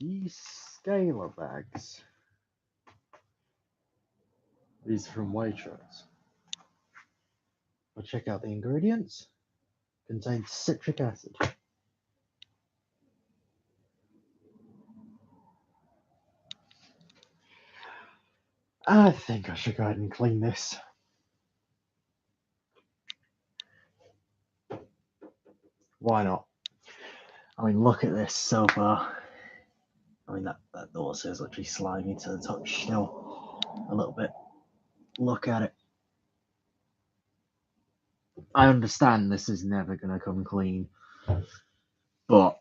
descaler bags. These are from Waitrose. I'll check out the ingredients. Contains citric acid. I think I should go ahead and clean this. Why not? I mean, look at this so far. I mean, that also is literally slimy to the touch still a little bit. Look at it. I understand this is never going to come clean, but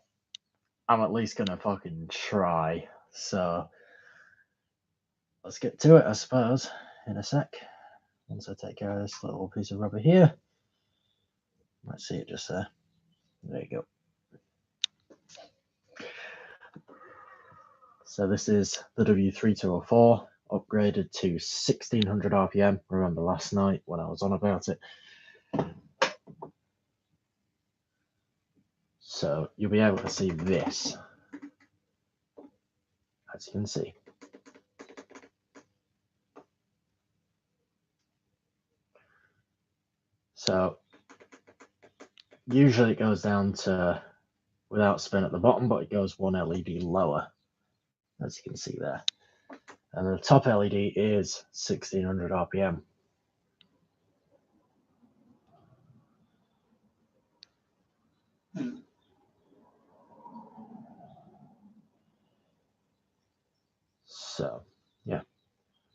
I'm at least going to fucking try. So let's get to it, I suppose, in a sec. Once I take care of this little piece of rubber here. Let's see it just there. There you go. So this is the W3204 upgraded to 1600 RPM. Remember last night when I was on about it. So you'll be able to see this, as you can see. So usually it goes down to without spin at the bottom, but it goes one LED lower, as you can see there. And the top LED is 1600 RPM. So, yeah.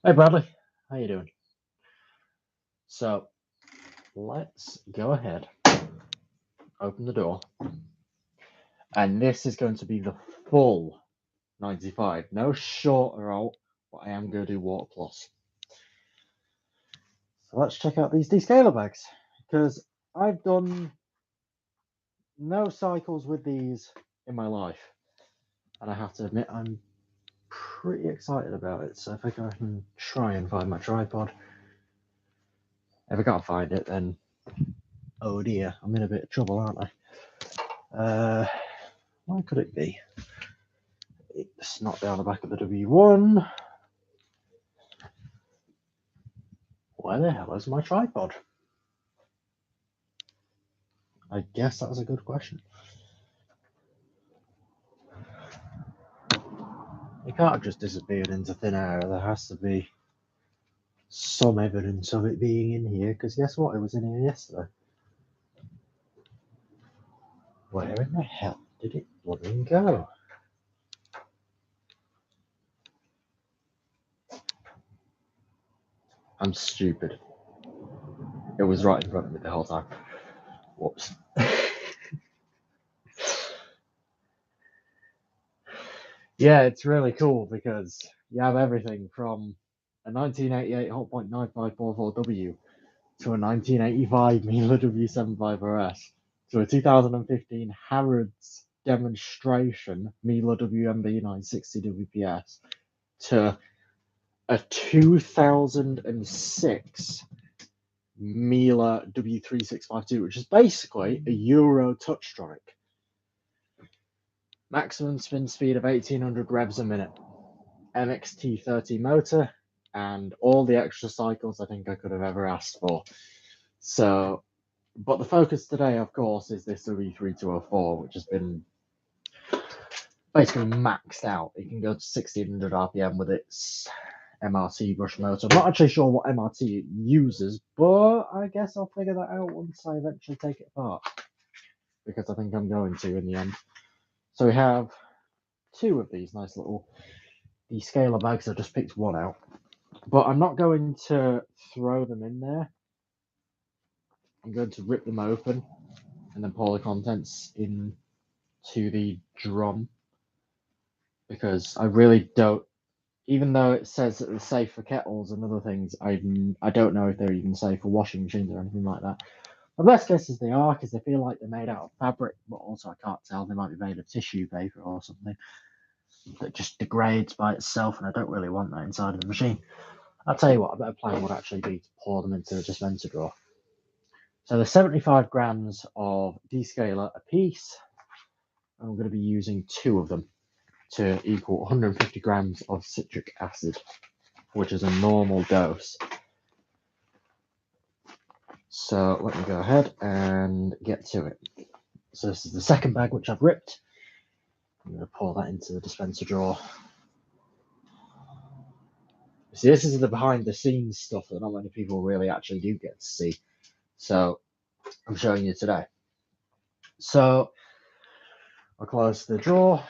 Hey, Bradley. How you doing? So, let's go ahead, open the door. And this is going to be the full 95. No shorter out, but I am going to do Water Plus. So let's check out these descaler bags, because I've done no cycles with these in my life. And I have to admit, I'm pretty excited about it. So if I can try and find my tripod. If I can't find it, then oh dear, I'm in a bit of trouble, aren't I? Why could it be? It's not down the back of the W1. Where the hell is my tripod? I guess that's a good question. It can't have just disappeared into thin air. There has to be some evidence of it being in here, because guess what? It was in here yesterday. Where in the hell did it bloody go? I'm stupid. It was right in front of me the whole time. Whoops. Yeah, it's really cool because you have everything from a 1988 Hotpoint 9544W to a 1985 Miele W75RS to a 2015 Harrods demonstration Miele WMB 960 WPS to a 2006 Miele W3652, which is basically a Euro Touchstronic. Maximum spin speed of 1800 revs a minute, MXT30 motor, and all the extra cycles I think I could have ever asked for. So, but the focus today, of course, is this W3204, which has been basically maxed out. It can go to 1600 RPM with its MRT brush motor. I'm not actually sure what MRT it uses, but I guess I'll figure that out once I eventually take it apart, because I think I'm going to in the end. So we have two of these nice little descaler bags. I just picked one out, but I'm not going to throw them in there. I'm going to rip them open and then pour the contents into the drum, because I really don't, even though it says that they're safe for kettles and other things, I don't know if they're even safe for washing machines or anything like that. The best case is they are, because they feel like they're made out of fabric, but also I can't tell, they might be made of tissue paper or something that just degrades by itself, and I don't really want that inside of the machine. I'll tell you what, a better plan would actually be to pour them into a dispenser drawer. So there's 75 grams of descaler a piece, and I'm going to be using two of them to equal 150 grams of citric acid, which is a normal dose. So let me go ahead and get to it. So this is the second bag which I've ripped. I'm going to pour that into the dispenser drawer. See, this is the behind the scenes stuff that not many people really actually do get to see. So I'm showing you today. So I'll close the drawer.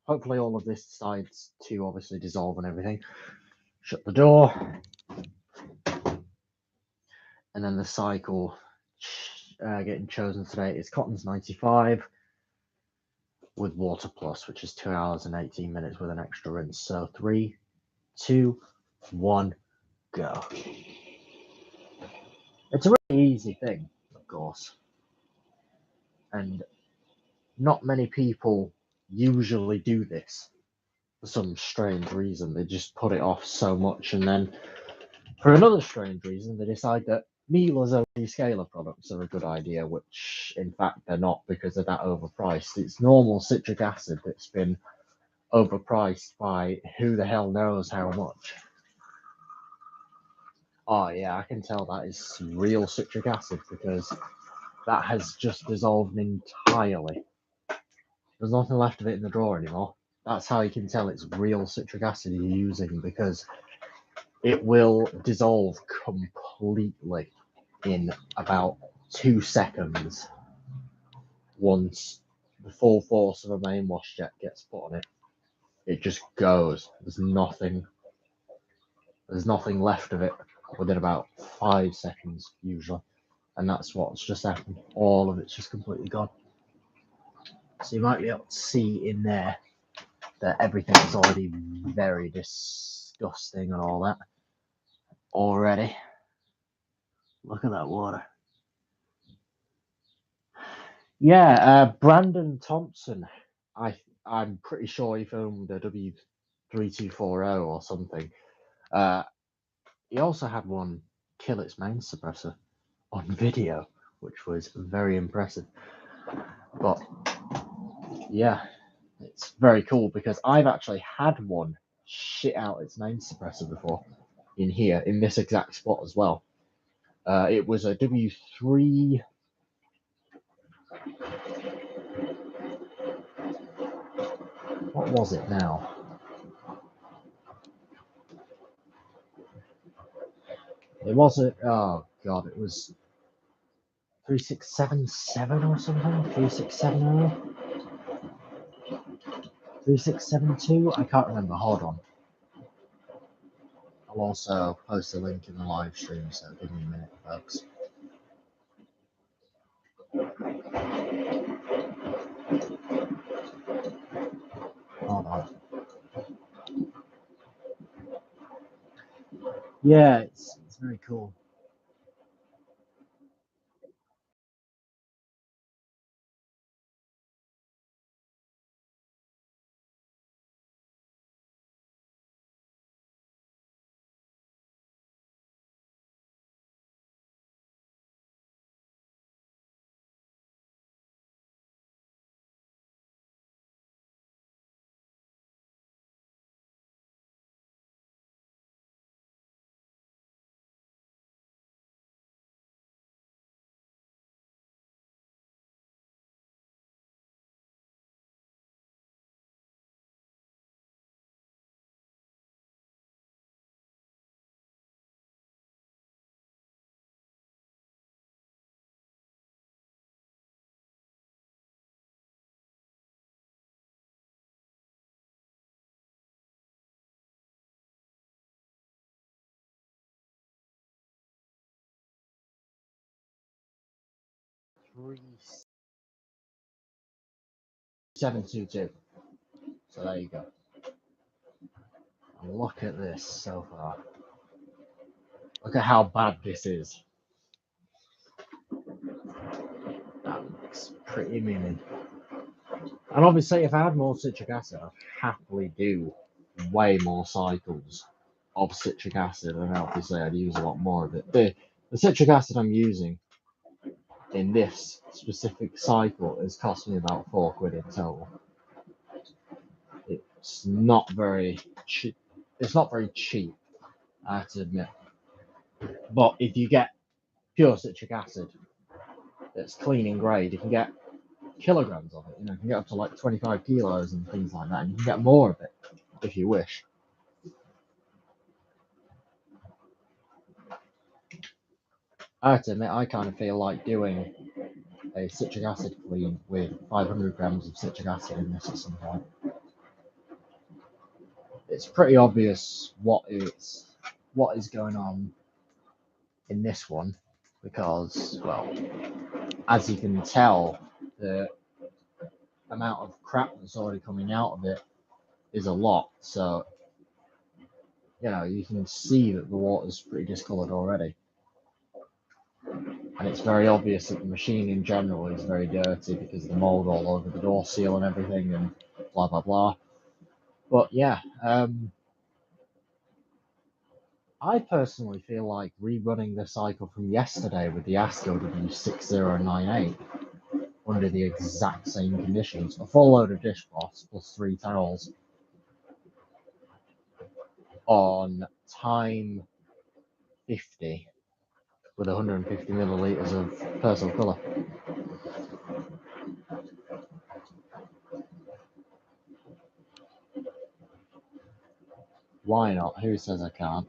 Hopefully all of this decides to obviously dissolve and everything. Shut the door. And then the cycle getting chosen today is Cotton's 95 with Water Plus, which is 2 hours and 18 minutes with an extra rinse. So 3, 2, 1, go. It's a really easy thing, of course. And not many people usually do this for some strange reason. They just put it off so much, and then for another strange reason, they decide that Miele's only scalar products are a good idea, which in fact they're not because they're that overpriced. It's normal citric acid that's been overpriced by who the hell knows how much. Oh yeah, I can tell that is real citric acid because that has just dissolved entirely. There's nothing left of it in the drawer anymore. That's how you can tell it's real citric acid you're using, because it will dissolve completely in about 2 seconds once the full force of a main wash jet gets put on it. It just goes. There's nothing left of it within about 5 seconds usually, and that's what's just happened. All of it's just completely gone. So you might be able to see in there that everything is already very disgusting and all that already. Look at that water. Yeah, Brandon Thompson. I'm pretty sure he filmed a W3240 or something. He also had one kill its main suppressor on video, which was very impressive. But yeah, it's very cool because I've actually had one shit out its main suppressor before in here, in this exact spot as well. It was a W3. What was it now? It wasn't. Oh god, it was 3677 or something. 3670. 3672. I can't remember. Hold on. I'll also post a link in the live stream, so give me a minute, folks. Hold on. Yeah, it's very cool. Three 722. So there you go. And look at this so far. Look at how bad this is. That looks pretty meaning. And obviously, if I had more citric acid, I'd happily do way more cycles of citric acid, and obviously I'd use a lot more of it. The citric acid I'm using in this specific cycle has cost me about £4 in total. It's not very cheap. It's not very cheap, I have to admit. But if you get pure citric acid that's clean and grade, you can get kilograms of it. You know, you can get up to like 25 kilos and things like that, and you can get more of it if you wish. I have to admit, I kind of feel like doing a citric acid clean with 500 grams of citric acid in this at some point. It's pretty obvious what is going on in this one, because, well, as you can tell, the amount of crap that's already coming out of it is a lot. So, you know, you can see that the water's pretty discolored already. And it's very obvious that the machine in general is very dirty because of the mold all over the door seal and everything, and blah blah blah. But yeah, I personally feel like rerunning the cycle from yesterday with the ASCO W6098 under the exact same conditions, a full load of dishcloths plus 3 towels on time 50 with 150 milliliters of personal colour. Why not? Who says I can't?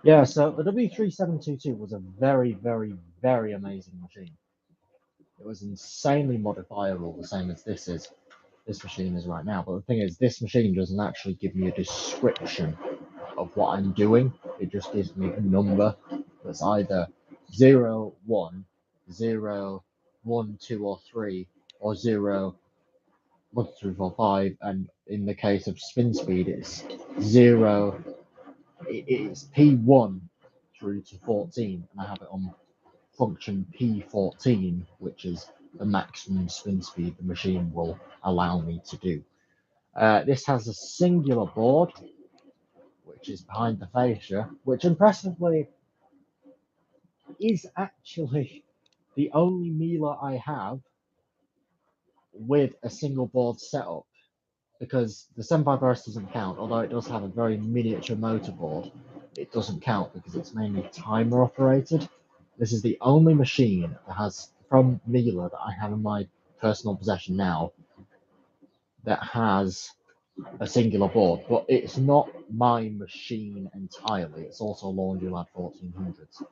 Yeah, so the W3722 was a very, very, very amazing machine. It was insanely modifiable, the same as this machine is right now. But the thing is, this machine doesn't actually give me a description of what I'm doing. It just gives me a number that's either 0, 1, 0, 1, 2, or 3, or 0, 1, 2, 3, 4, 5. And in the case of spin speed, it's 0, it's P1 through to 14, and I have it on function P14, which is the maximum spin speed the machine will allow me to do. This has a singular board, which is behind the fascia, which impressively is actually the only Miele I have with a single board setup, because the Senpai doesn't count, although it does have a very miniature motor board. It doesn't count because it's mainly timer operated. This is the only machine that has, from Miele, that I have in my personal possession now, that has a singular board, but it's not my machine entirely. It's also Laundry 1400s.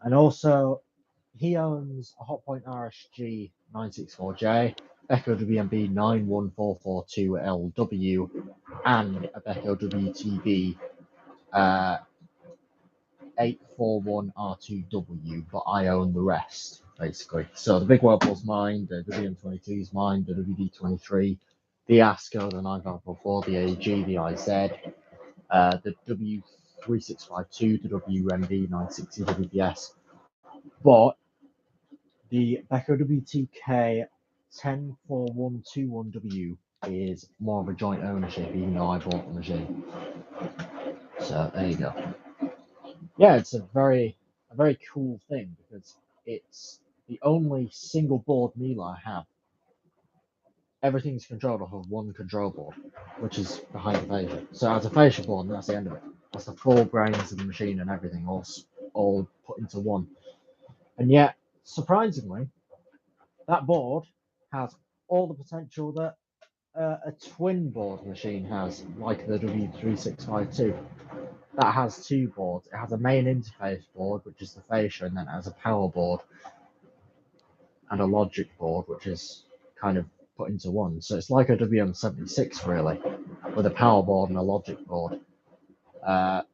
And also, he owns a Hotpoint RSG 964J, Echo WMB 91442LW, and a Echo WTB 841R2W, but I own the rest, basically. So the Big Whirlpool's mine, the WM22 is mine, the WD23, the ASCO, the 9544, the AG, the IZ, the W3652, the WMD 960 WBS. But the Beko WTK 104121W is more of a joint ownership, even though I bought the machine. So there you go. Yeah, it's a very cool thing because it's the only single board Miele I have. Everything's controlled off of one control board, which is behind the fascia. So as a fascia board, and that's the end of it. That's the full brains of the machine and everything, all put into one. And yet, surprisingly, that board has all the potential that a twin board machine has, like the W3652. That has 2 boards. It has a main interface board, which is the fascia, and then it has a power board and a logic board, which is kind of put into one. So it's like a WM76 really, with a power board and a logic board. On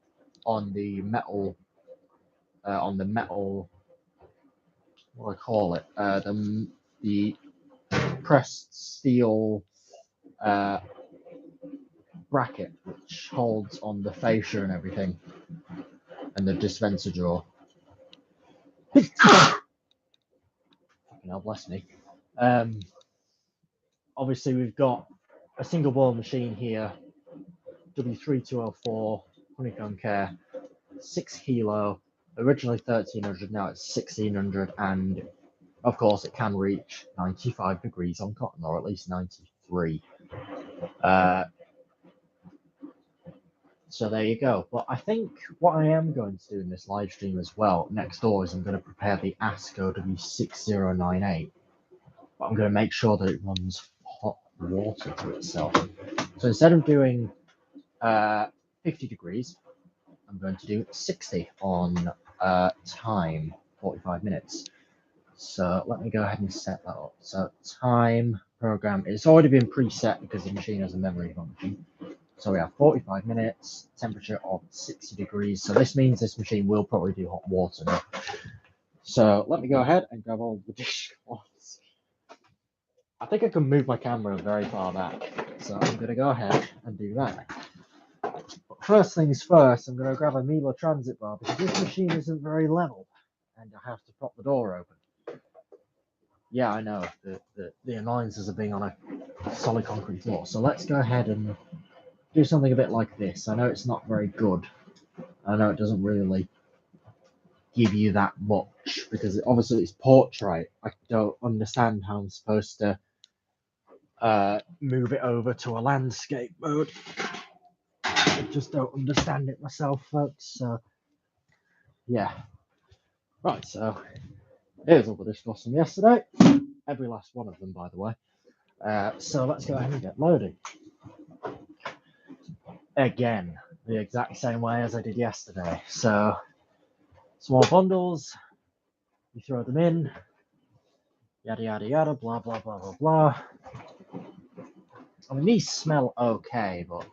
the metal, what do I call it? The pressed steel bracket, which holds on the fascia and everything, and the dispenser drawer. Fucking hell, bless me. Obviously, we've got a single board machine here, W3204 honeycomb care, 6 kilo, originally 1300, now it's 1600, and Of course, it can reach 95 degrees on cotton, or at least 93. So there you go. But I think what I am going to do in this live stream as well next door is I'm going to prepare the ASCO W6098. But I'm going to make sure that it runs hot water to itself. So instead of doing 50 degrees, I'm going to do 60 on time, 45 minutes. So let me go ahead and set that up. So time program, it's already been preset because the machine has a memory function. So we have 45 minutes, temperature of 60 degrees. So this means this machine will probably do hot water now. So let me go ahead and grab all the dishcloths. I think I can move my camera very far back. So I'm going to go ahead and do that. But first things first, I'm going to grab a Miele transit bar because this machine isn't very level and I have to prop the door open. Yeah, I know, the annoyances of being on a solid concrete floor. So let's go ahead and do something a bit like this. I know it's not very good. I know it doesn't really give you that much because obviously it's portrait. I don't understand how I'm supposed to move it over to a landscape mode. I just don't understand it myself, folks. So yeah. Right, so here's all the dishcloths from yesterday. Every last one of them, by the way. So let's go ahead and get loading. Again, the exact same way as I did yesterday. So small bundles, you throw them in, yada yada yada, blah blah blah blah blah. I mean, these smell okay, but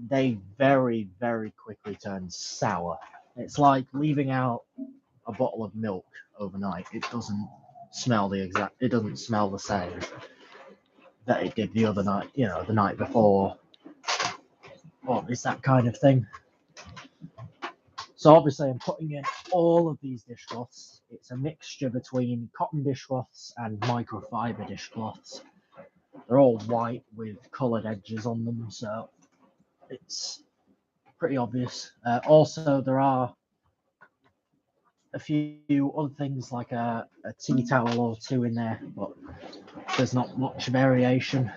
they very very quickly turn sour. It's like leaving out a bottle of milk overnight. It doesn't smell the same that it did the other night, you know, the night before. Or it's that kind of thing. So obviously I'm putting in all of these dishcloths. It's a mixture between cotton dishcloths and microfiber dishcloths. They're all white with coloured edges on them, so it's pretty obvious. Also, there are a few other things like a tea towel or two in there, but there's not much variation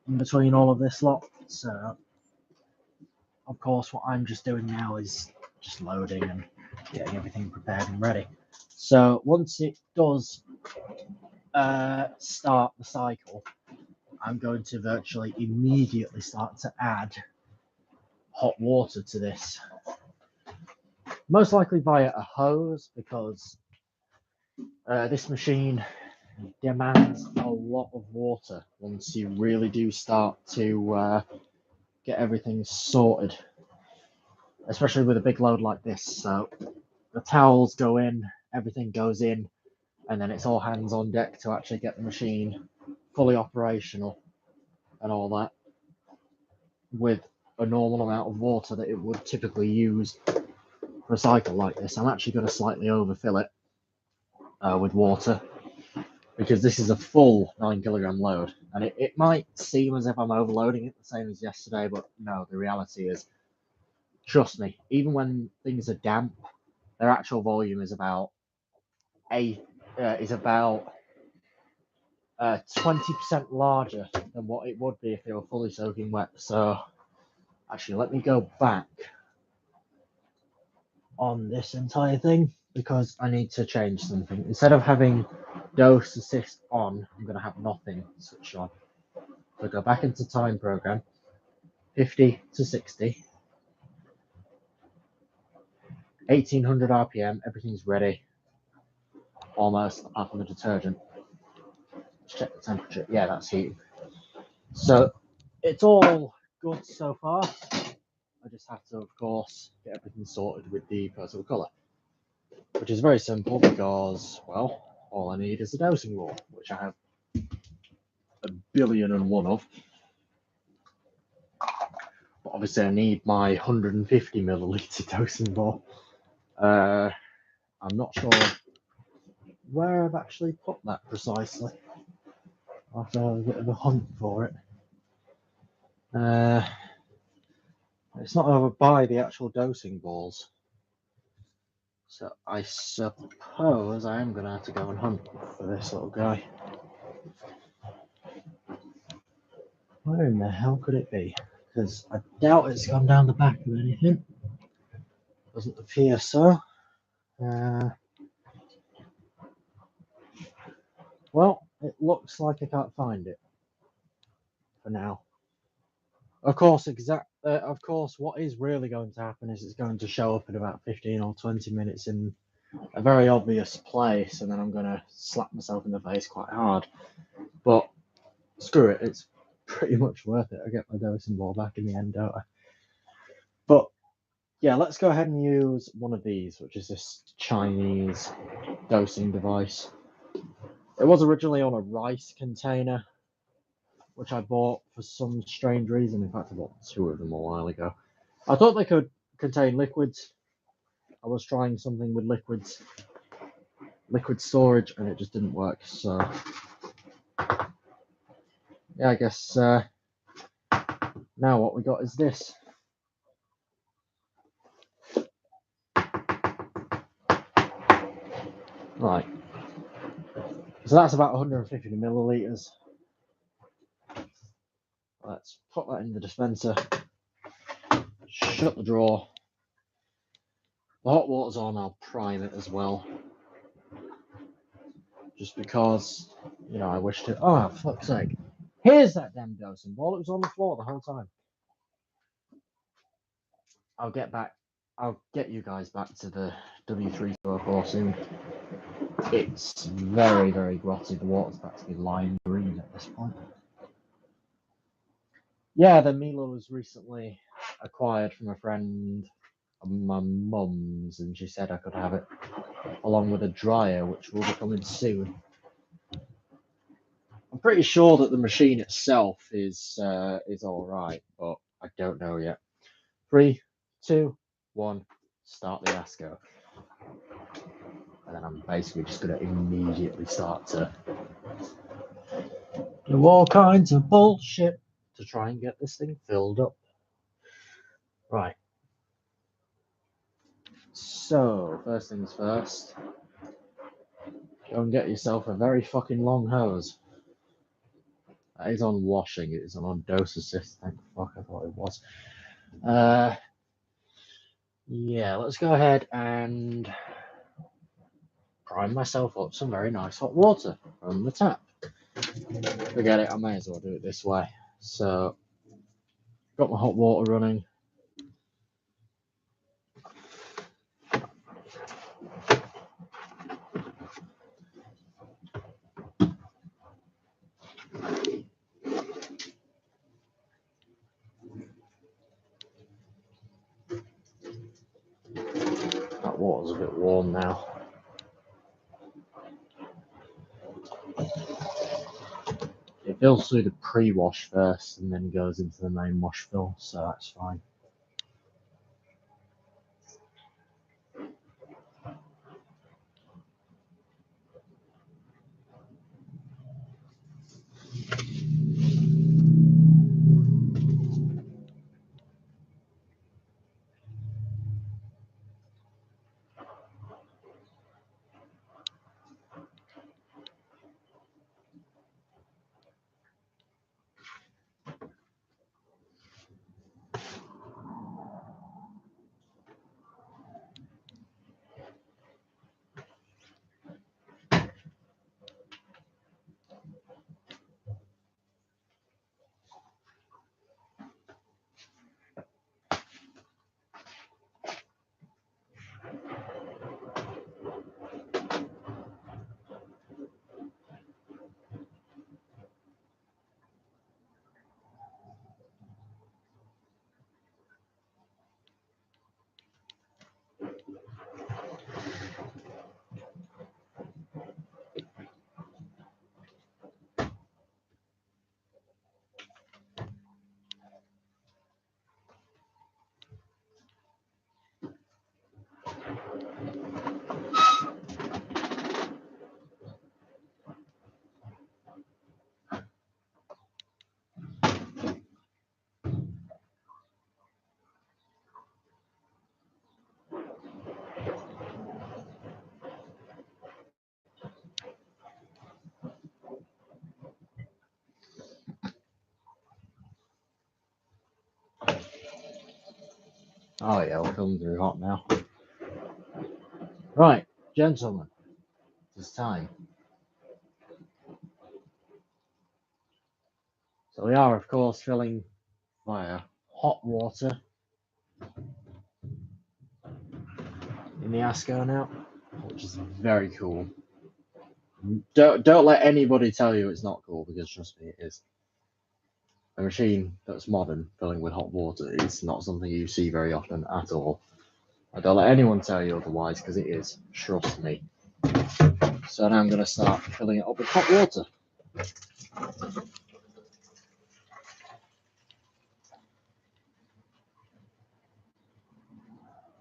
in between all of this lot. So, of course, what I'm just doing now is just loading and getting everything prepared and ready. So once it does start the cycle, I'm going to virtually immediately start to add hot water to this. Most likely via a hose because this machine demands a lot of water once you really do start to get everything sorted, especially with a big load like this. So the towels go in, everything goes in, and then it's all hands on deck to actually get the machine fully operational and all that with a normal amount of water that it would typically use for a cycle like this. I'm actually going to slightly overfill it with water because this is a full 9 kilogram load, and it might seem as if I'm overloading it the same as yesterday, but no, the reality is, trust me, even when things are damp, their actual volume is about 20% larger than what it would be if they were fully soaking wet. So actually, let me go back on this entire thing because I need to change something. Instead of having dose assist on, I'm going to have nothing switched on. So go back into time program, 50 to 60, 1800 RPM, everything's ready, almost, apart from the detergent. Let's check the temperature. Yeah, that's heating. So it's all good so far. I just have to, of course, get everything sorted with the personal colour, which is very simple because, well, all I need is a dosing ball, which I have 1,000,000,001 of. But obviously, I need my 150 milliliter dosing ball. I'm not sure where I've actually put that precisely. I'll have to have a bit of a hunt for it. It's not over by the actual dosing balls. So I suppose I am going to have to go and hunt for this little guy. Where in the hell could it be? Because I doubt it's gone down the back of anything. Doesn't appear so. Well, it looks like I can't find it for now. Of course, what is really going to happen is it's going to show up in about 15 or 20 minutes in a very obvious place, and then I'm going to slap myself in the face quite hard. But screw it, it's pretty much worth it. I get my dosing ball back in the end, don't I? But yeah, let's go ahead and use one of these, which is this Chinese dosing device. It was originally on a rice container, which I bought for some strange reason. In fact, I bought 2 of them a while ago. I thought they could contain liquids. I was trying something with liquid storage, and it just didn't work. So yeah, I guess now what we got is this. Right. So that's about 150 milliliters. Let's put that in the dispenser. Shut the drawer. The hot water's on, I'll prime it as well. Just because, you know, I wish to. Oh, for fuck's sake. Here's that damn dosing ball. It was on the floor the whole time. I'll get you guys back to the W3204 soon. It's very, very grotty. The water's practically lime green at this point. Yeah, the Milo was recently acquired from a friend of my mum's, and she said I could have it along with a dryer, which will be coming soon. I'm pretty sure that the machine itself is all right, but I don't know yet. 3, 2, 1, start the ASCO. And then I'm basically just going to immediately start to do all kinds of bullshit to try and get this thing filled up. Right. So, first things first, go and get yourself a very fucking long hose. That is on washing, it is on dose assist, thank fuck, I thought it was. Yeah, let's go ahead and prime myself up some very nice hot water from the tap. Forget it, I may as well do it this way. So, got my hot water running. That water's a bit warm now. It fills through the pre-wash first and then goes into the main wash fill, so that's fine. Oh yeah, we're coming through hot now. Right, gentlemen, it's time. So we are, of course, filling via hot water in the ASCO now, which is very cool. Don't let anybody tell you it's not cool, because trust me, it is. A machine that's modern filling with hot water is not something you see very often at all. I don't let anyone tell you otherwise, because it is. Trust me. So now I'm going to start filling it up with hot water.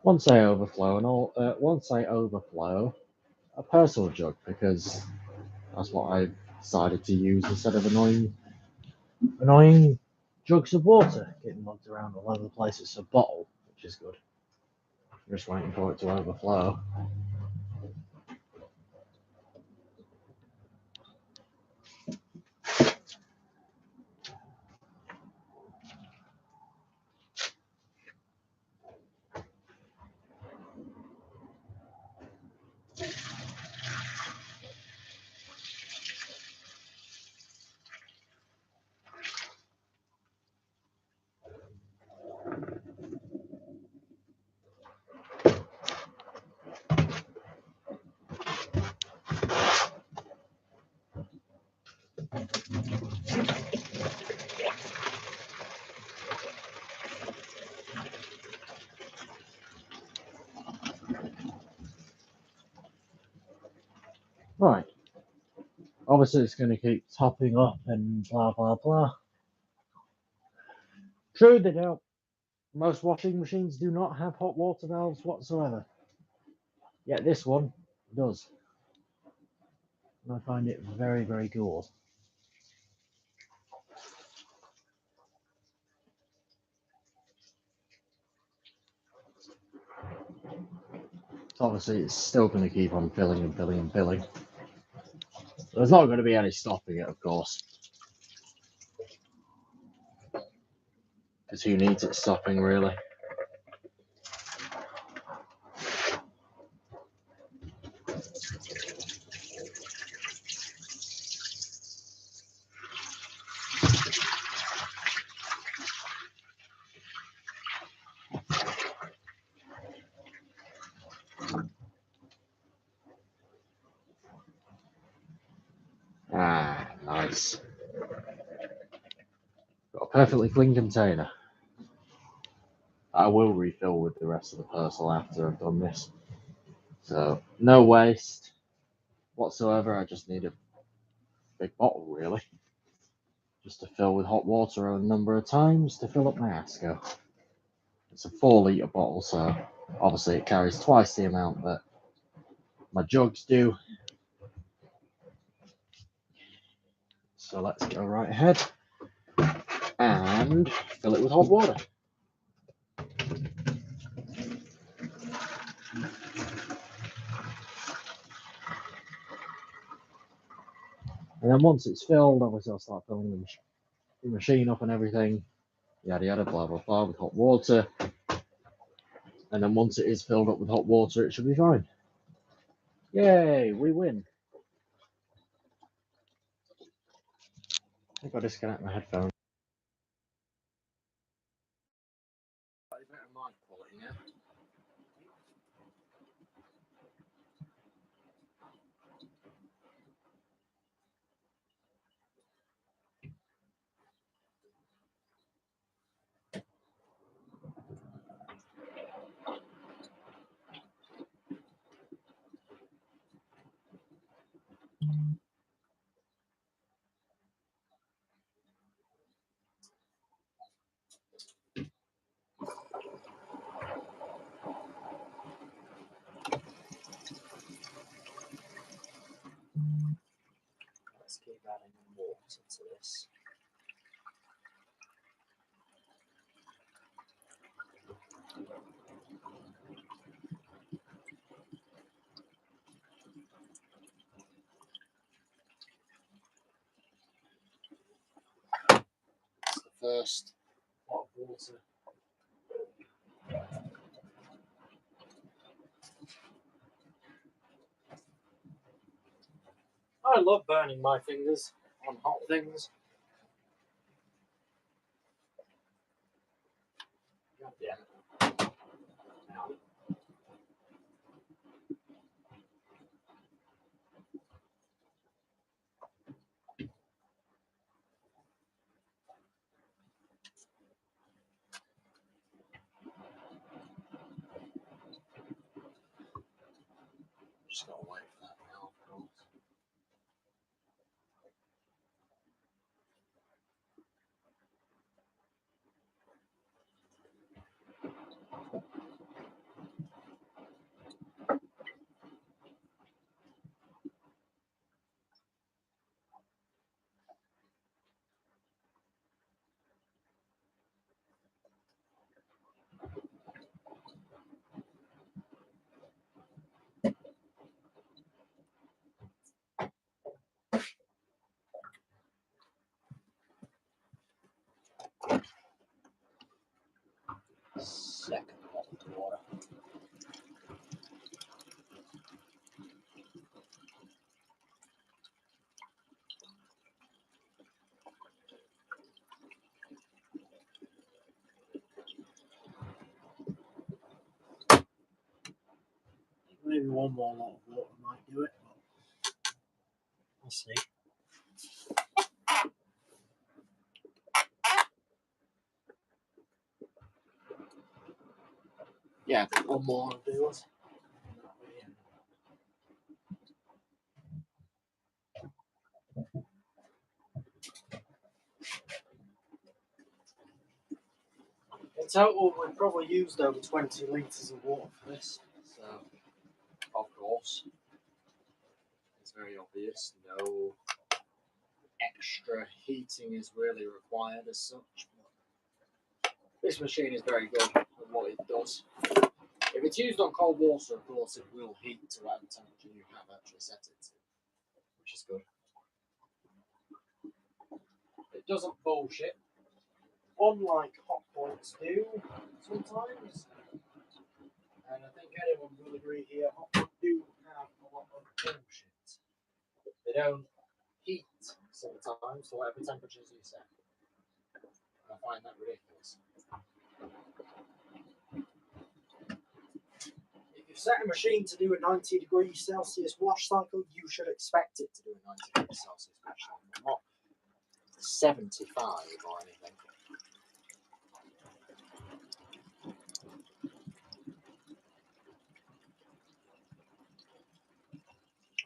Once I overflow a personal jug, because that's what I decided to use instead of annoying jugs of water getting lugged around all over the place. It's a bottle, which is good. I'm just waiting for it to overflow. Right. Obviously, it's going to keep topping up and blah, blah, blah. True, they don't. Most washing machines do not have hot water valves whatsoever. Yet this one does. And I find it very, very cool. So obviously, it's still going to keep on filling and filling and filling. There's not going to be any stopping it, of course. Because who needs it stopping, really? Ah, nice. Got a perfectly clean container. I will refill with the rest of the parcel after I've done this. So, no waste whatsoever. I just need a big bottle, really. Just to fill with hot water a number of times to fill up my ASCO. It's a 4-litre bottle, so obviously it carries twice the amount that my jugs do. So let's go right ahead and fill it with hot water. And then once it's filled, obviously I'll start filling the machine up and everything, yada yada, blah blah blah, with hot water. And then once it is filled up with hot water, it should be fine. Yay, we win. I think I'll disconnect my headphones. Better mic quality now. Let's keep adding water to this. It's the first pot of water. I love burning my fingers on hot things. God damn it. Ow. Just gotta wait for that now, of course. Second bottle of water. Maybe one more lot of water might do it, but we'll see. Yeah, I think one more will do us. In total, we've probably used over 20 litres of water for this, so of course, it's very obvious no extra heating is really required as such. But this machine is very good at what it does. If it's used on cold water, of course, it will heat to whatever temperature you have actually set it to, which is good. It doesn't bullshit, unlike hot points do sometimes. And I think anyone will agree here, hot points do have a lot of bullshit. They don't heat sometimes to whatever temperatures you set. I find that ridiculous. If you set a machine to do a 90 degrees Celsius wash cycle, you should expect it to do a 90 degrees Celsius wash cycle, not 75 or anything.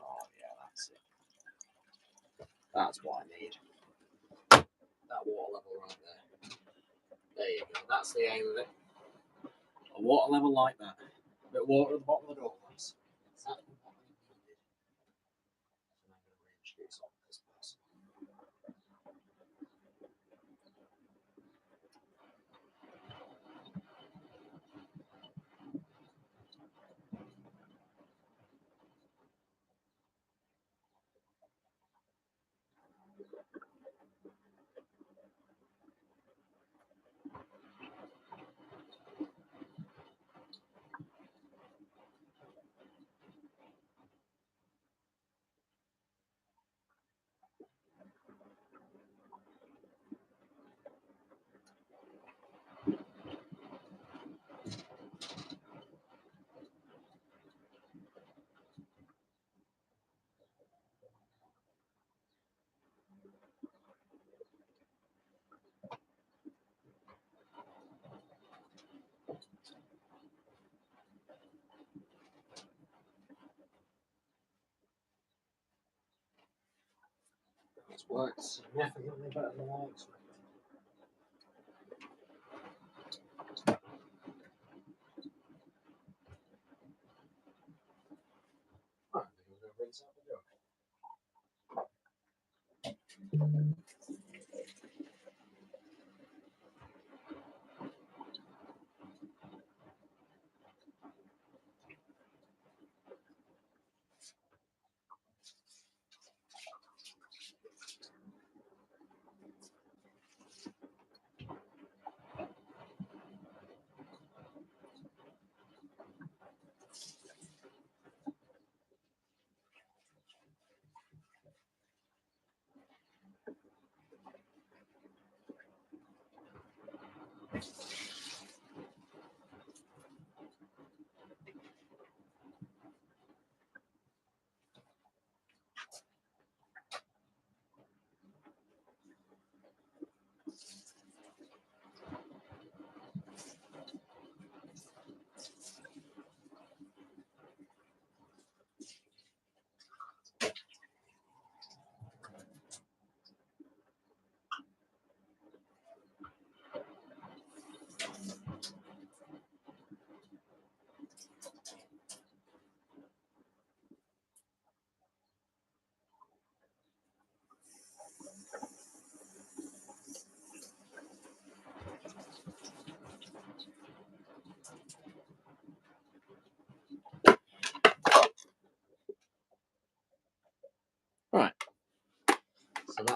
Oh yeah, that's it. That's what I need. That water level right there. There you go. That's the aim of it. A water level like that. A bit of water at the bottom of the door, please. Exactly what I needed. And I'm going to reintroduce on this person. It's worked significantly better than I expected. I think I'm going to rinse out the jug.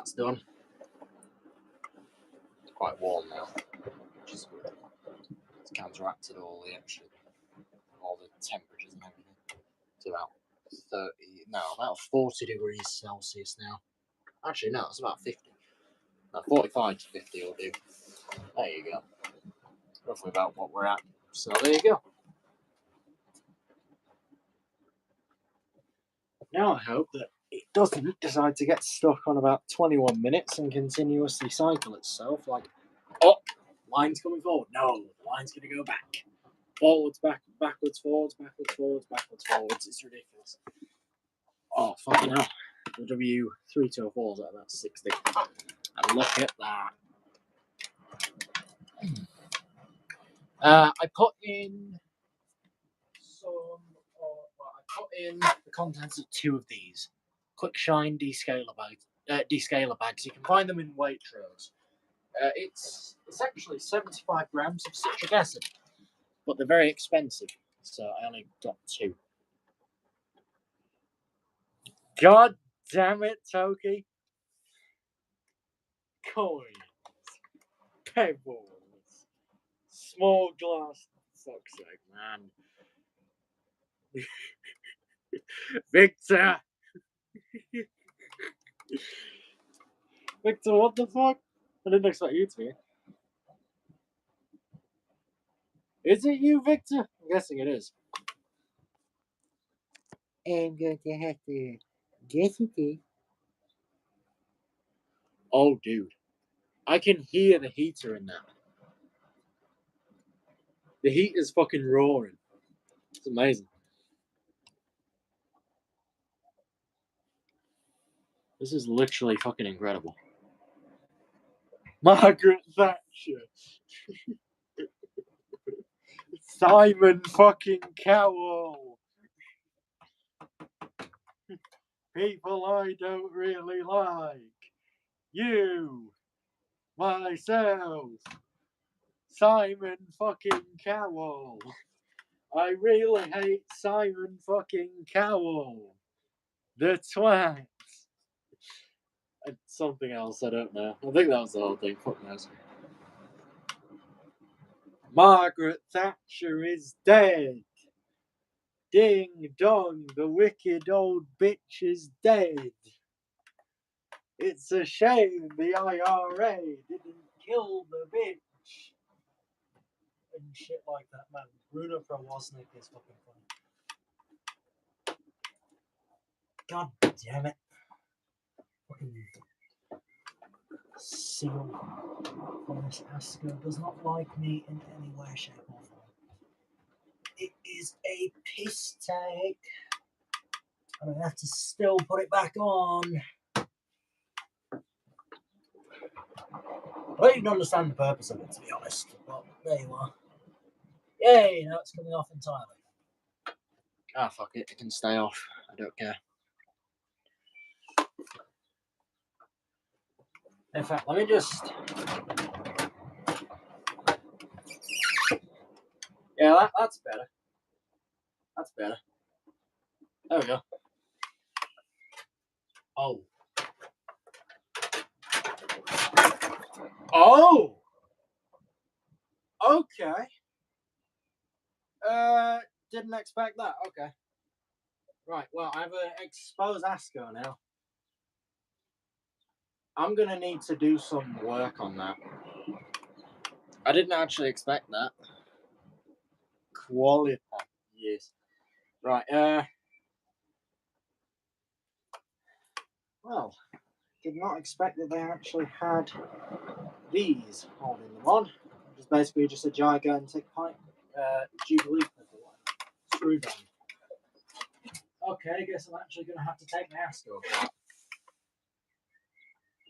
that's done. It's quite warm now, which is good. It's counteracted all the temperatures and everything to about 40 degrees Celsius now. Actually, no, it's about 50. No, 45 to 50 will do. There you go. Roughly about what we're at. So there you go. Now I hope that it doesn't decide to get stuck on about 21 minutes and continuously cycle itself. Like, oh, line's coming forward. No, the line's going to go back. Forwards, backwards, forwards, backwards, forwards, backwards, forwards. It's ridiculous. Oh, fucking hell. The W3204 at about 60. And look at that. I put in the contents of 2 of these quick shine descaler bags. You can find them in Waitrose. It's actually 75 grams of citric acid, but they're very expensive, so I only got 2. God damn it, Toki! Coins, pebbles, small glass. Fuck's sake, man. Victor! Victor, what the fuck? I didn't expect you to be. Is it you, Victor? I'm guessing it is. I'm going to have to guess it is. Oh, dude. I can hear the heater in that. The heat is fucking roaring. It's amazing. This is literally fucking incredible. Margaret Thatcher. Simon fucking Cowell. People I don't really like. You. Myself. Simon fucking Cowell. I really hate Simon fucking Cowell. The twat. And something else, I don't know. I think that was the whole thing. Fuck knows. Margaret Thatcher is dead. Ding dong, the wicked old bitch is dead. It's a shame the IRA didn't kill the bitch. And shit like that, man. Bruno Frowosnik is fucking funny. God damn it. Fucking Cyril Thomas Asker does not like me in any way, shape, or form. It is a piss take. And I have to still put it back on. I don't even understand the purpose of it, to be honest. But there you are. Yay, now it's coming off entirely. Ah, fuck it. It can stay off. I don't care. In fact, let me just... Yeah, that's better. That's better. There we go. Oh. Oh! Okay. Didn't expect that. Okay. Right, well, I have an exposed ASCO now. I'm going to need to do some work on that. I didn't actually expect that. Quality. Yes. Right, well, did not expect that they actually had these holding them on. Which is basically just a gigantic pipe, Jubilee screwdriver. Okay, I guess I'm actually going to have to take my ASCO apart.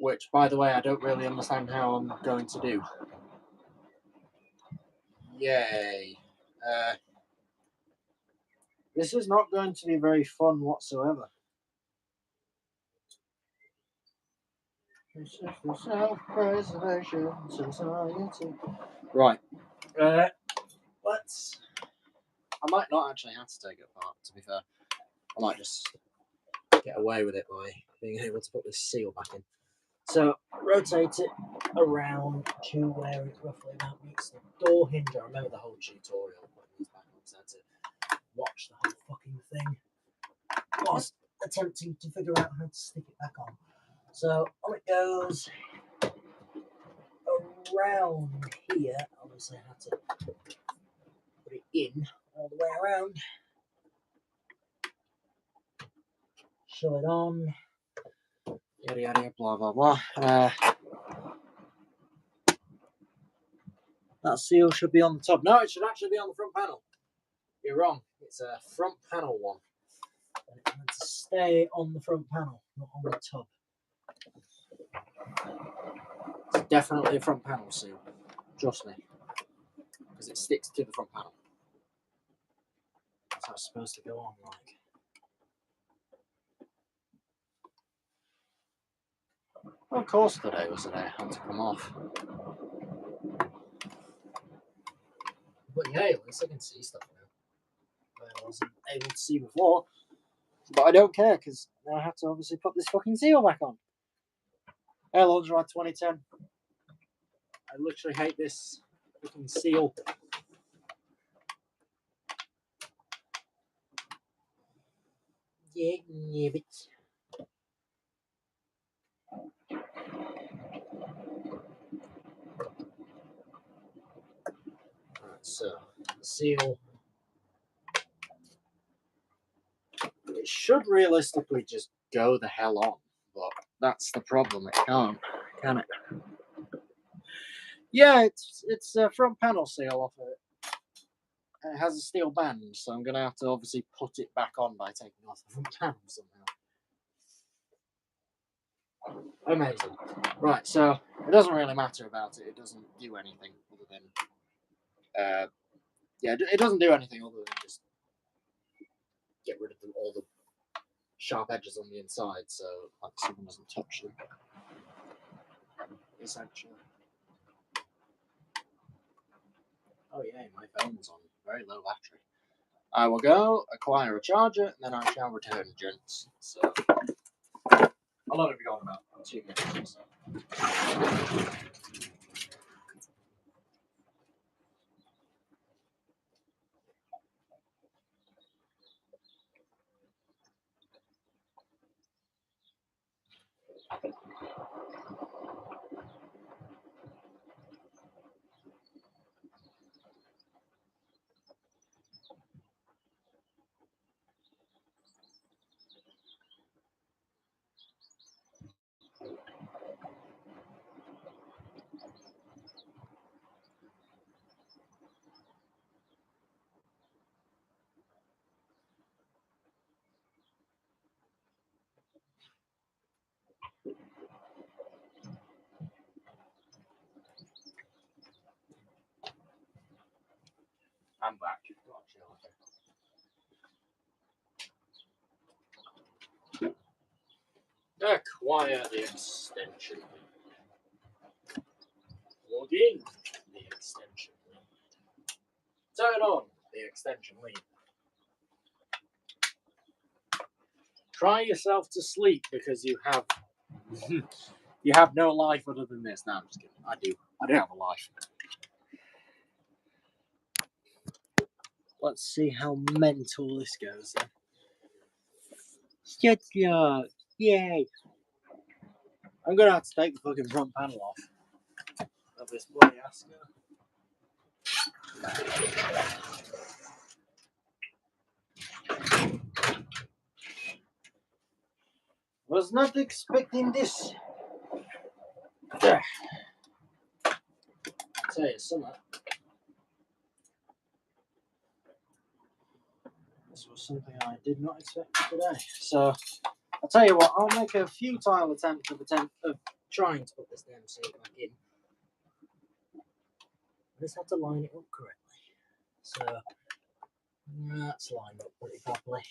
Which, by the way, I don't really understand how I'm going to do. Yay. This is not going to be very fun whatsoever. This is the Self-Preservation Society. Right. Let's... I might not actually have to take it apart, to be fair. I might just get away with it by being able to put this seal back in. So rotate it around to where it roughly about meets the door hinge. I remember the whole tutorial putting these back on, so I had to watch the whole fucking thing whilst attempting to figure out how to stick it back on. So on it goes around here. Obviously I had to put it in all the way around. Shove it on. Yada yada blah blah blah. That seal should be on the top. No, it should actually be on the front panel. You're wrong. It's a front panel one. And it's meant to stay on the front panel, not on the top. It's definitely a front panel seal. Trust me. Because it sticks to the front panel. That's how it's supposed to go on, like. Well, of course today was the day I had to come off. But yeah, at least I can see stuff now. I wasn't able to see before. But I don't care, because now I have to obviously put this fucking seal back on. Airlines around 2010. I literally hate this fucking seal. Yeah, but... Alright, so the seal. It should realistically just go the hell on, but that's the problem. It can't, can it? Yeah, it's a front panel seal off of it. It has a steel band, so I'm gonna have to obviously put it back on by taking off the front panel somehow. Amazing. Right, so it doesn't really matter about it. It doesn't do anything other than, yeah, it doesn't do anything other than just get rid of all the sharp edges on the inside, so like someone doesn't touch them. Essentially. Oh yeah, my phone's on very low battery. I will go acquire a charger, and then I shall return, gents. So I'll only be gone about 2 minutes or so. I'm back. Acquire the extension. Plug in the extension lead. Turn on the extension lead. Cry yourself to sleep because you have you have no life other than this. No, I'm just kidding. I do have a life. Let's see how mental this goes then. Shut up. Yay. I'm gonna have to take the fucking front panel off of this bloody Asco. Was not expecting this. I'll tell you something. This was something I did not expect today. So I'll tell you what, I'll make a futile attempt of trying to put this damn seal back in. I just have to line it up correctly. So that's lined up pretty properly.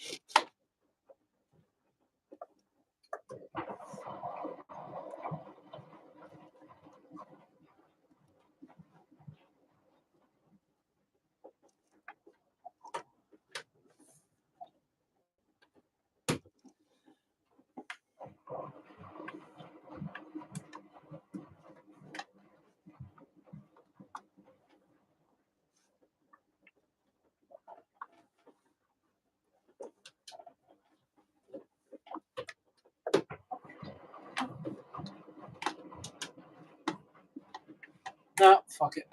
No, fuck it.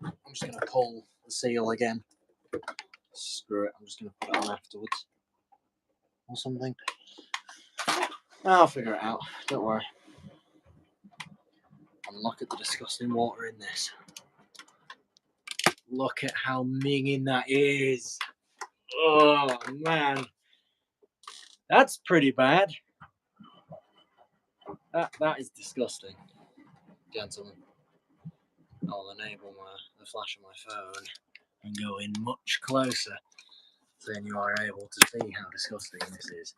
I'm just going to pull the seal again. Screw it, I'm just going to put it on afterwards. Or something. I'll figure it out, don't worry. And look at the disgusting water in this. Look at how minging that is. Oh, man. That's pretty bad. That is disgusting, gentlemen. I'll enable the flash of my phone and go in much closer, so then you are able to see how disgusting this is.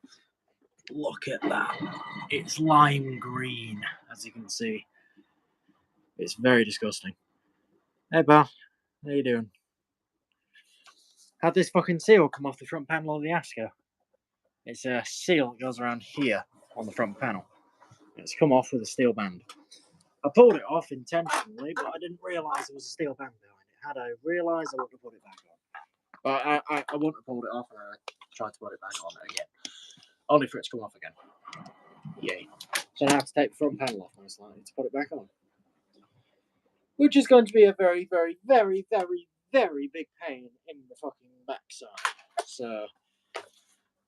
Look at that. It's lime green, as you can see. It's very disgusting. Hey, pal. How you doing? How'd this fucking seal come off the front panel of the Asco? It's a seal that goes around here on the front panel. It's come off with a steel band. I pulled it off intentionally, but I didn't realise there was a steel band behind it. Had I realised, I wouldn't have put it back on. But I wouldn't have pulled it off, and I tried to put it back on again. Only for it to come off again. Yay. So now I have to take the front panel off most likely to put it back on. Which is going to be a very, very, very, very, very big pain in the fucking backside. So,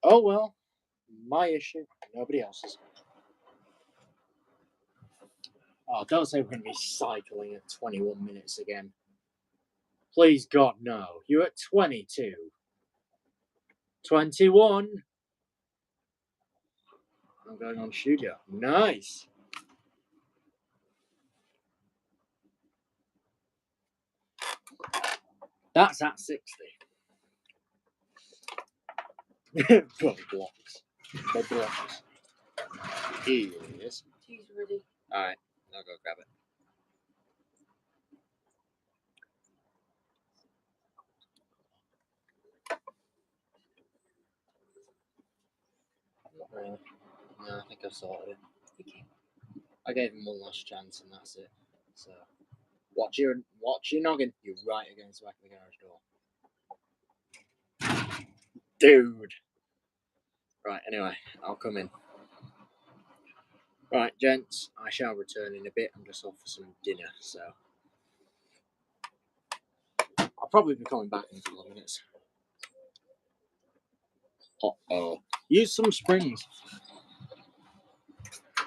oh well, my issue, nobody else's. Oh, don't say we're going to be cycling at 21 minutes again. Please, God, no. You're at 22. 21. I'm going on studio. Nice. That's at 60. Bloody blocks. The blocks. Yes. Tea's ready. Alright, I'll go grab it. Not really. No, I think I've sorted it. Okay. I gave him one last chance and that's it. So, watch your noggin. You're right against the back of the garage door. Dude. Right, anyway, I'll come in. Right, gents, I shall return in a bit. I'm just off for some dinner, so I'll probably be coming back in a couple of minutes. Uh-oh. Use some springs.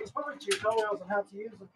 It's probably tutorials on how to use them.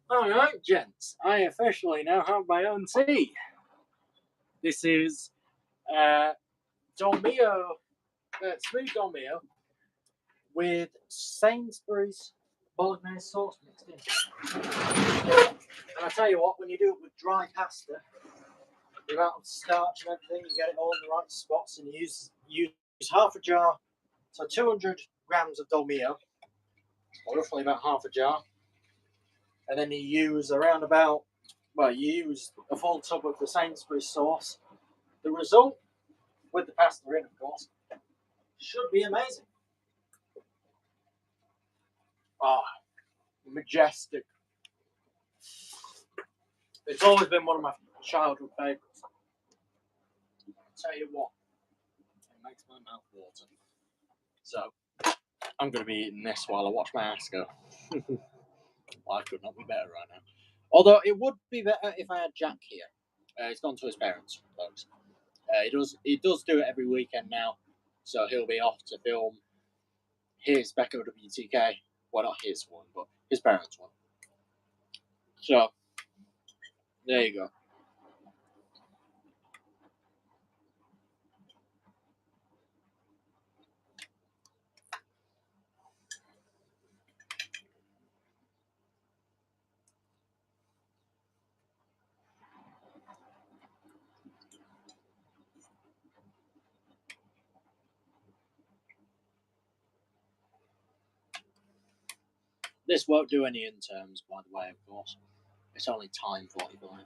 Alright, gents, I officially now have my own tea. This is Dolmio, smooth Dolmio with Sainsbury's bolognese sauce mixed in. And I tell you what, when you do it with dry pasta, the amount of starch and everything, you get it all in the right spots, and you use half a jar, so 200 grams of Dolmio, or roughly about half a jar. And then you use around about, well, you use a full tub of the Sainsbury's sauce. The result, with the pasta in, of course, should be amazing. Ah, majestic. It's always been one of my childhood favourites. I'll tell you what, it makes my mouth water. So, I'm going to be eating this while I watch my ass go. Life could not be better right now. Although it would be better if I had Jack here. He's gone to his parents, folks. He does do it every weekend now, so he'll be off to film his Becco WTK. Well, not his one, but his parents' one. So, there you go. This won't do any in terms, by the way, of course. It's only time 45.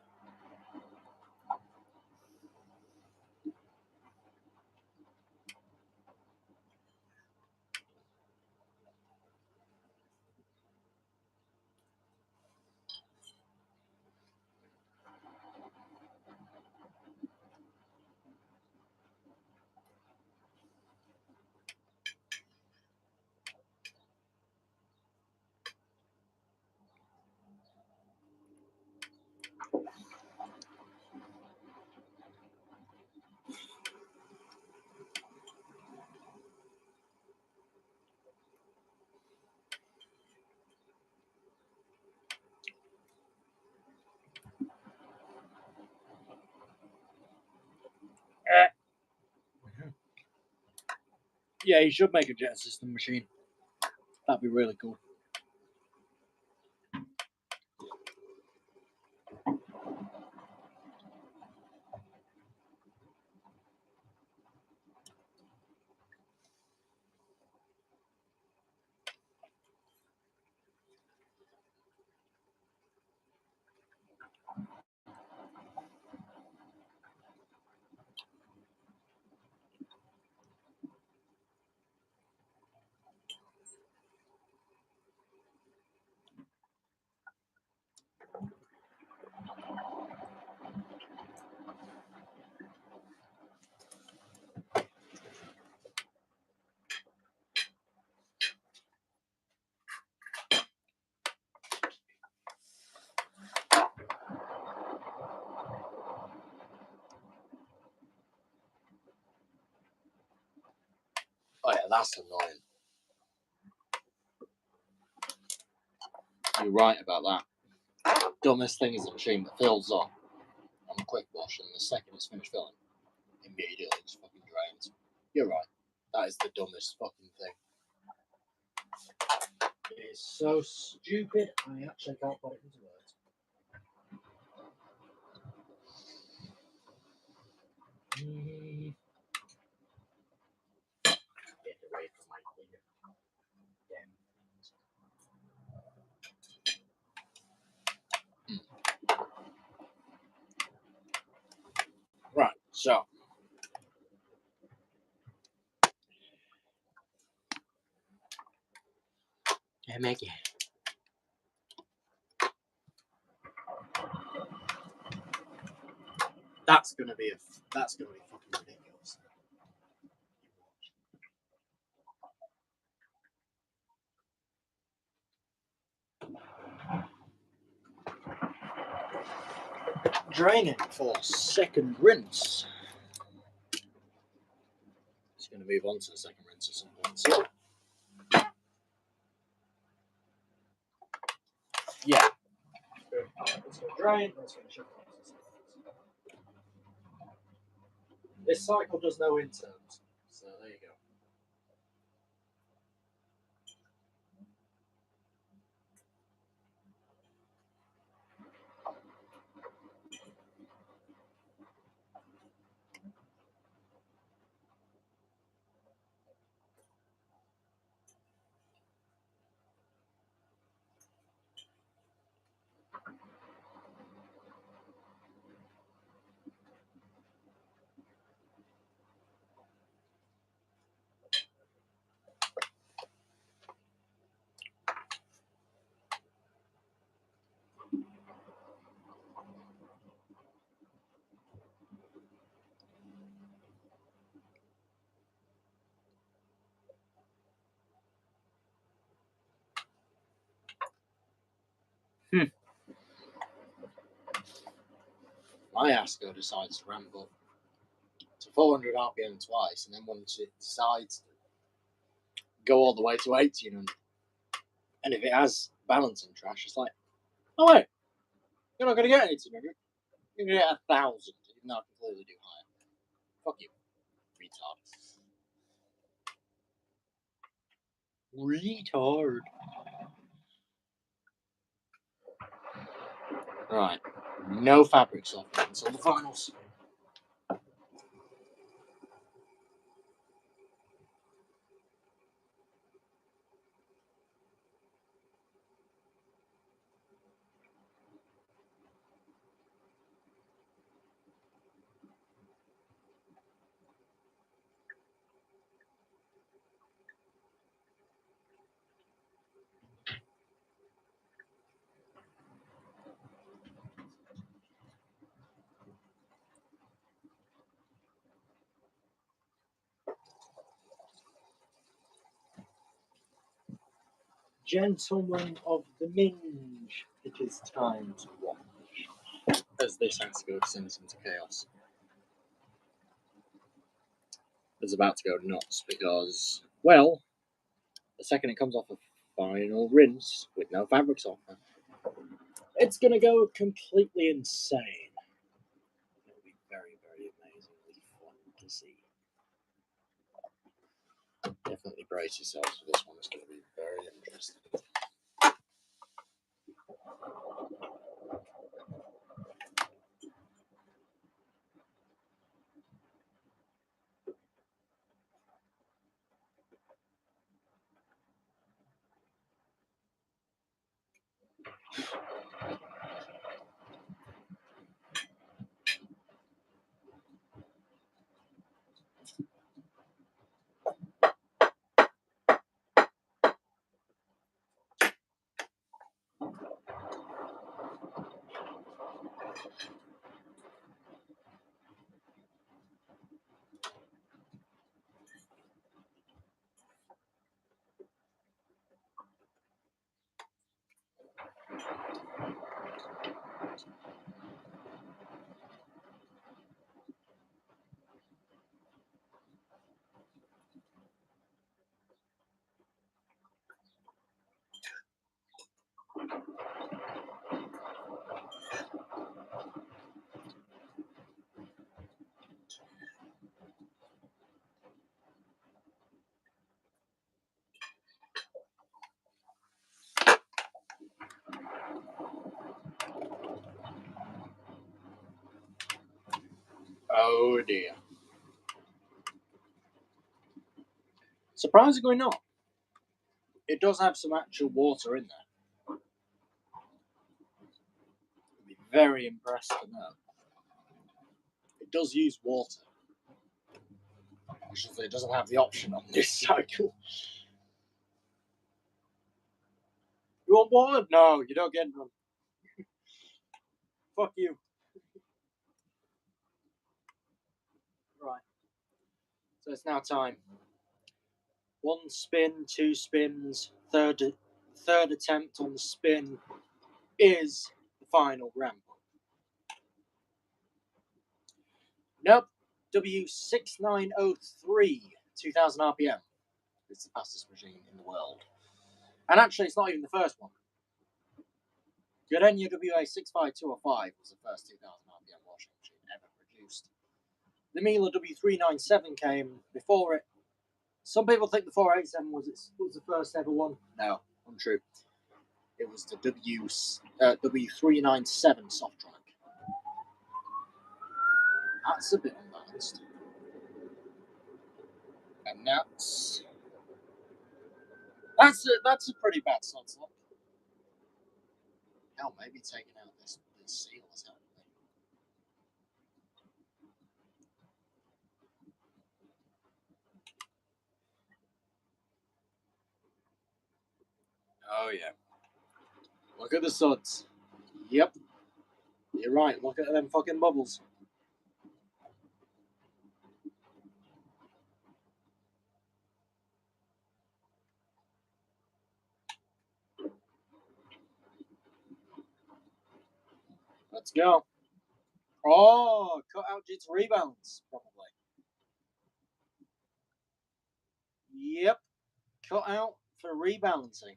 Yeah, you should make a jet system machine. That'd be really cool. Oh yeah, that's annoying. You're right about that. Dumbest thing is the machine that fills up on a quick wash, and the second it's finished filling, immediately it's fucking drains. You're right. That is the dumbest fucking thing. It is so stupid, I actually can't put it into words. Get away from my finger. Damn things. Right, so. Yeah, make it. That's gonna be fucking ridiculous. Draining for second rinse. It's going to move on to the second rinse at some point. So, yeah. It's going to drain, and it's going to shut off. This cycle does no interns, so there you go. My ASCO decides to ramp up to 400 RPM twice, and then once it decides go all the way to 1800. And if it has balancing trash, it's like, oh wait, you're not going to get 1800. You're going to get 1000, even though I can clearly do higher. Fuck you, retard. Right, no fabric softener until the finals. Gentlemen of the Minge, it is time to watch. As this has to go Sims into chaos. It's about to go nuts because, well, the second it comes off a final rinse with no fabric softener, it's going to go completely insane. It'll be very, very amazingly fun to see. Definitely brace yourselves for this one. It's going to be very interesting. Oh dear. Surprisingly not. It does have some actual water in there. I'd be very impressed to know. It does use water. Actually, it doesn't have the option on this cycle. You want water? No, you don't get none. Fuck you. Right. So it's now time. 1 spin, 2 spins, third attempt on the spin is the final ramp. Nope. W6903, 2000 RPM. It's the fastest machine in the world. And actually, it's not even the first one. Gardenia WA65205 was the first 2000 RPM washing machine ever produced. The Miele W397 came before it. Some people think the 487 was the first ever one. No, untrue. It was the W397 Softronic. That's a bit unbalanced. And that's a pretty bad sunset. Hell, maybe taking out this seal has helped me. Oh yeah. Look at the suds. Yep. You're right, look at them fucking bubbles. Let's go. Oh, cut out its rebounds, probably. Yep. cut out for rebalancing.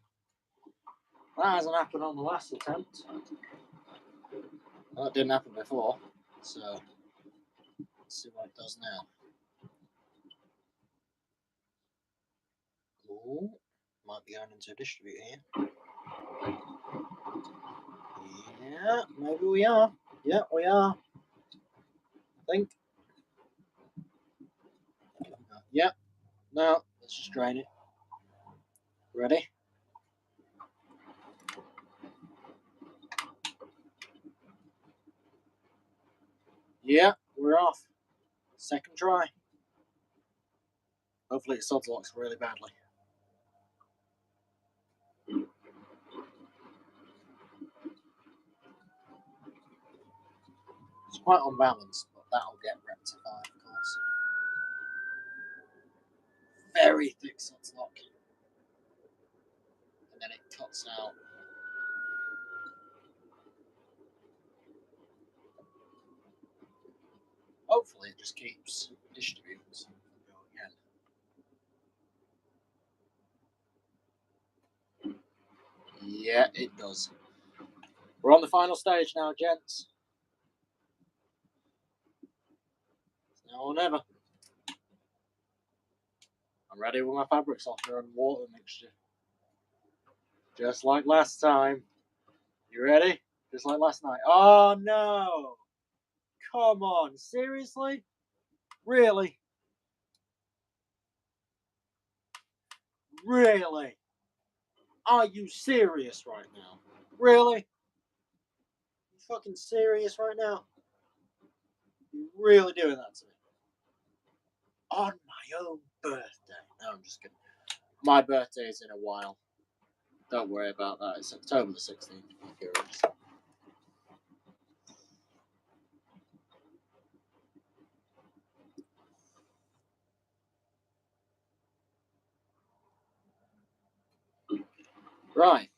That hasn't happened on the last attempt. That didn't happen before, so let's see what it does now. Ooh, might be going into a distributor here. Yeah, maybe we are. Yeah, we are. I think. Yeah. No, let's just drain it. Ready? Yeah, we're off. Second try. Hopefully it sods locks really badly. It's quite unbalanced, but that'll get rectified, of course. Very thick sods lock. And then it cuts out. Hopefully it just keeps distributing. Go again. Yeah, it does. We're on the final stage now, gents. It's now or never. I'm ready with my fabric softener and water mixture. Just like last time. You ready? Just like last night. Oh no! Come on, seriously? Really? Really? Are you serious right now? Really? You fucking serious right now? You really doing that to me? On my own birthday. No, I'm just kidding. My birthday is in a while. Don't worry about that. It's October the 16th, if you're curious. Right.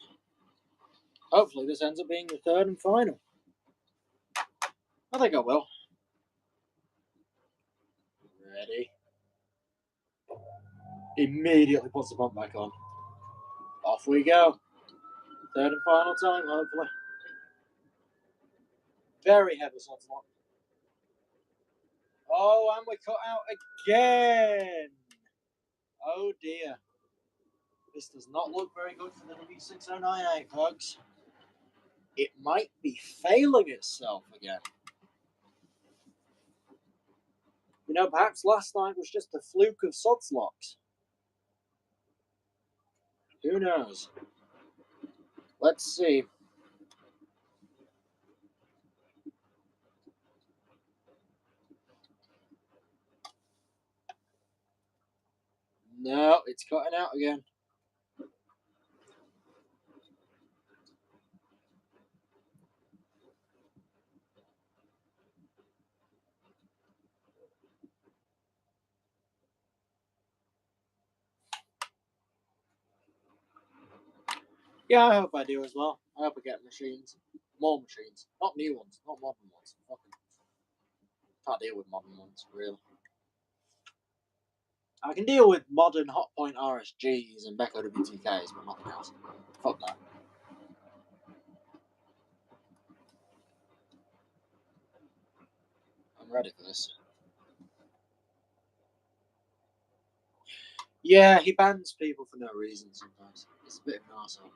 Hopefully this ends up being the third and final. I think I will. Ready? Immediately puts the pump back on. Off we go. Third and final time, hopefully. Very heavy sods lock. Oh, and we cut out again. Oh dear. This does not look very good for the W6098, folks. It might be failing itself again. You know, perhaps last night was just a fluke of sods locks. Who knows? Let's see. No, it's cutting out again. Yeah, I hope I do as well. I hope I get machines. More machines. Not new ones, not modern ones. Fucking can't deal with modern ones, really. I can deal with modern Hotpoint RSGs and Beko WTKs, but nothing else. Fuck that. I'm ready for this. Yeah, he bans people for no reason sometimes. It's a bit of an arsehole.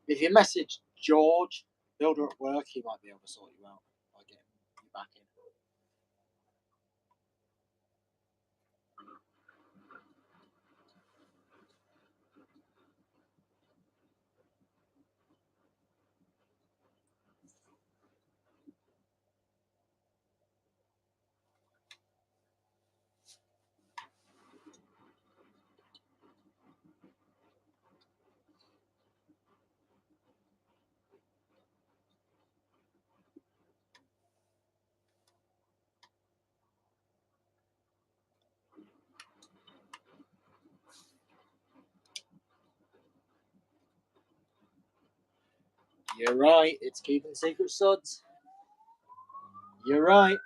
If you message George, builder at work, he might be able to sort you out by getting you back in. You're right, it's keeping secret suds. You're right.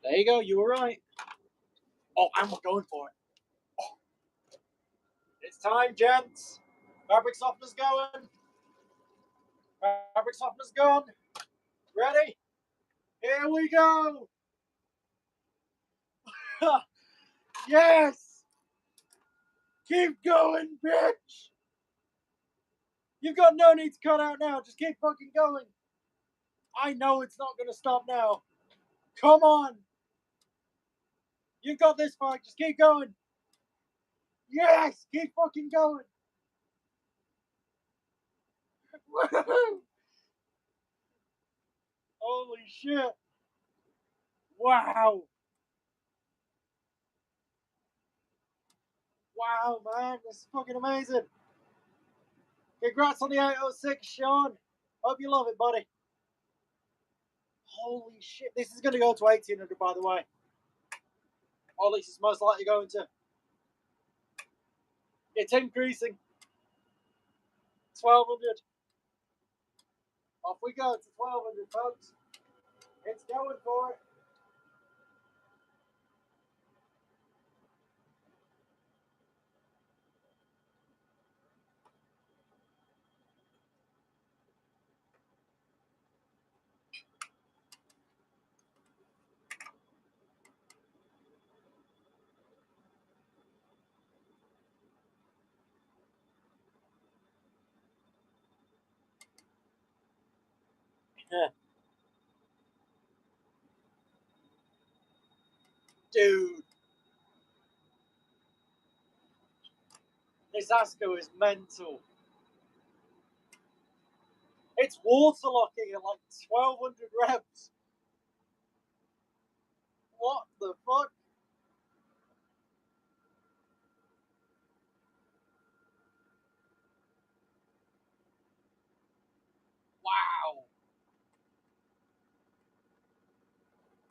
There you go, you were right. Oh, and we're going for it. Oh. It's time, gents. Fabric softener's going. Fabric softener's gone. Ready? Here we go. Yes! Keep going, bitch! You've got no need to cut out now. Just keep fucking going. I know it's not going to stop now. Come on. You've got this fight. Just keep going. Yes! Keep fucking going. Holy shit. Wow. Wow, man. This is fucking amazing. Congrats on the 806, Sean. Hope you love it, buddy. Holy shit. This is going to go to 1800, by the way. Or at least it's most likely going to. It's increasing. 1200. Off we go to 1200, folks. It's going for it. Dude. This ASCO is mental. It's water locking at like 1200 reps. What the fuck? Wow.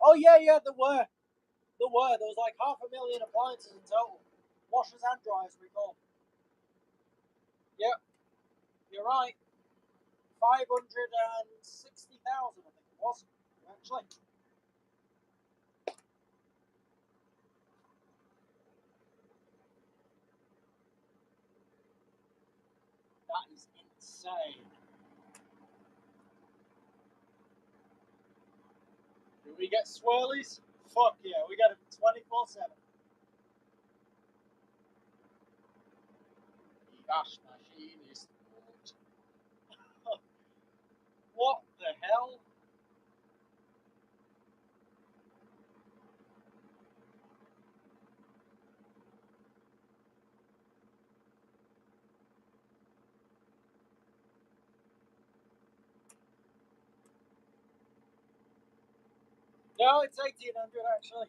Oh yeah, there were. There was like 500,000 appliances in total. Washers and dryers, recall. Yep, you're right. 560,000, I think it was, actually. That is insane. Do we get swirlies? Fuck yeah, we get them 24/7. Gosh, machine is what the hell? No, it's 1800 actually.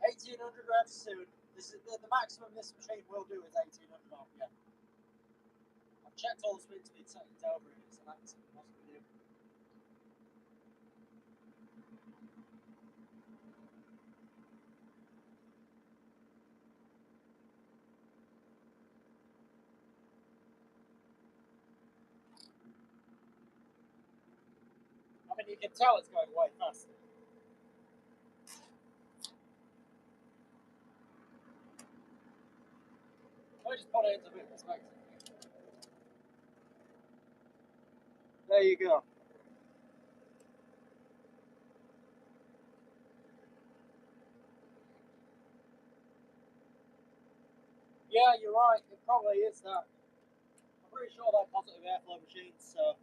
1800 reps soon. This is the maximum this machine will do is 1800 RPM. I've checked all the speed settings over it. It's an accident. What's we do? I mean, you can tell it's going way faster. Let me just put it into a bit of perspective. There you go. Yeah, you're right. It probably is that. I'm pretty sure they're positive airflow machines, so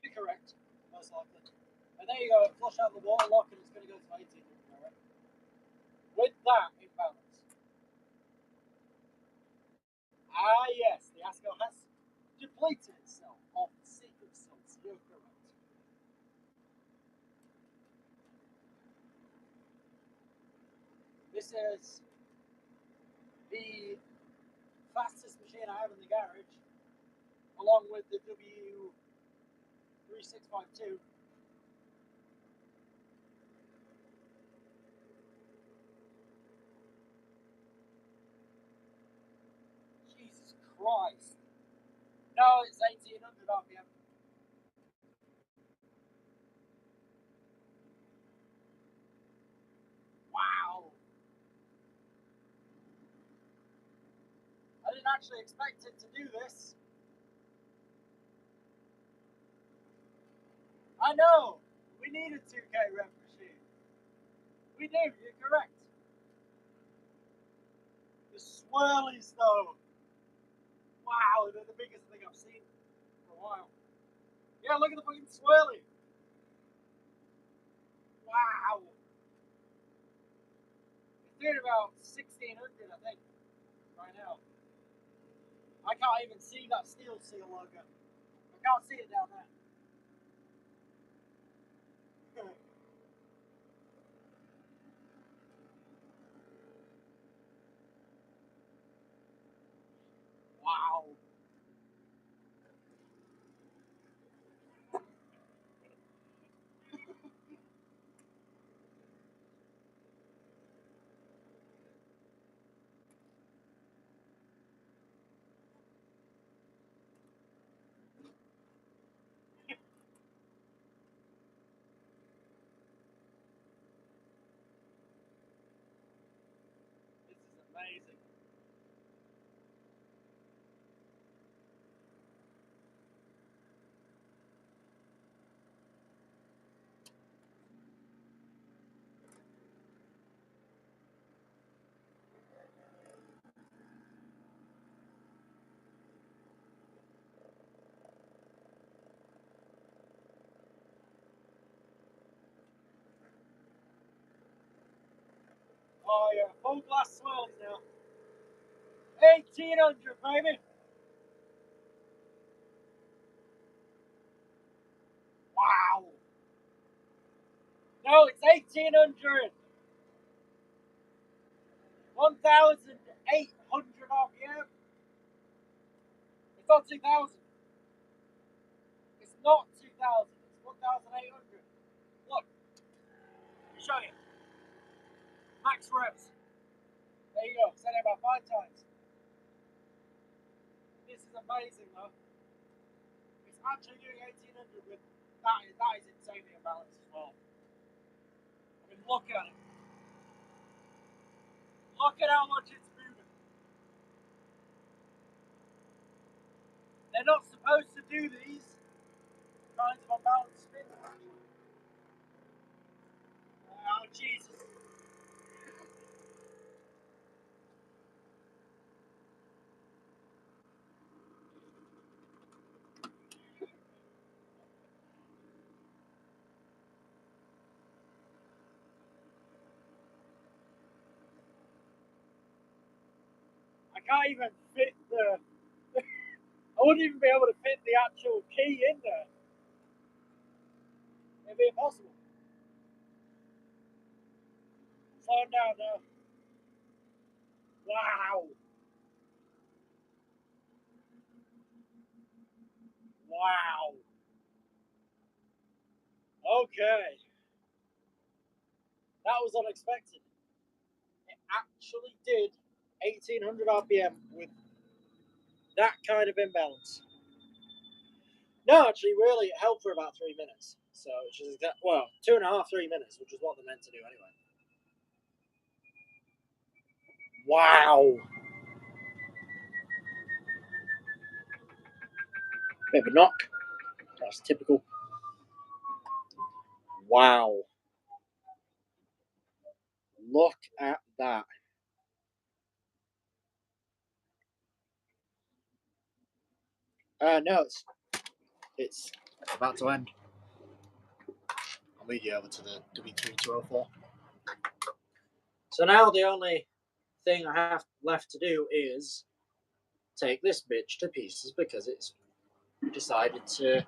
you're correct, most likely. And there you go. Flush out the water lock, and it's going to go to 1800. Right? With that in balance. Ah, yes, the ASCO has depleted itself of the secret sauce. You're correct. This is the fastest machine I have in the garage, along with the W3652. Jesus Christ. No, it's 1800 RPM. actually expect it to do this. I know, we need a 2K rev machine. We do, you're correct. The swirlies though. Wow, they're the biggest thing I've seen for a while. Yeah, look at the fucking swirly. Wow. It's doing about 1600, I think, right now. I can't even see that Steel Seal logo. I can't see it down there. Wow. This is amazing. Oh yeah, full glass swirls now. 1800, baby. Wow. No, it's 1800. 1800 RPM. It's not 2000. It's not 2000. It's 1800. Look, let me show you. Max revs. There you go. Said it about 5 times. This is amazing though. It's actually doing 1800 with that is insanely imbalanced as well. I mean, look at it. Look at how much it's moving. They're not supposed to do these kinds of unbalanced spins. Oh, Jesus. I can't even fit the. I wouldn't even be able to fit the actual key in there. It'd be impossible. Slow down now. Wow. Wow. Okay. That was unexpected. It actually did 1800 RPM with that kind of imbalance. No, actually, really, it held for about 3 minutes. So, which is well, 2.5, 3 minutes, which is what they're meant to do anyway. Wow. Bit of a knock. That's typical. Wow. Look at that. No, it's about to end. I'll lead you over to the W3204. So now the only thing I have left to do is take this bitch to pieces because it's decided to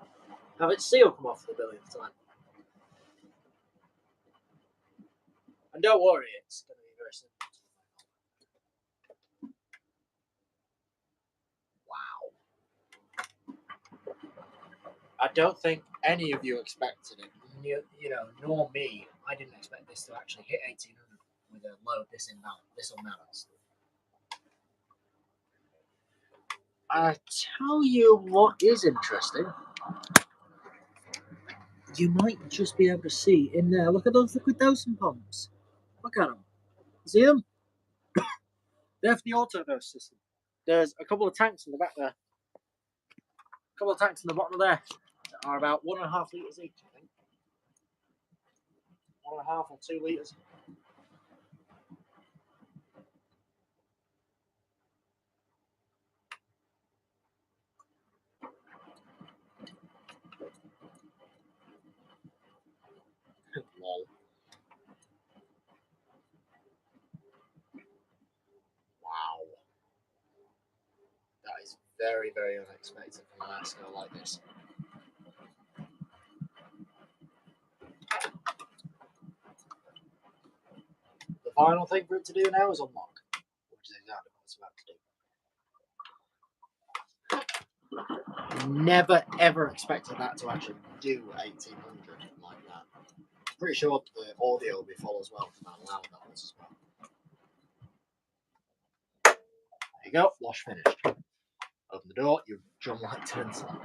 have its seal come off for the billionth time. And don't worry, it's going to be very simple. Wow. I don't think any of you expected it. You know, nor me. I didn't expect this to actually hit 1800 with a load this unbalanced. I tell you what is interesting. You might just be able to see in there. Look at those liquid dosing pumps. Look at them. See them? They're for the auto dose system. there's a couple of tanks in the back there. A couple of tanks in the bottom of there that are about 1.5 litres each, I think. 1.5 or 2 litres. Lol. Wow. That is very, very unexpected from an ice girl like this. The final thing for it to do now is unlock, which is exactly what it's about to do. Never ever expected that to actually do 1800 like that. Pretty sure the audio will be full as well, for how loud that was as well. There you go, wash finished. Open the door, your drum light turns on.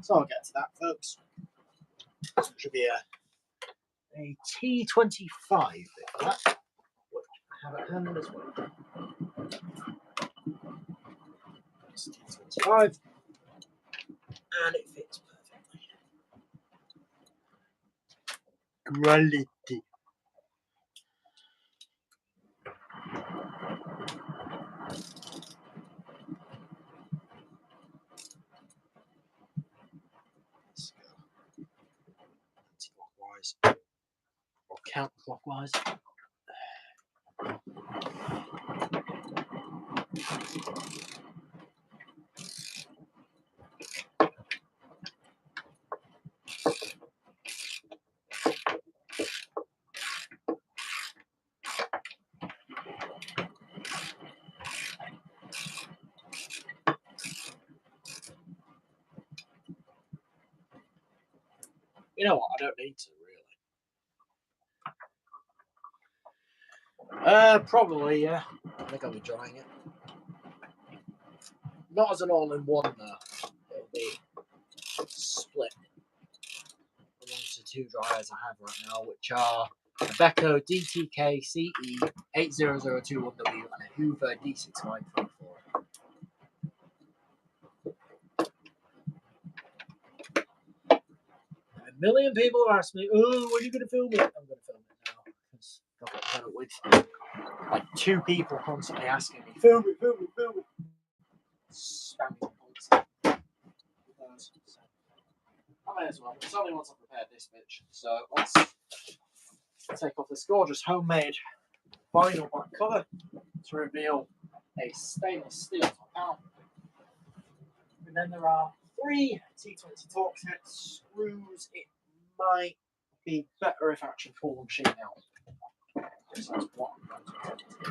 So I'll get to that, folks. This should be a T25 bit for that, which I have at hand as well. It's T25, and it fits perfectly. Quality. Let's go anti-clockwise or counterclockwise. You know what? I don't need to really. Probably, yeah. I think I'll be drying it. Not as an all-in-one though. It'll be split amongst the 2 dryers I have right now, which are a Beko DTK CE 80021W and a Hoover D6Y34. A million people have asked me, "Oh, when are you going to film it?" I'm going to film it now because I've got to with like 2 people constantly asking me, "Film it, film it, film it." Spamming points. So, I may as well. It's only once I've prepared this bitch. So let's take off this gorgeous homemade vinyl back cover to reveal a stainless steel top panel. And then there are 3 T20 Torx head screws. It might be better if I actually pull the machine out. So that's what I'm going to do.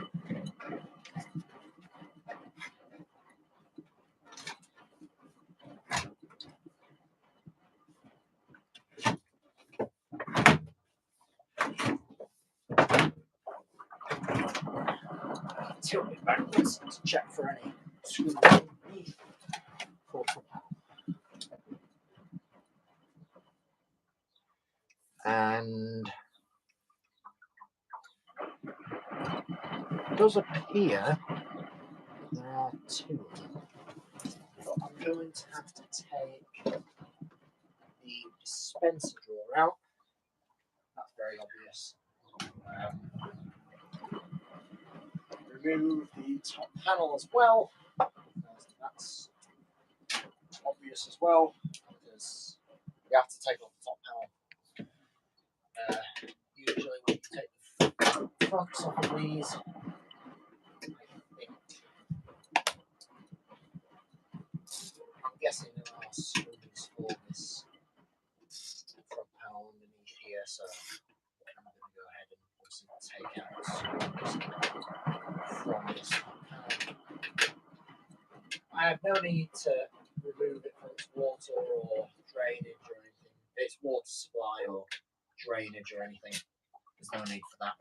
Tilt it backwards to check for any screws underneath. And it does appear there are 2 of them. But I'm going to have to take the dispenser drawer out. That's very obvious. Remove the top panel as well. That's obvious as well because you have to take off the top panel. Usually when you take the fronts off of these, I'm guessing there are screws for this front panel underneath here, so I'm going to go ahead and obviously take out the screws from this panel. I have no need to remove it from its water or drainage or anything. Its water supply or drainage or anything. There's no need for that.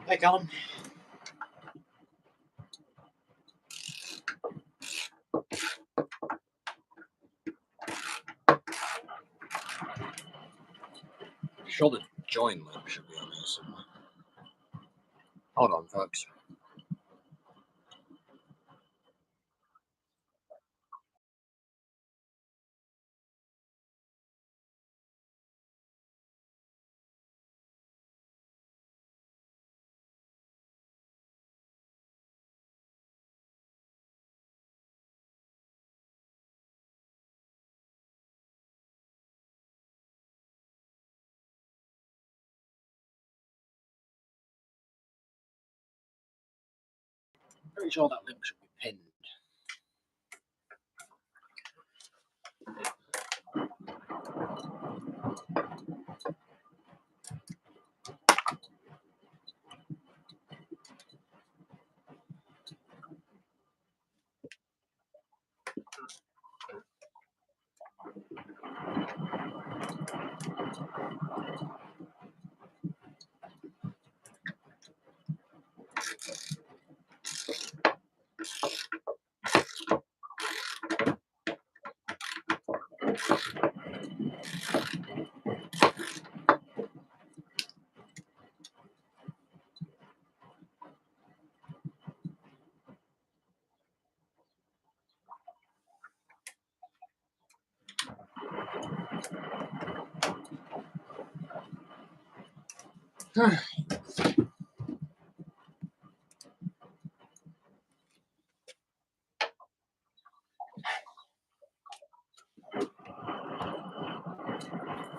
Hey, Callum. Sure, the join link should be on here somewhere. Hold on, folks. Pretty sure that link should be pinned.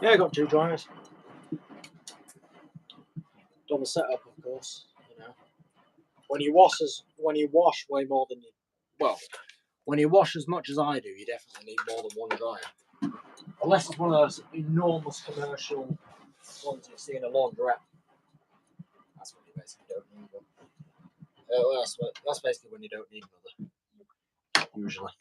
Yeah, I got 2 dryers. Double setup, of course. You know, when you wash way more than when you wash as much as I do, you definitely need more than 1 dryer. Unless it's one of those enormous commercial ones you see in a laundrette. That's when you basically don't need one. That's basically when you don't need another, usually.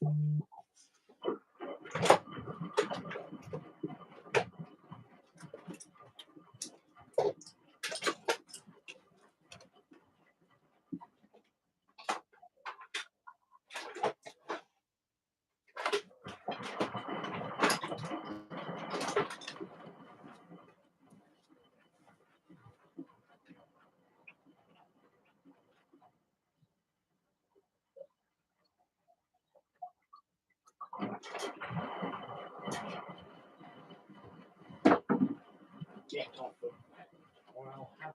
Get off of or I'll have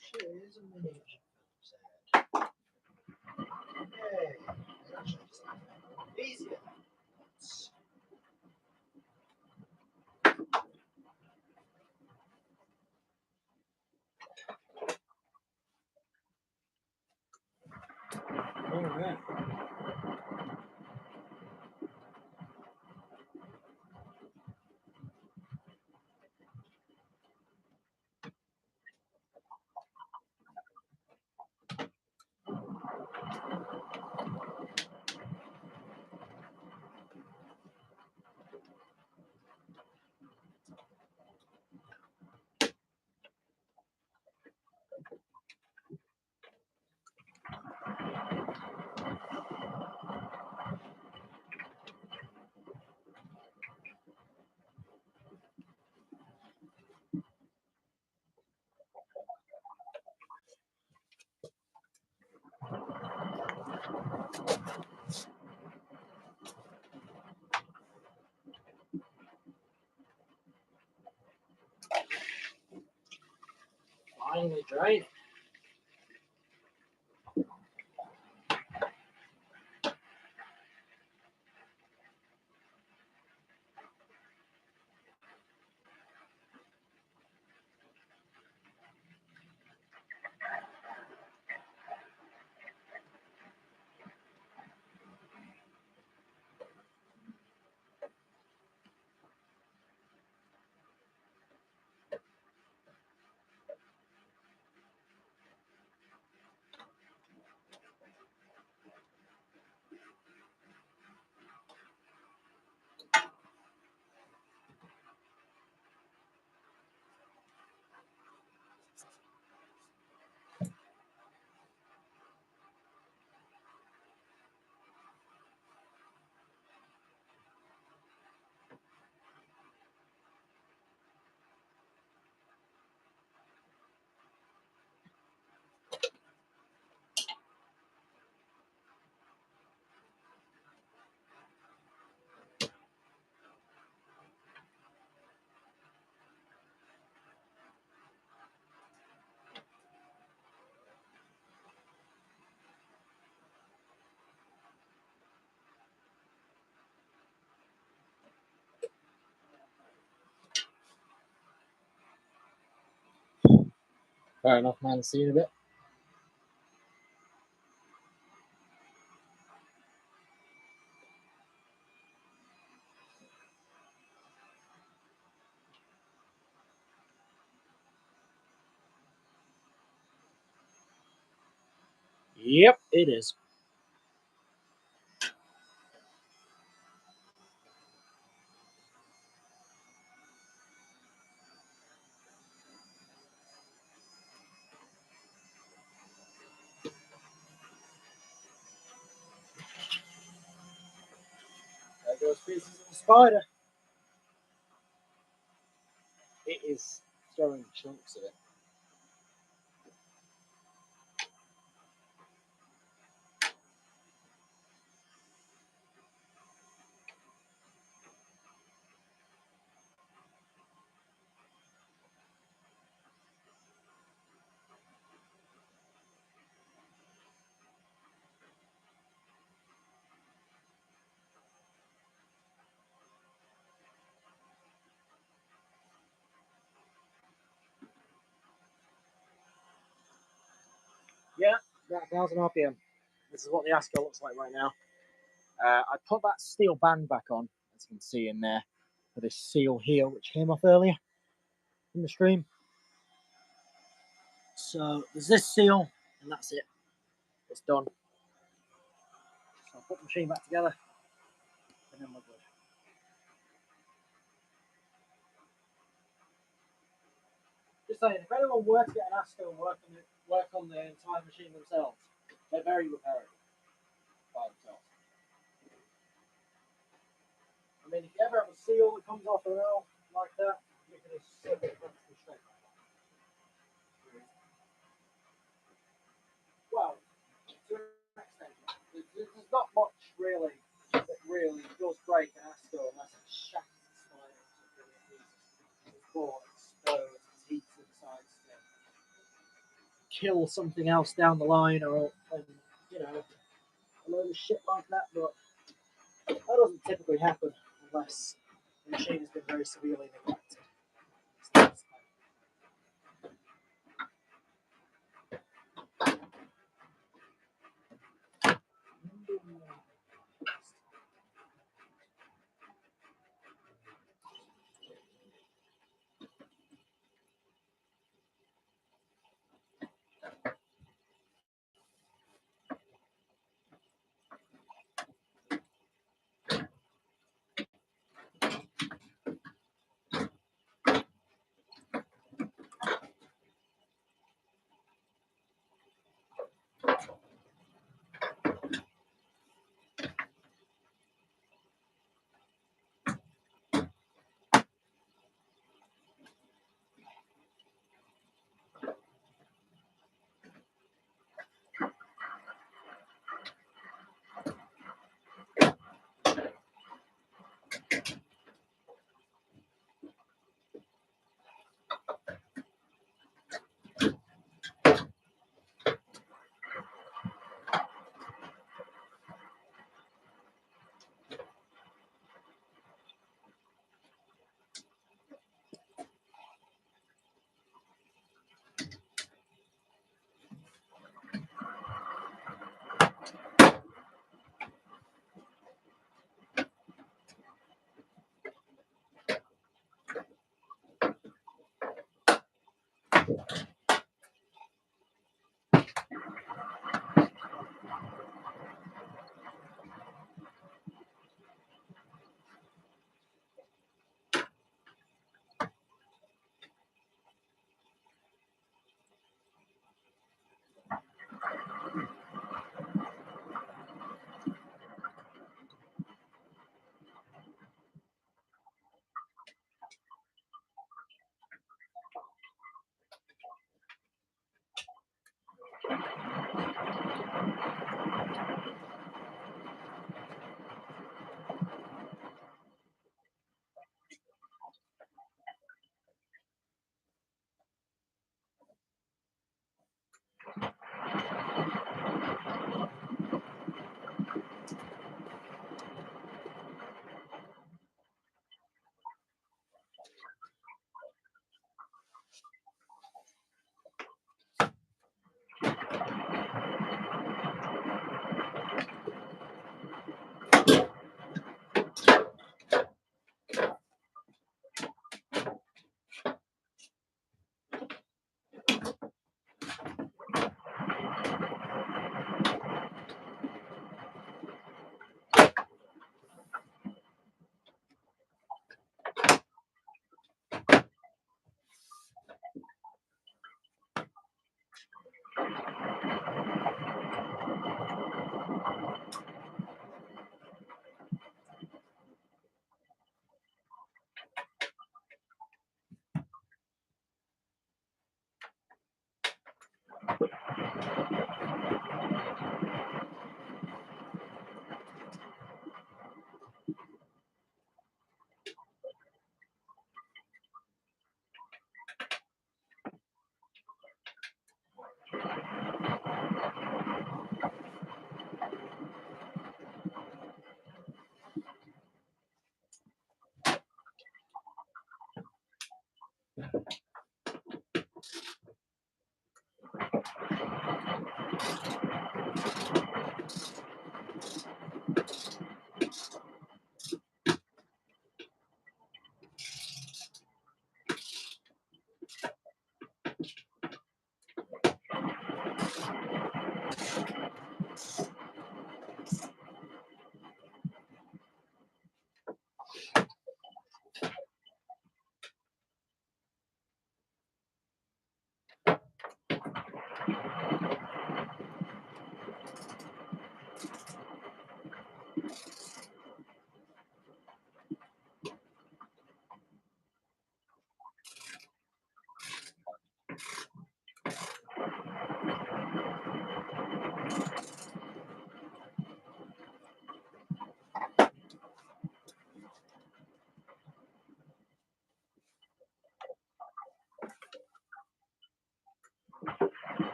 shit, it is a mini set. Yay. It's actually just easier. Alright. Finally draining. Fair enough, man. See you in a bit. Yep, it is. There goes pieces of the spider. It is throwing chunks of it. about 1000 RPM. This is what the Asco looks like right now. I put that steel band back on, as you can see in there, for this seal here, which came off earlier in the stream. So there's this seal, and that's it. It's done. So I'll put the machine back together, and then we're good. Just saying, if anyone were to get an Asco and work on the entire machine themselves, they're very repairable by themselves. I mean, if you ever have a seal that comes off a rail like that, you can just slip it practically straight back on. Well, to an extent, there's not much really that really does break an Asco unless it shafts the spine or core explodes, its heat subsides to kill something else down the line, or you know, a load of shit like that. But that doesn't typically happen unless the machine has been very severely neglected.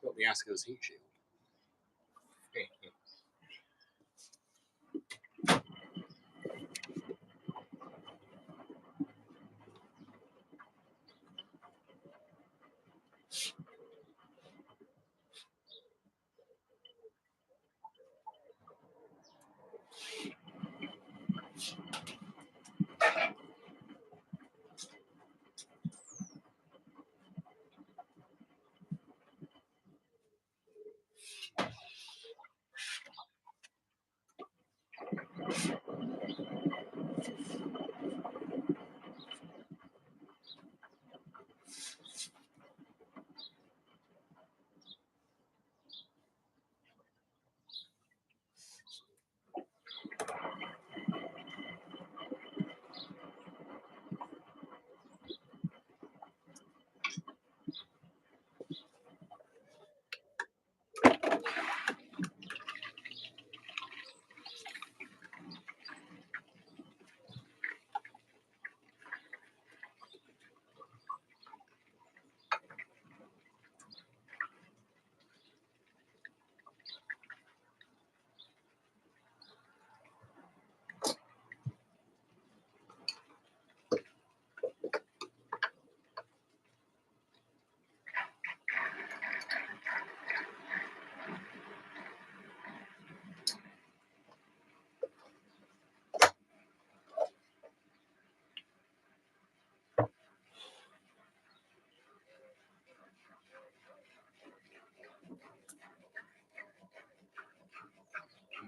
Got the Asco's heat shield.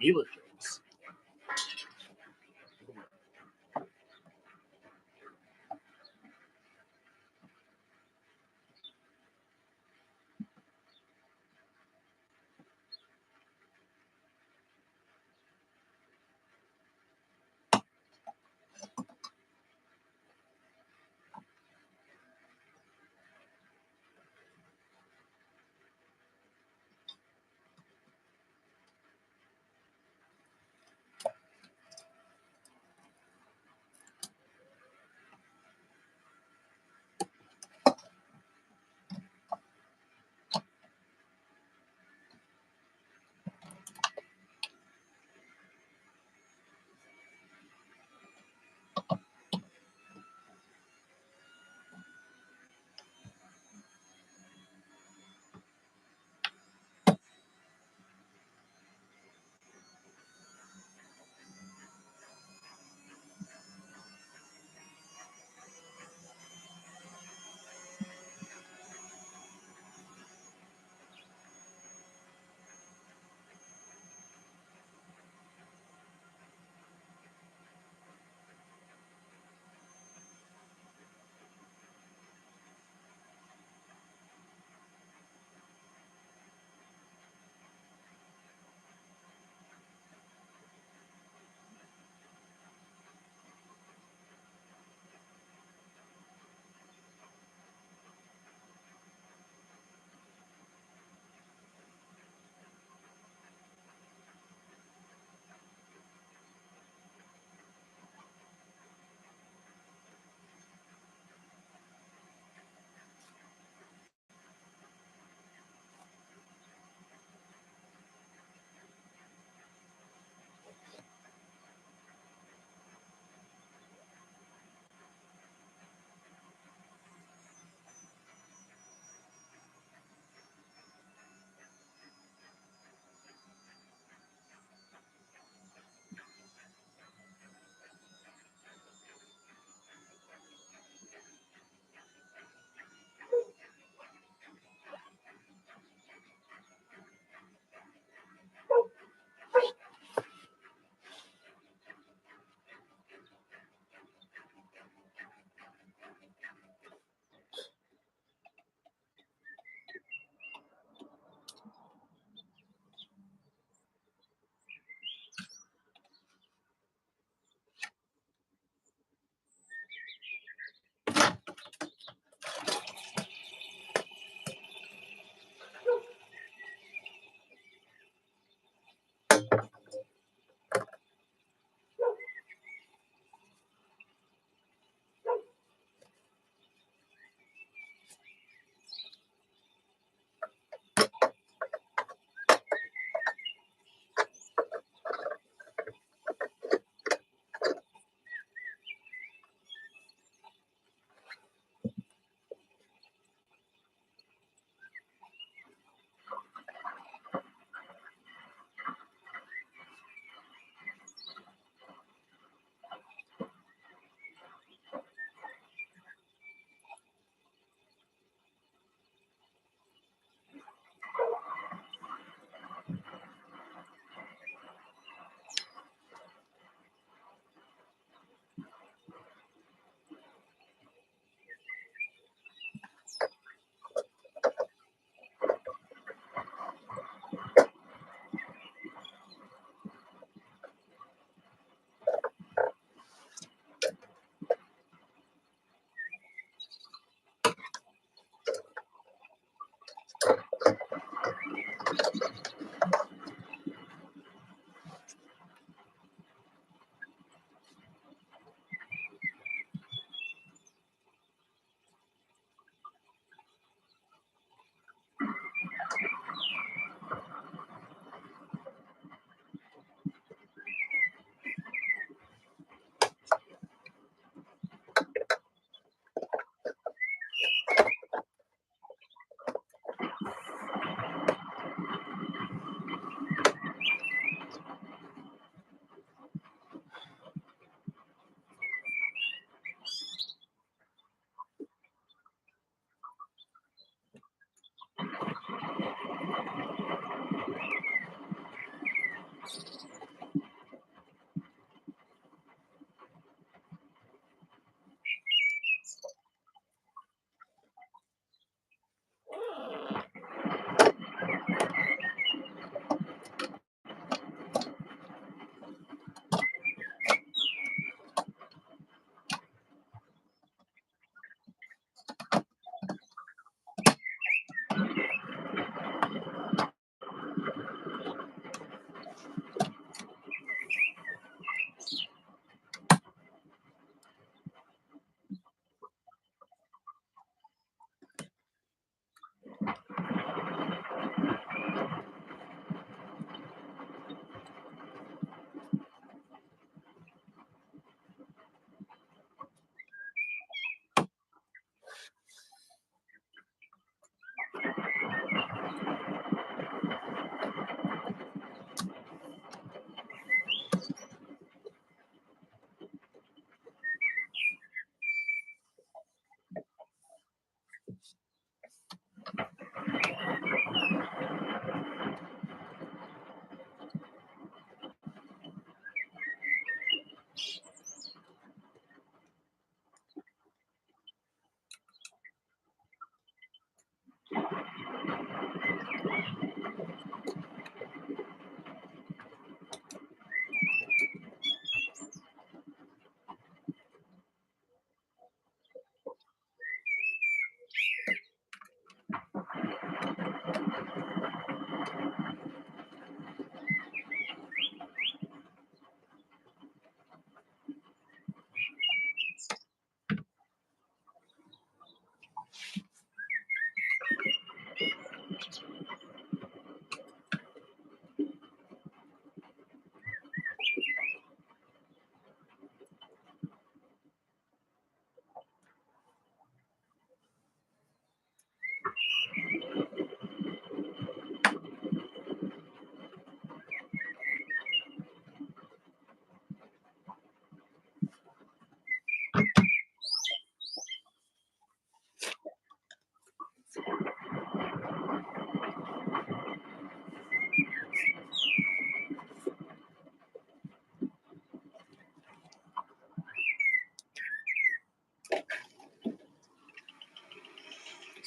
Militaries.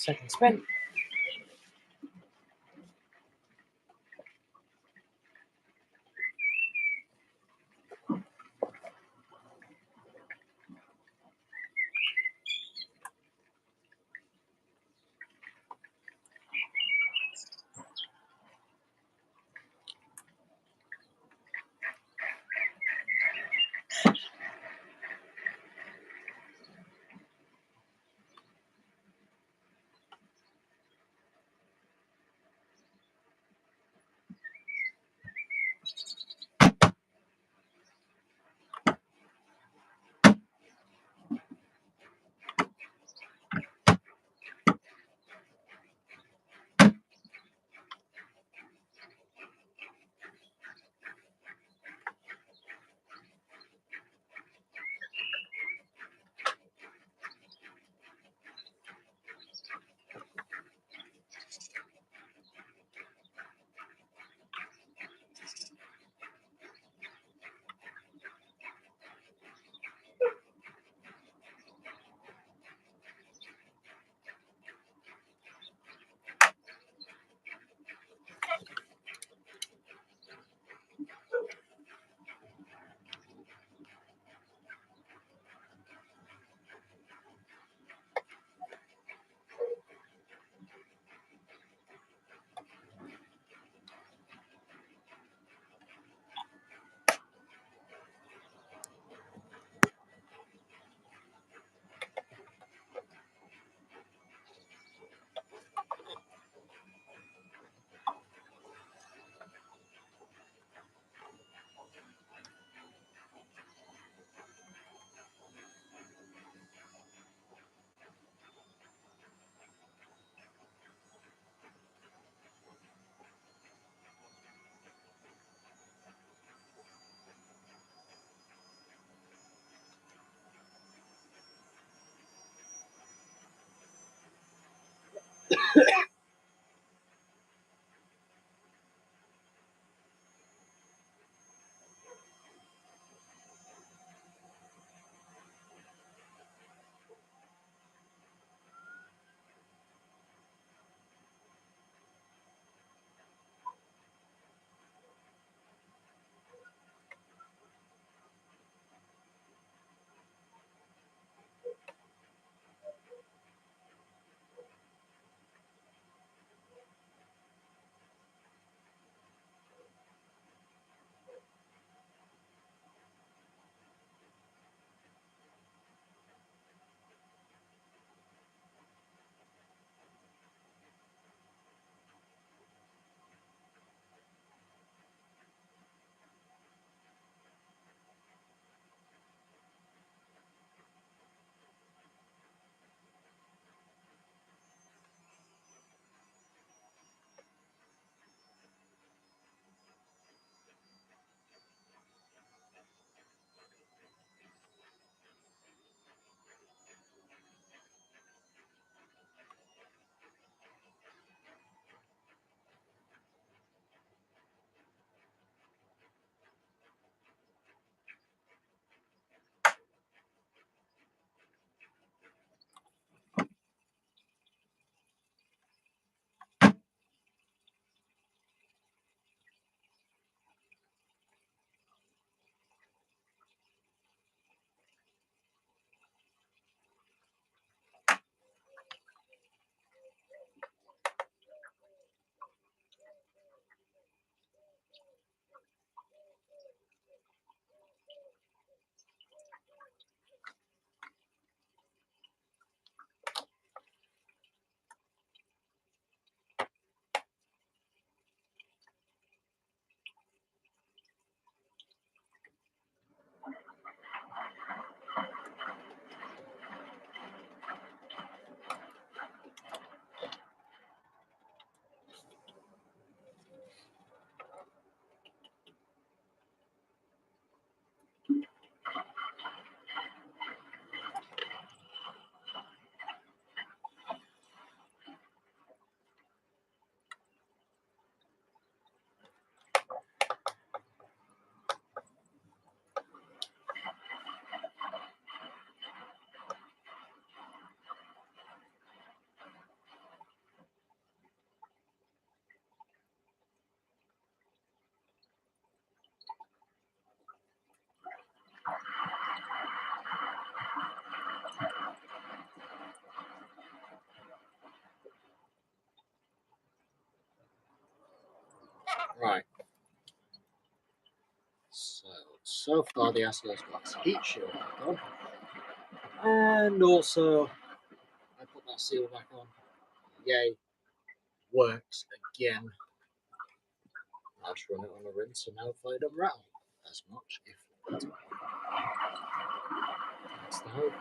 Second spin. Right. So far the asshole's got its heat shield back on. And also, I put that seal back on. Yay. Works again. I'll just run it on a rinse and hopefully it don't rattle as much, if not. That's the hope.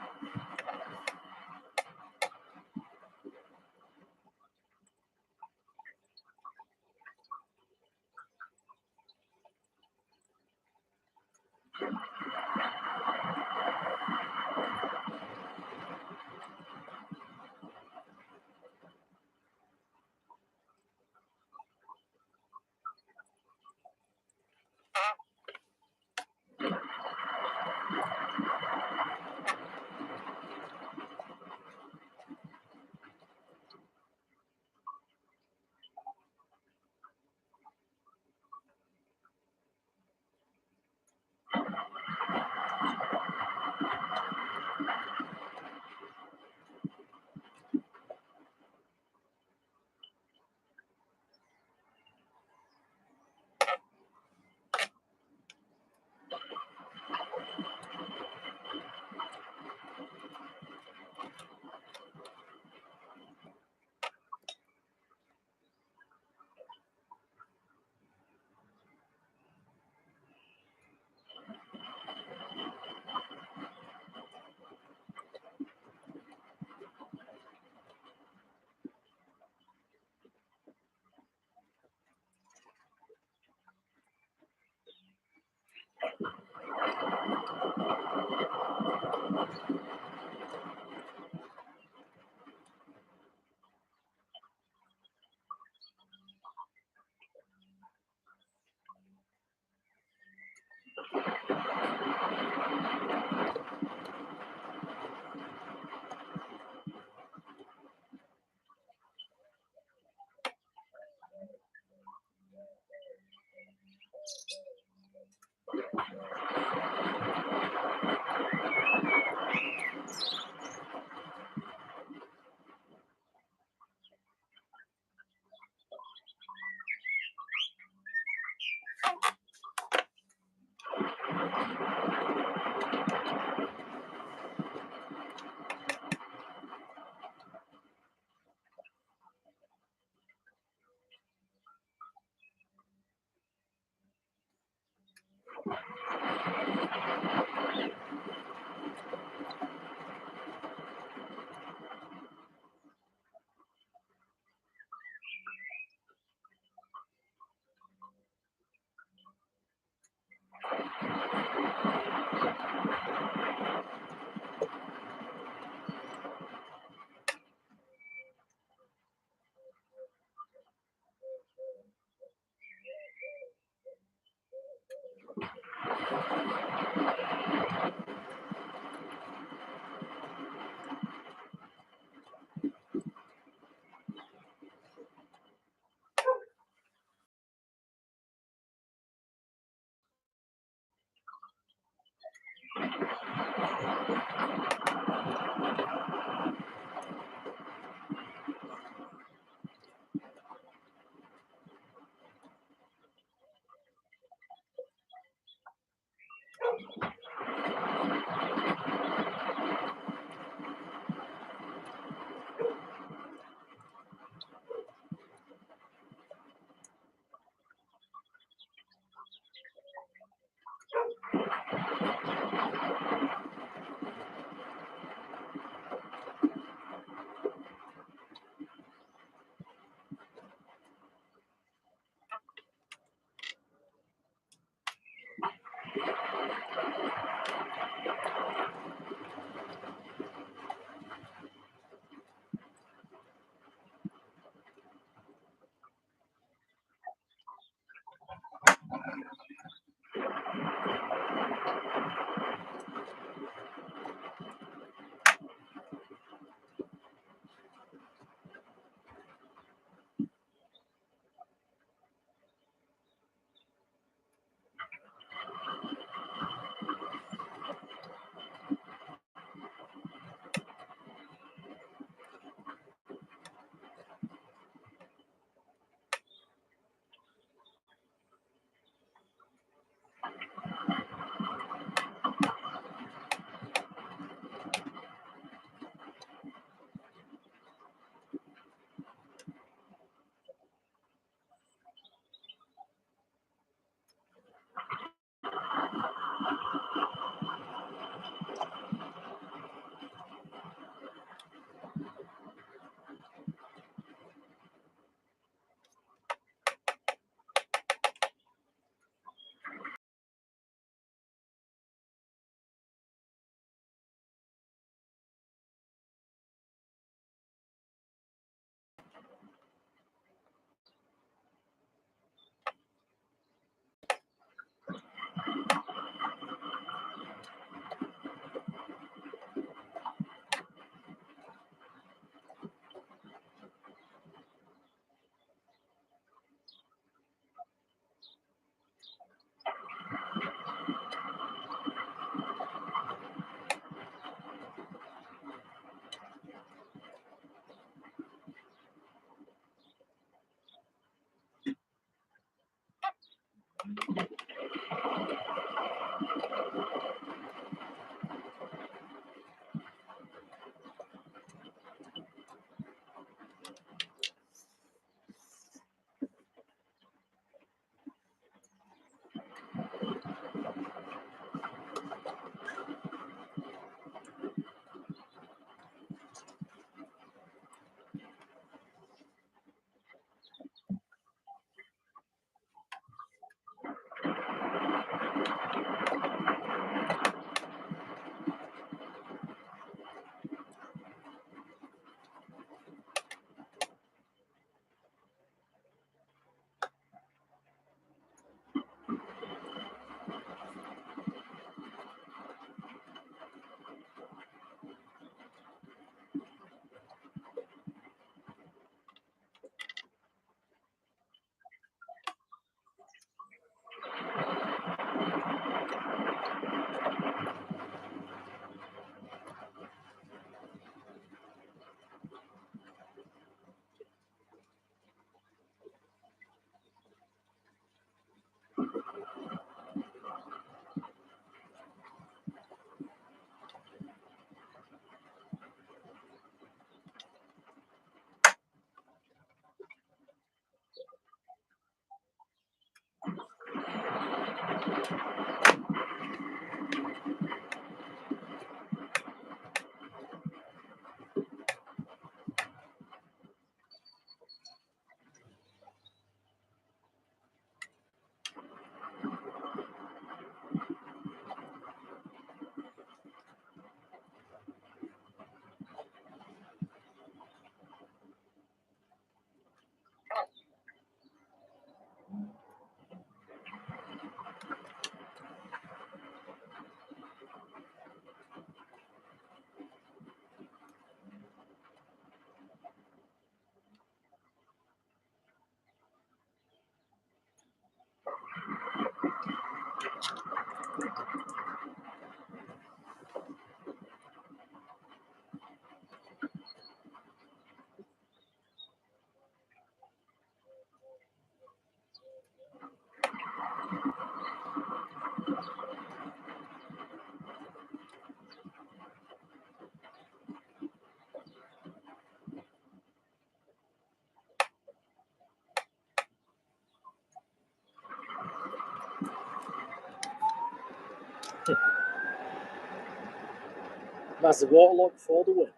Massive waterlock for the win.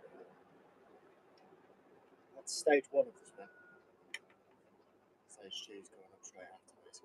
That's stage 1 of the spin. Stage 2 is going up straight after this.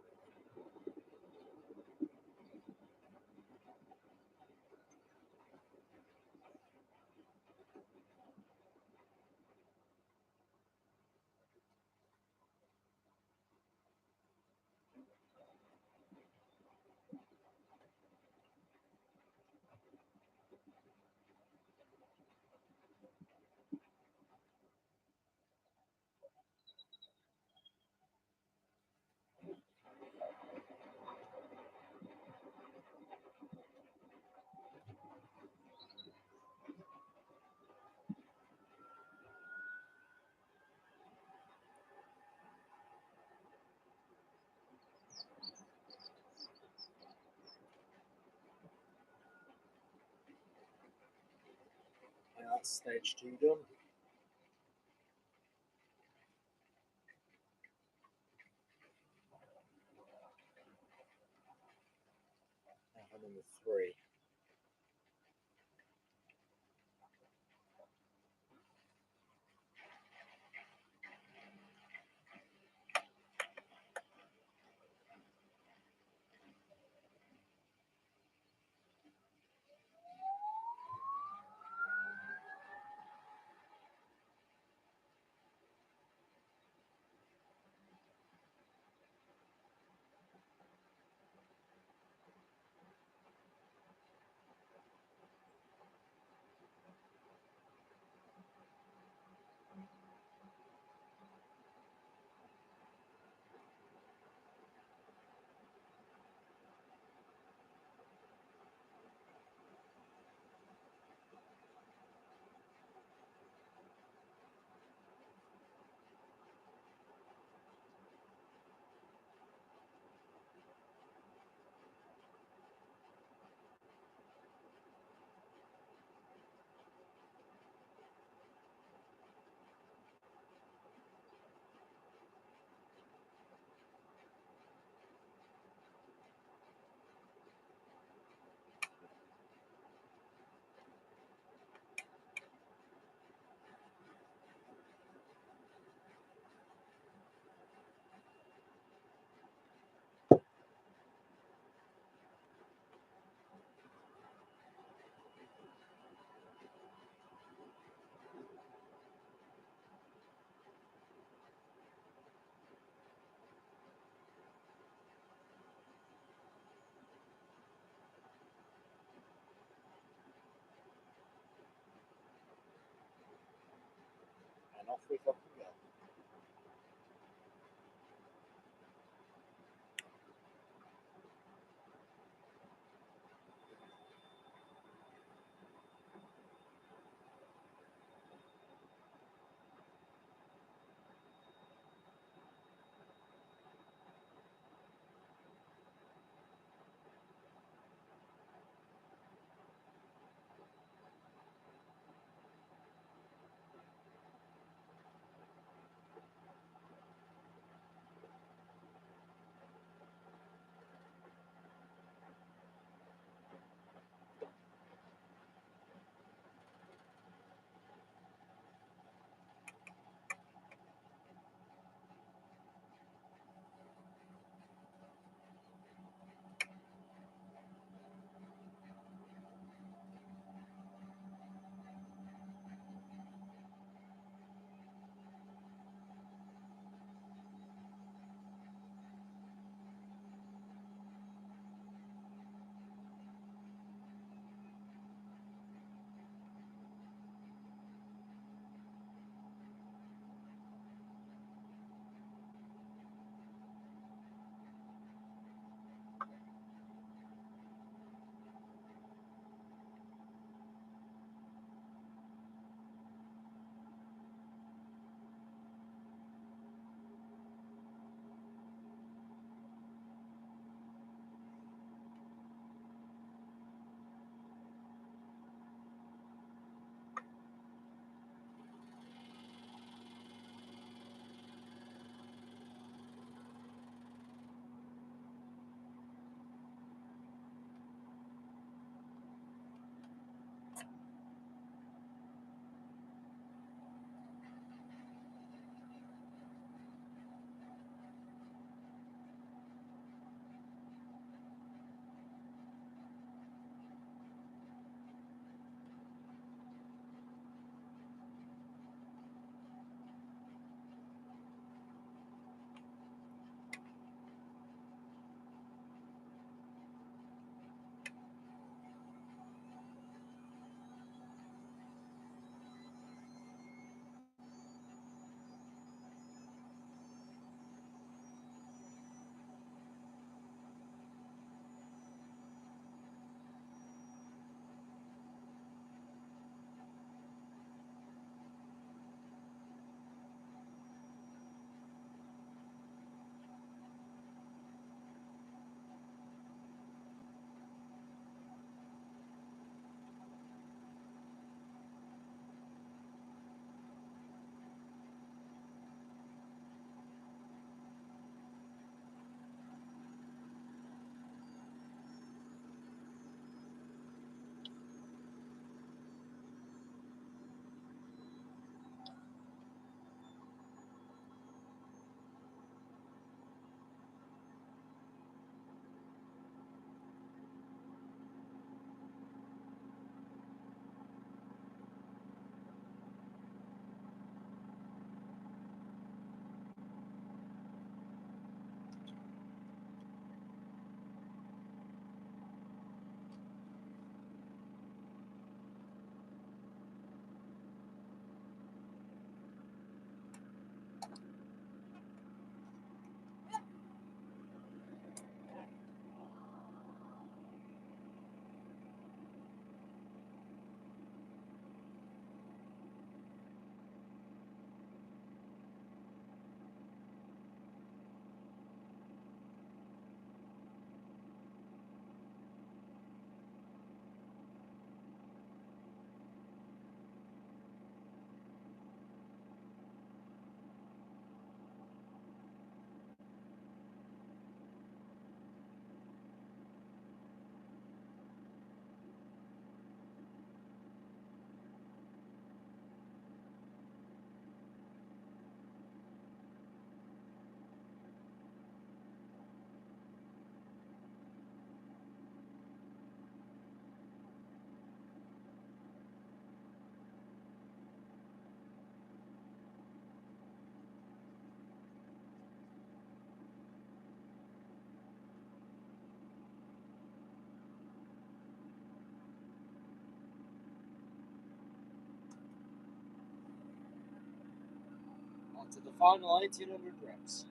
And that's stage 2 done. Now for number 3. And off we fucking go. onto the final 1800 reps.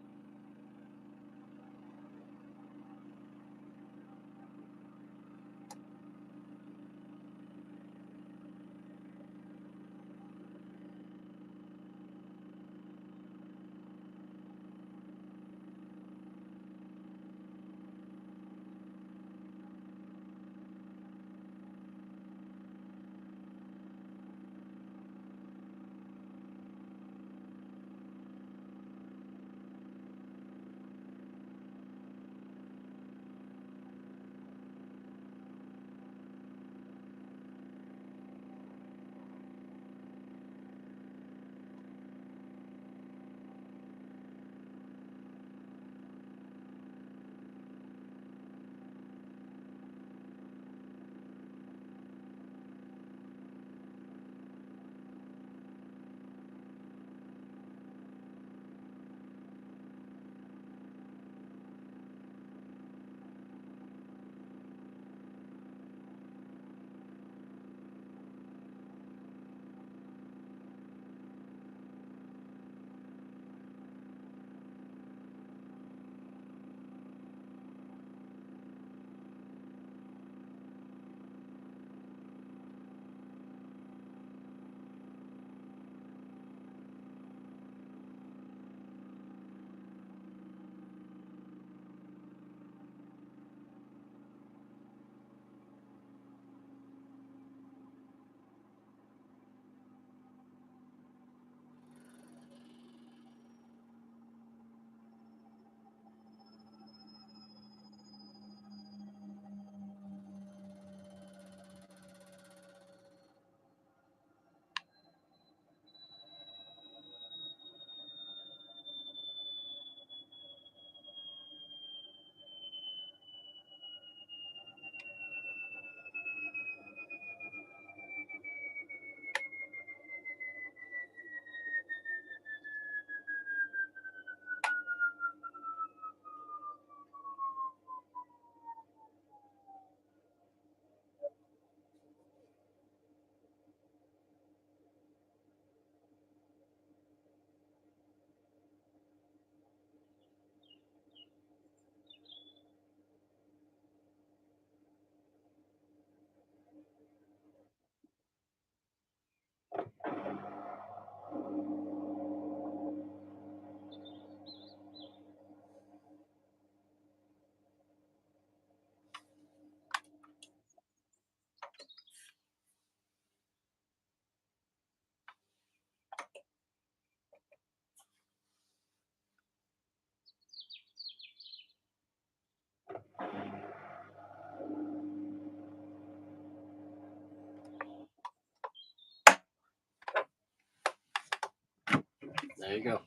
There you go.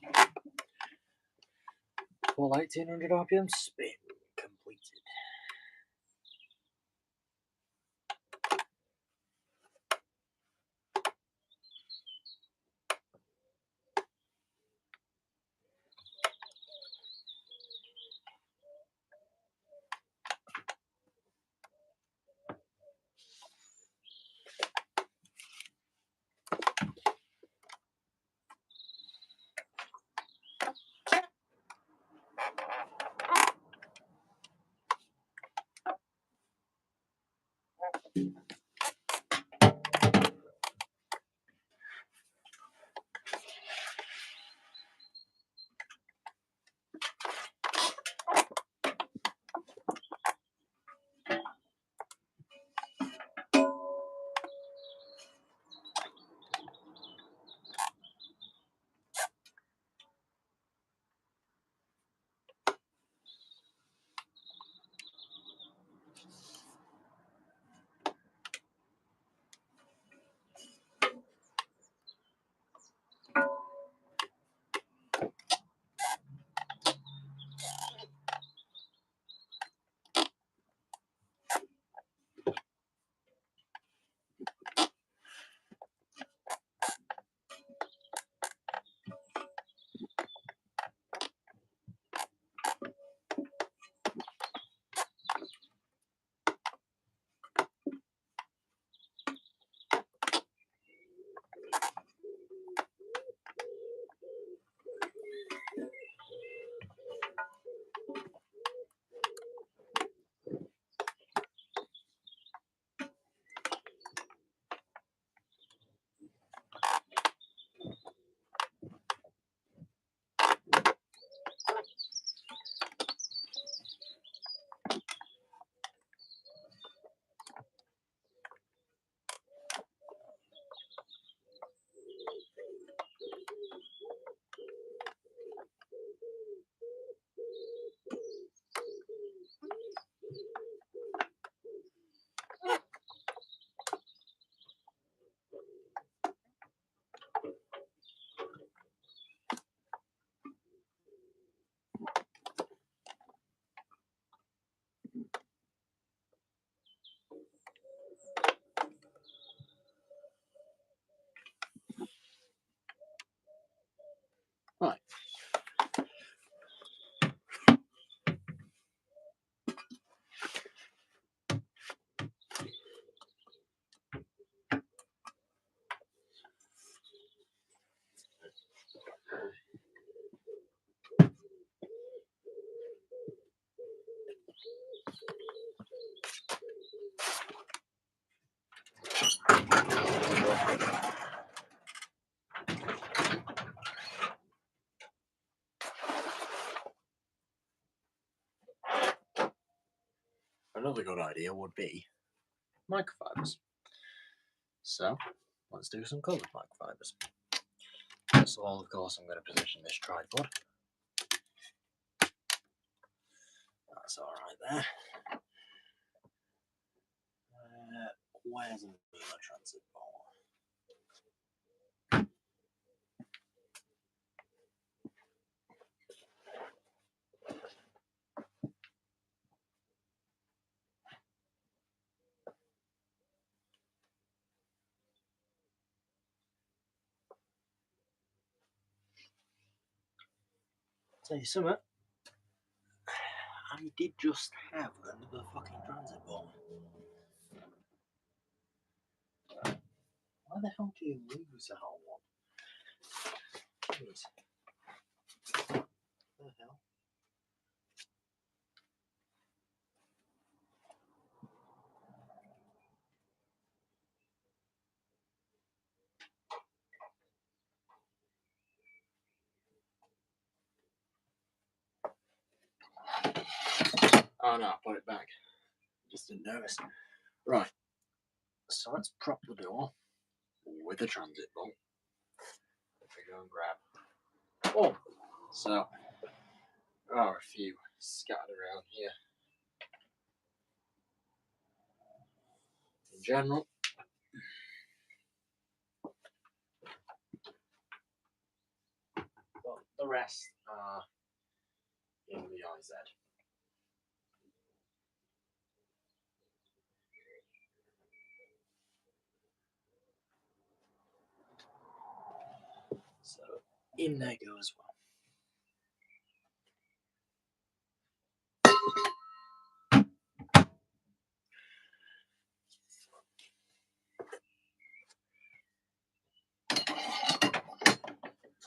Full 1800 RPM spin completed. another good idea would be microfibers. So let's do some coloured microfibers. First of all, of course, I'm going to position this tripod. That's all right there. Where's another transit ball? Tell you something, I did just have another fucking transit ball. Why the hell do you lose the whole one? Jeez. What the hell? Oh no, I put it back. Just didn't notice. Right. So let's prop the door with a transit ball. If we go and grab. Oh! So, there are a few scattered around here. In general, but the rest are in the IZ. So in they go as well.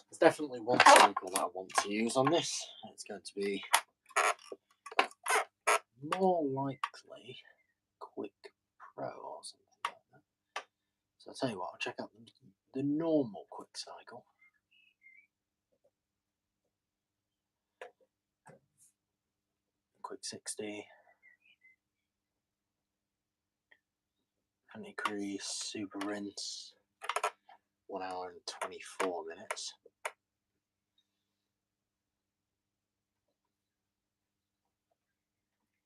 There's definitely one cycle that I want to use on this. It's going to be more likely Quick Pro or something like that. So I'll tell you what, I'll check out the normal quick cycle. Quick 60. Anti-crease, super rinse. 1 hour and 24 minutes.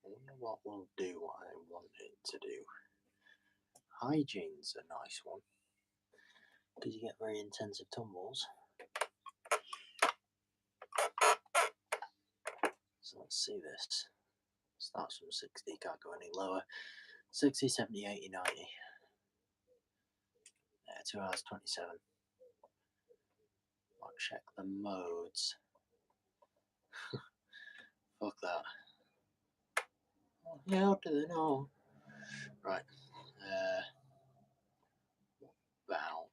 I wonder what will do what I want it to do. Hygiene's a nice one, because you get very intensive tumbles. So let's see this. Starts from 60, can't go any lower. 60, 70, 80, 90. Yeah, 2 hours 27. I'll check the modes. Fuck that. How do they know? Right. About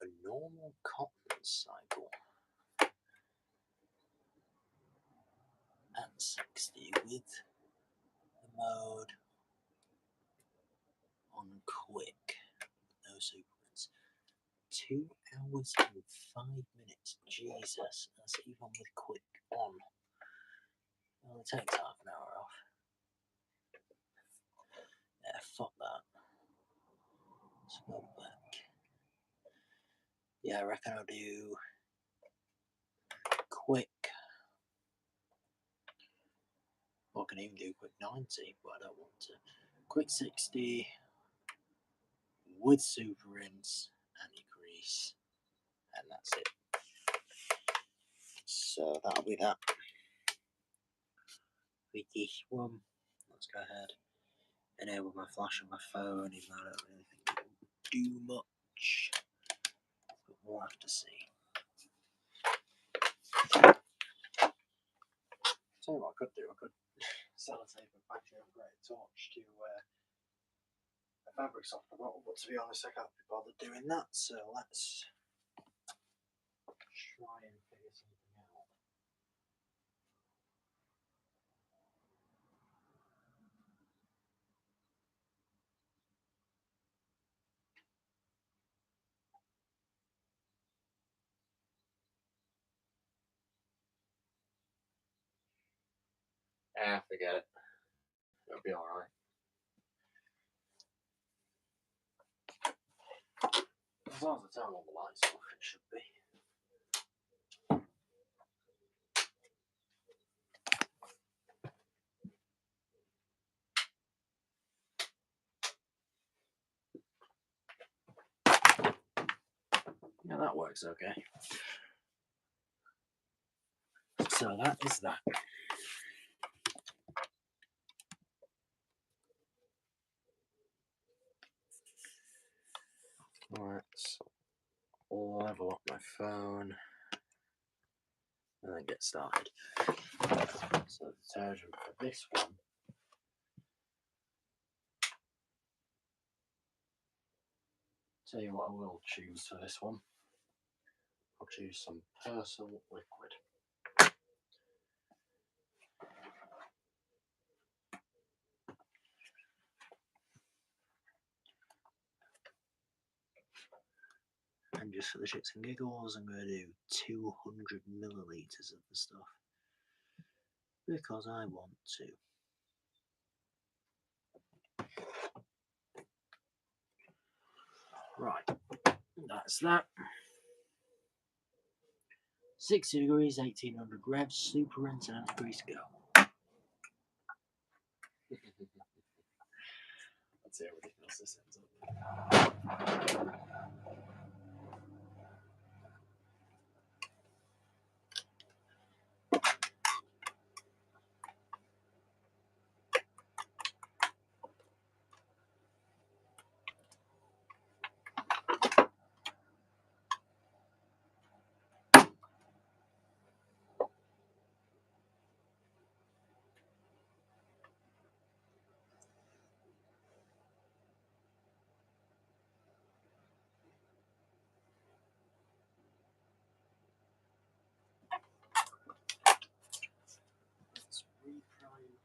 a normal cotton cycle at 60 with the mode on quick. No supermans. 2 hours and 5 minutes. Jesus, that's even with quick on. It only takes half an hour off. Yeah, fuck that. Let's go back. Yeah, I reckon I'll do quick. Or I can even do quick 90, but I don't want to. Quick 60 with super rinse, anti-crease, and that's it. So that'll be that. With this one, let's go ahead. Enable my flash on my phone, even though I don't really think it will do much. But we'll have to see. Tell you what I could do, I could sellotape a battery upgrade torch to a fabric softener bottle, but to be honest, I can't be bothered doing that, so let's try and figure something out. Forget it. It'll be alright. As long as I turn all the lights off, it should be. Yeah, that works okay. So that is that. Alright, so I'll level up my phone and then get started. So the detergent for this one. Tell you what I will choose for this one. I'll choose some Persil liquid. And just for the shits and giggles, I'm going to do 200 millilitres of the stuff. Because I want to. Right, that's that. 60 degrees, 1800 revs, super rinse, and degrees to go. Let's see how ridiculous this ends up. Let's reprime.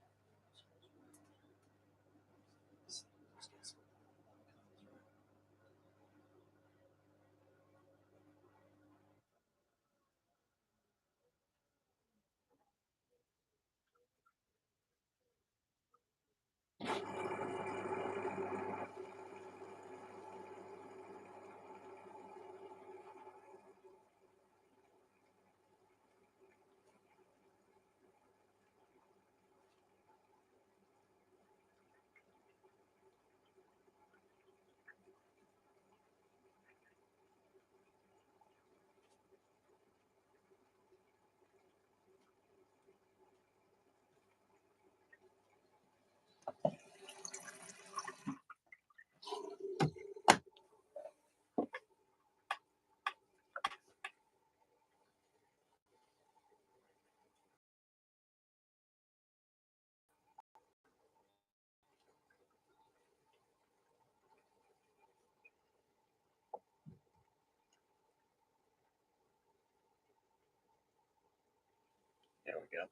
There we go.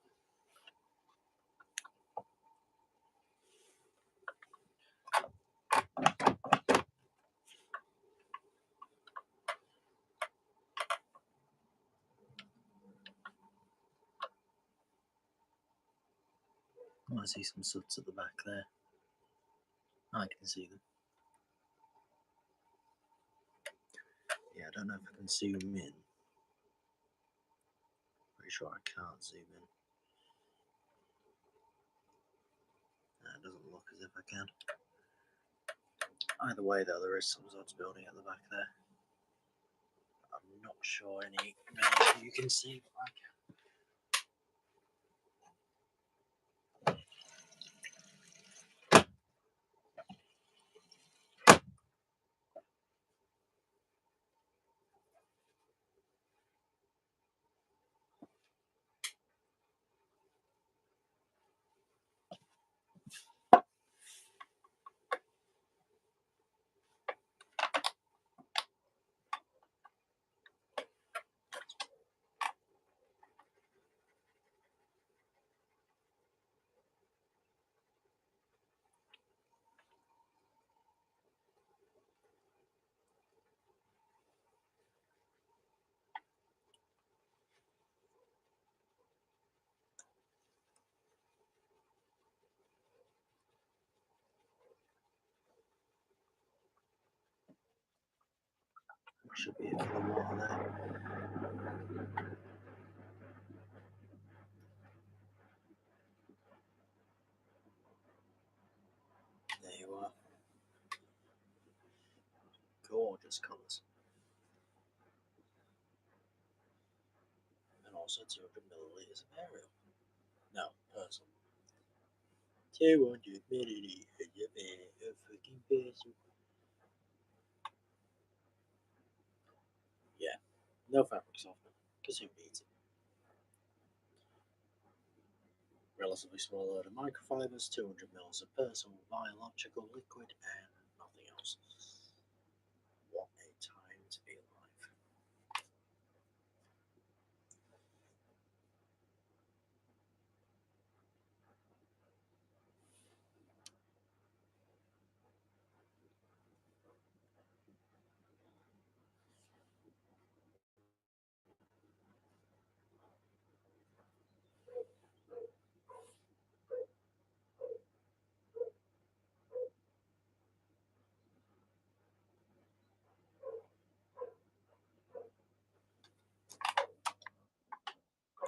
I see some suds at the back there. I can see them. Yeah, I don't know if I can zoom in. Pretty sure I can't zoom in. It doesn't look as if I can. Either way though, there is some suds building at the back there. I'm not sure any you can see, but I can. Should be it for the water there. There you are. Gorgeous colours. And also 200 millilitres of Ariel. No, Persil. 200 millilitres of fucking Persil. Yeah, no fabric softener, because who needs it? Relatively small load of microfibers, 200 mils of Persil, biological liquid, and nothing else. What a time to be alive.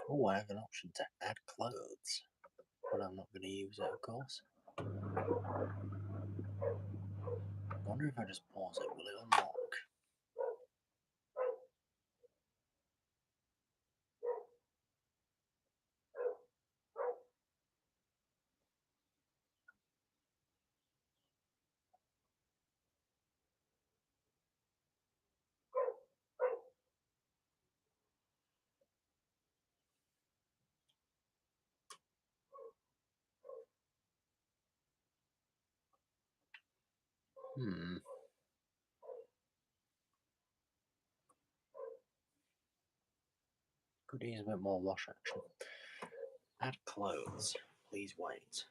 Oh, I have an option to add clothes, but I'm not going to use it, of course. I wonder if I just pause it, will it unlock? Could use a bit more wash action. Add clothes. Please wait.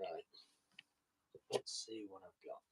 Right. Let's see what I've got.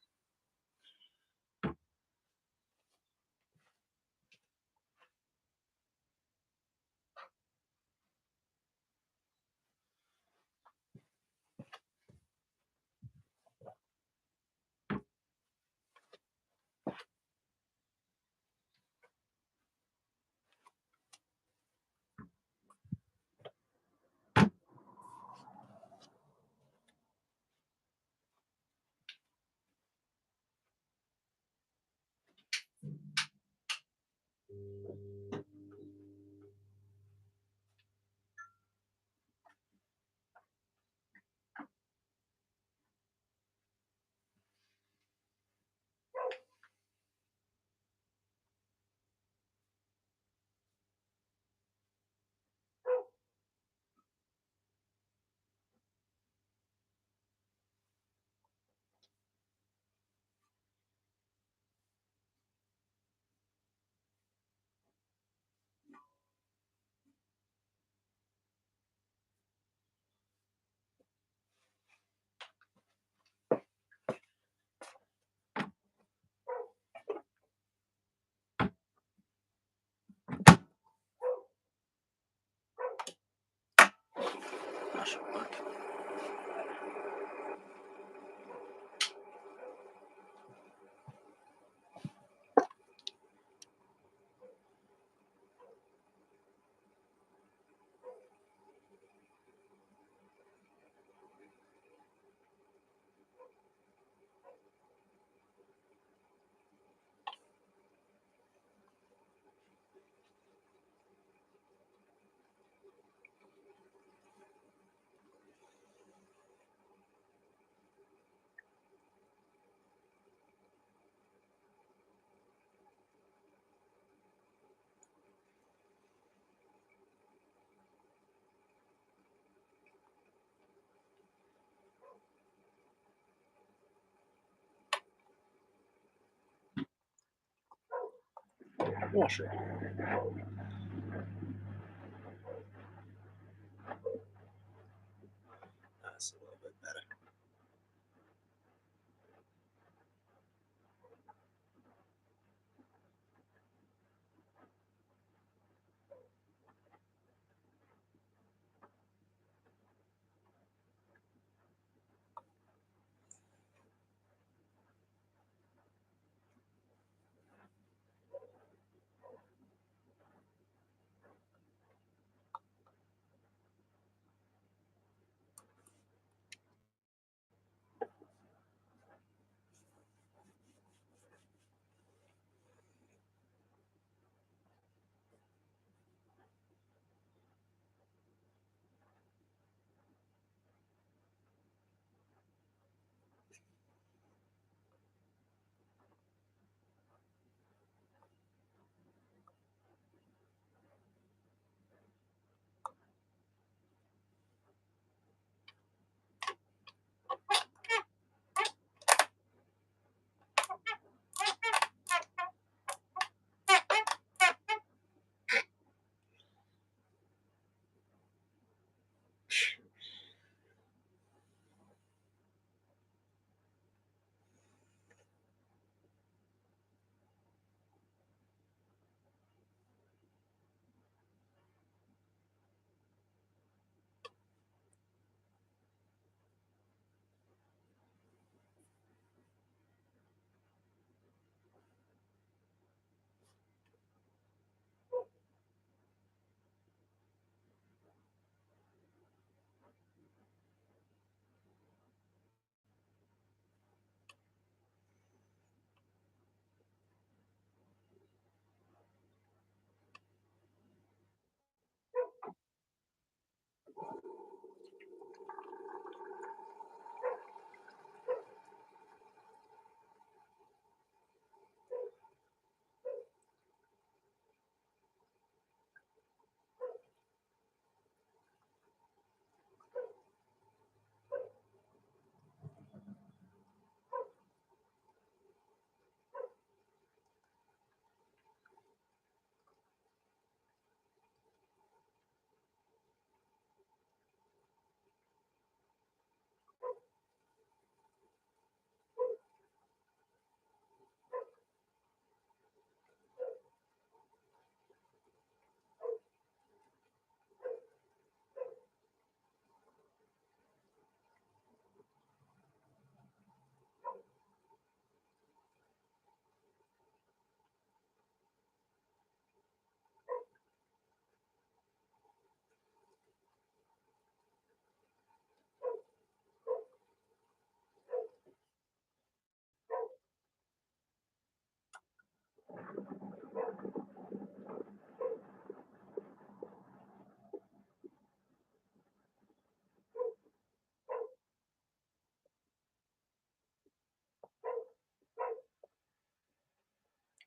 Yeah, sure. That's a little bit better.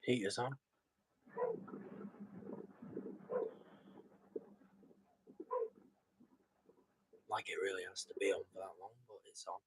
Heater's on. Like it really has to be on for that long, but it's on.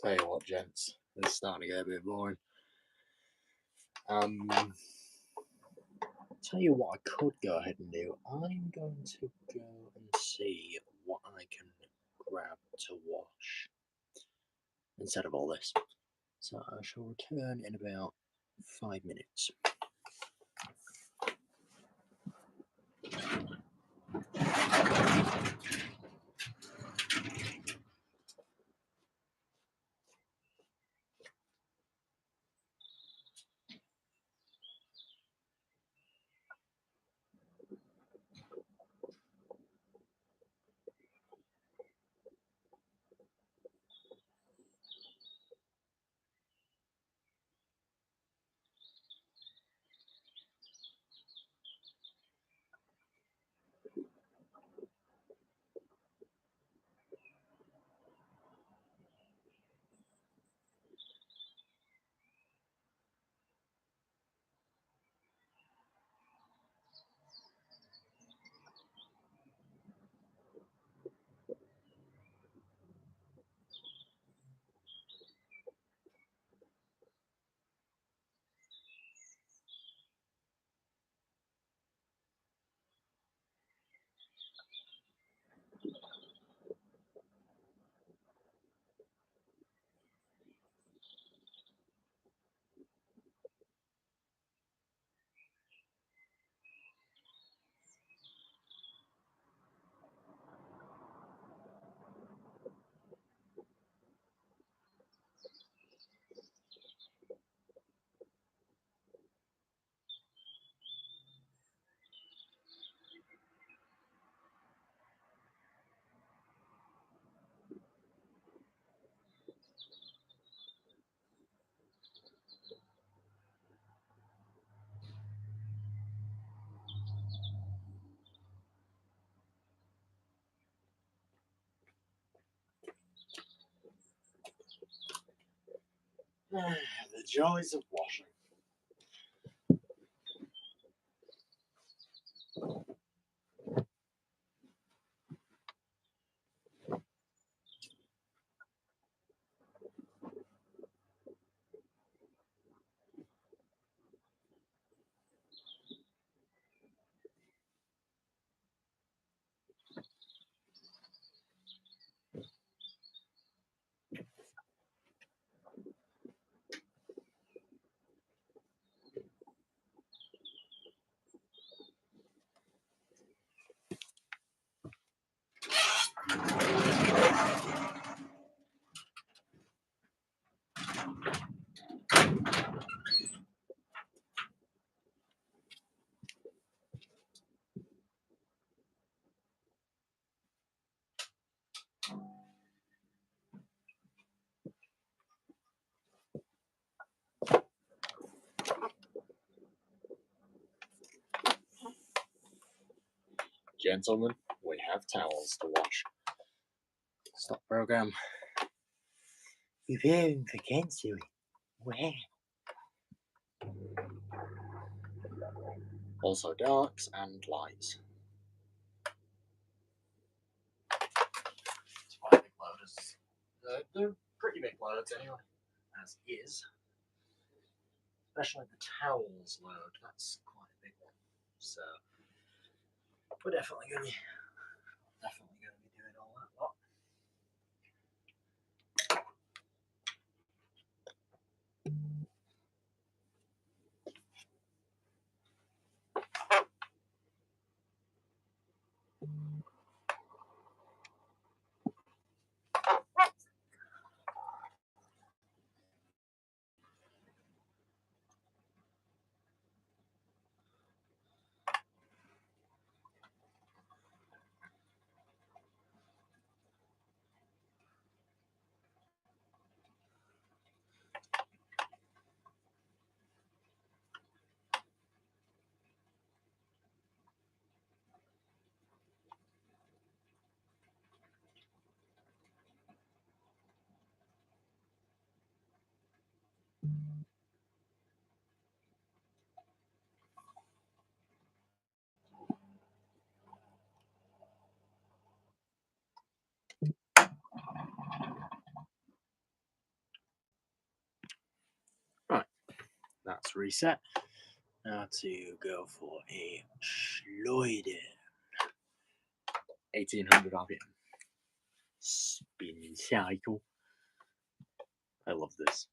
Tell you what, gents, this is starting to get a bit boring. Tell you what I could go ahead and do. I'm going to go and see what I can grab to wash instead of all this. So I shall return in about 5 minutes. The joys of washing. Gentlemen, we have towels to wash. Stop program. Preparing for canceling. Where? Also darks and lights. It's quite big loaders. They're pretty big loads anyway, as is. Especially the towels load, that's quite a big one. So we're definitely gonna be doing all that lot. reset. Now to go for a Schleuden. 1800 RPM. Spin 下一个. I love this.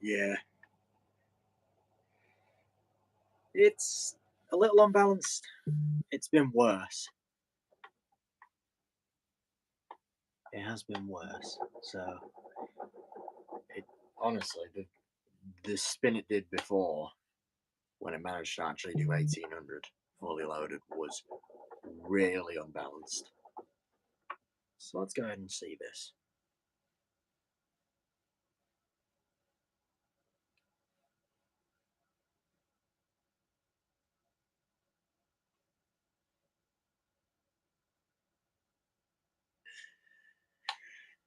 Yeah. It's a little unbalanced. It's been worse. It has been worse. So, honestly, the spin it did before, when it managed to actually do 1800 fully loaded, was really unbalanced. So let's go ahead and see this.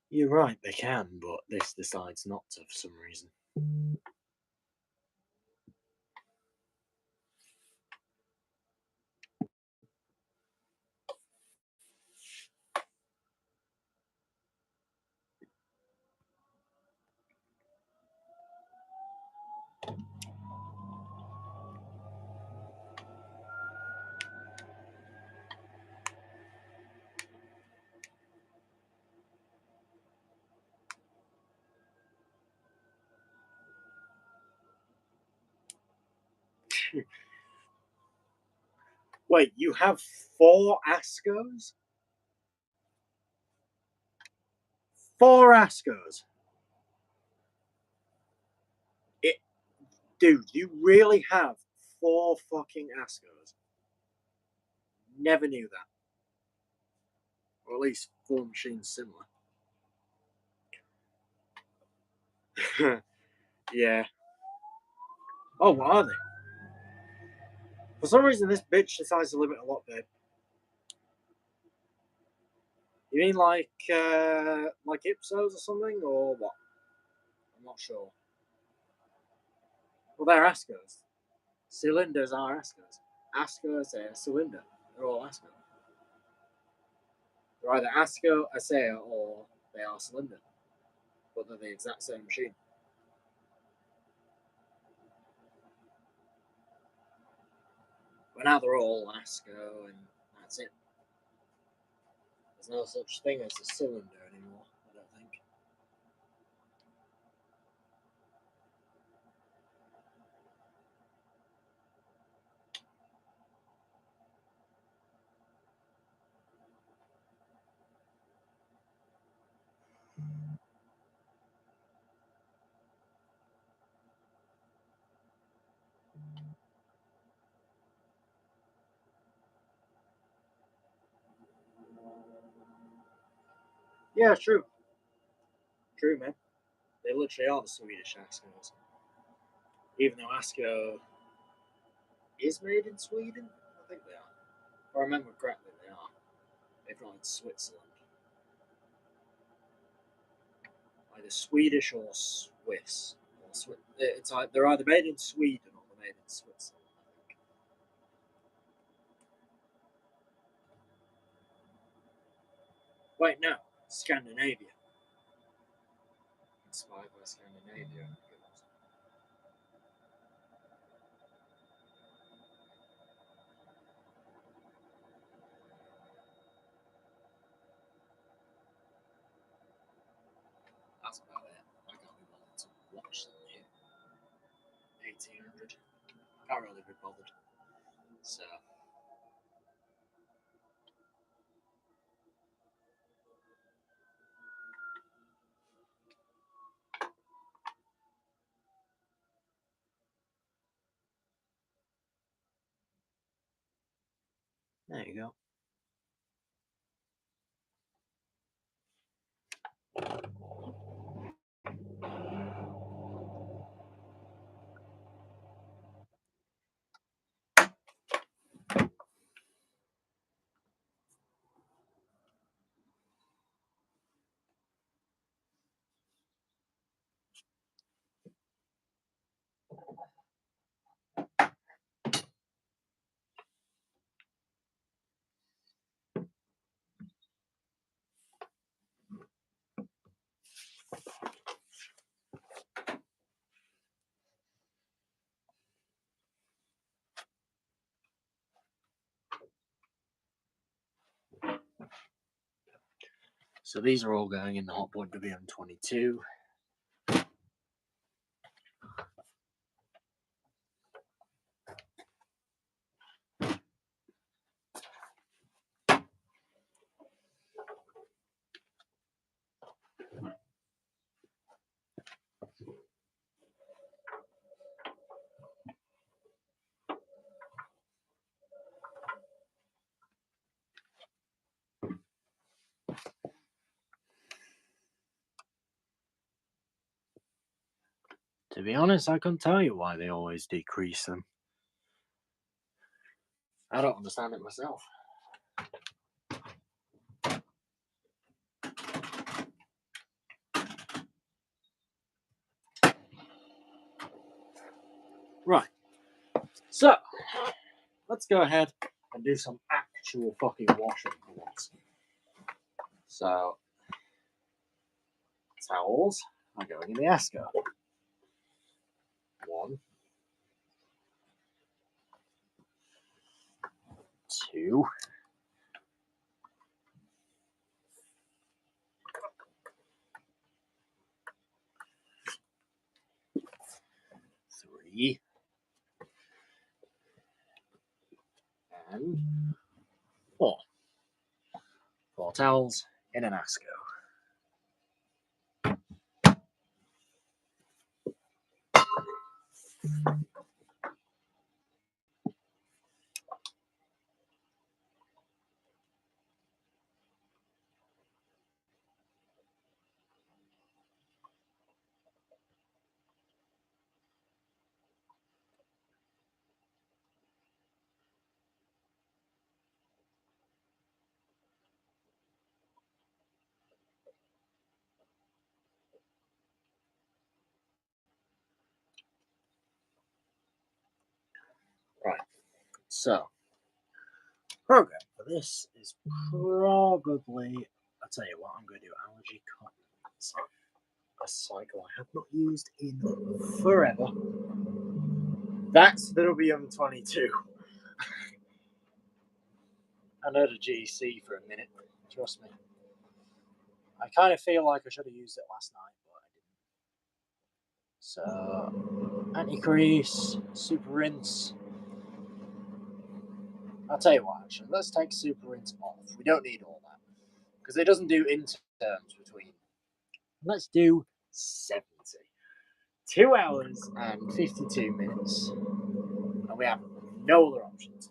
You're right, they can, but this decides not to for some reason. Wait, you have 4 ASCOs? 4 ASCOs? Dude, you really have 4 fucking ASCOs? Never knew that. Or at least 4 machines similar. Yeah. Oh, what are they? For some reason, this bitch decides to limit a lot, babe. You mean like Ipsos or something, or what? I'm not sure. Well, they're ASCOs. Cylinders are ASCOs. ASCOs are cylinder. They're all ASCO. They're either ASCO, ASEA, or they are cylinder. But they're the exact same machine. But now they're all ASCO, and that's it. There's no such thing as a cylinder anymore, I don't think. Yeah, true. True, man. They literally are the Swedish Ascos. Even though Asco is made in Sweden, I think they are. If I remember correctly, they are. If not in Switzerland. Either Swedish or Swiss. It's like they're either made in Sweden or they're made in Switzerland, I think. Wait, no. Scandinavia. Inspired by Scandinavia. That's about it. I can't be bothered to watch them here. 1800. Can't really be bothered. So. There you go. So these are all going in the hotboard WM22. To be honest, I couldn't tell you why they always decrease them. I don't understand it myself. Right. So, let's go ahead and do some actual fucking washing for once. So, towels are going in the Asco. 1, 2, 3, and 4. 4 towels in an Asco. Right. So, program for this is probably, I'll tell you what, I'm going to do allergy cottons. A cycle I have not used in forever. That's the WM22. I know the GC for a minute. Trust me. I kind of feel like I should have used it last night, but I didn't. So, anti-crease, super rinse. I'll tell you what, actually, let's take super rinse off. We don't need all that because it doesn't do interterms between. Let's do 70. 2 hours and 52 minutes. And we have no other options.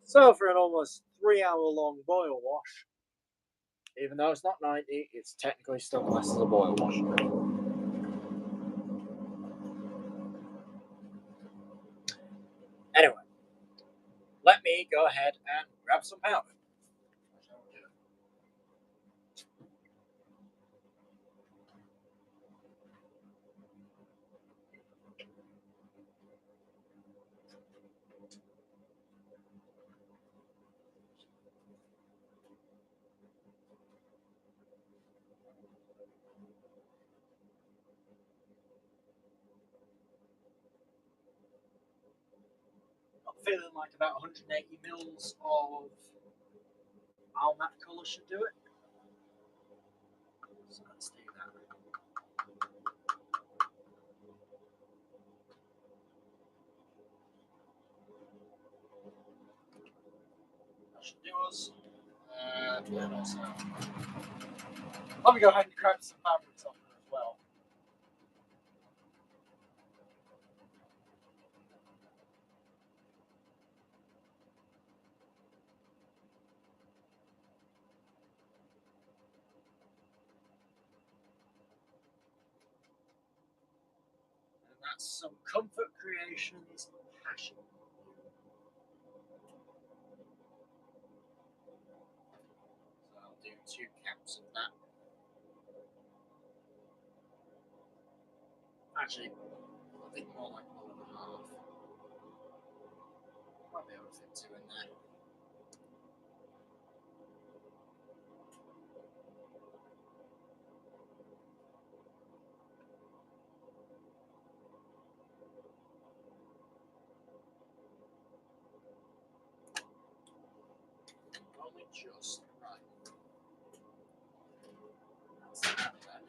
So for an almost 3-hour long boil wash, even though it's not 90, it's technically still classed as a boil wash. Anyway, let me go ahead and grab some powder. I'm feeling like about 180 mils of Almat colour should do it. So let's do that. That should do us. And also, let me go ahead and grab some fabric softener as well. And that's some Comfort Creations Passion. So I'll do 2 caps of that. Actually, I think more like 1.5. Might be able to fit 2 in there. Only just right. That's that then.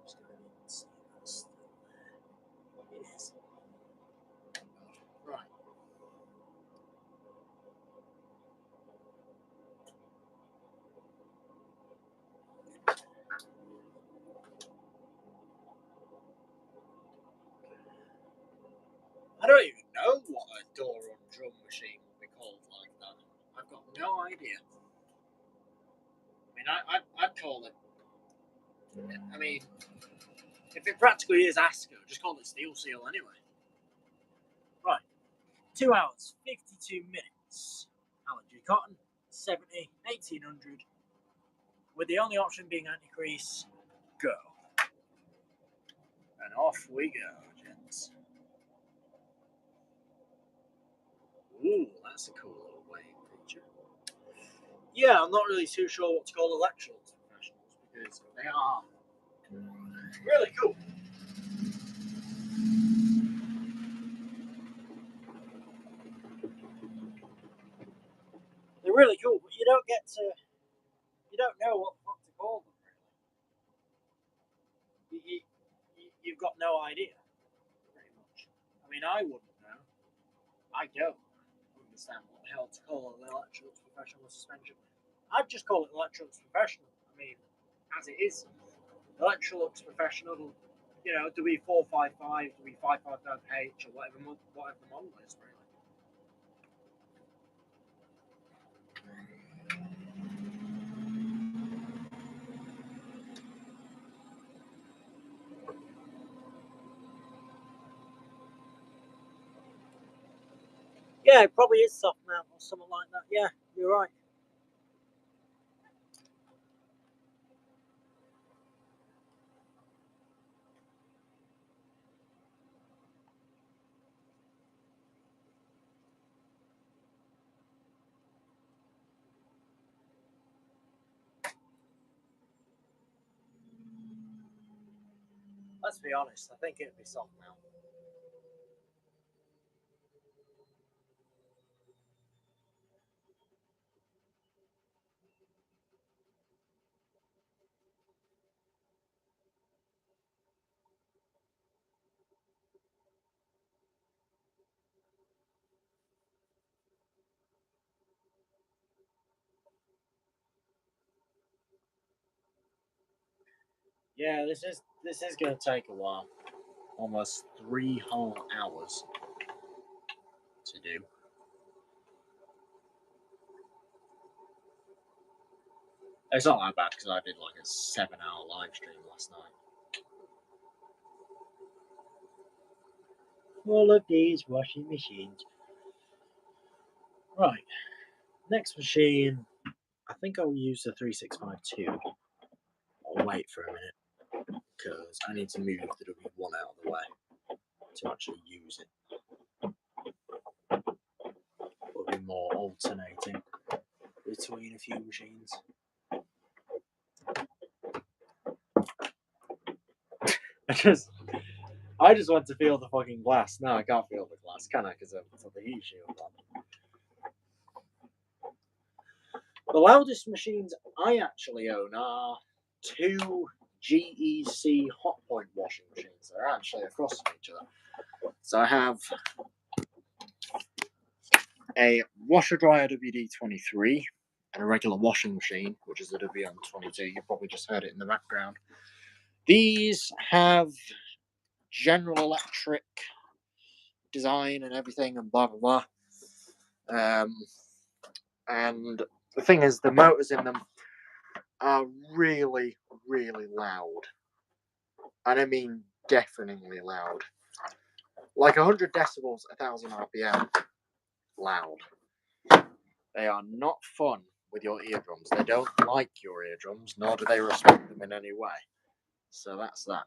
Just go ahead and see that's still there. It is. Right. I don't even know what a door on drum machine would be called like that. I've got no idea. I mean, I'd call it. I mean, if it practically is ASCO, just call it steel seal anyway. Right. 2 hours, 52 minutes. Allergy cotton, 70, 1800. With the only option being anti-crease, go. And off we go, gents. Ooh, that's a cool little wave feature. Yeah, I'm not really too sure what to call Electrolux Professionals because they are really cool. They're really cool, but you don't know what the fuck to call them, really. You've got no idea, pretty much. I mean, I wouldn't know. I don't understand what the hell to call an Electrolux Professional suspension. I'd just call it Electrolux Professional. I mean, as it is. Electrolux Professional, you know, W455, W555H, or whatever the model is, really. Yeah, it probably is soft mount or something like that. Yeah, you're right. Let's be honest, I think it'd be soft mount. Yeah, this is going to take a while. Almost 3 whole hours to do. It's not that bad because I did like a 7-hour live stream last night. All of these washing machines. Right. Next machine, I think I'll use the 3652. I'll wait for a minute because I need to move the W1 out of the way to actually use it. Will be more alternating between a few machines. I just want to feel the fucking glass. No, I can't feel the glass, can I? Because I've got the heat shield on. The loudest machines I actually own are 2 GEC Hotpoint washing machines. They're actually across from each other. So I have a washer dryer WD23 and a regular washing machine, which is a WM22. You probably just heard it in the background. These have General Electric design and everything and blah blah blah. And the thing is, the motors in them are really, really loud. And I mean deafeningly loud. Like 100 decibels, 1000 RPM, loud. They are not fun with your eardrums. They don't like your eardrums, nor do they respect them in any way. So that's that.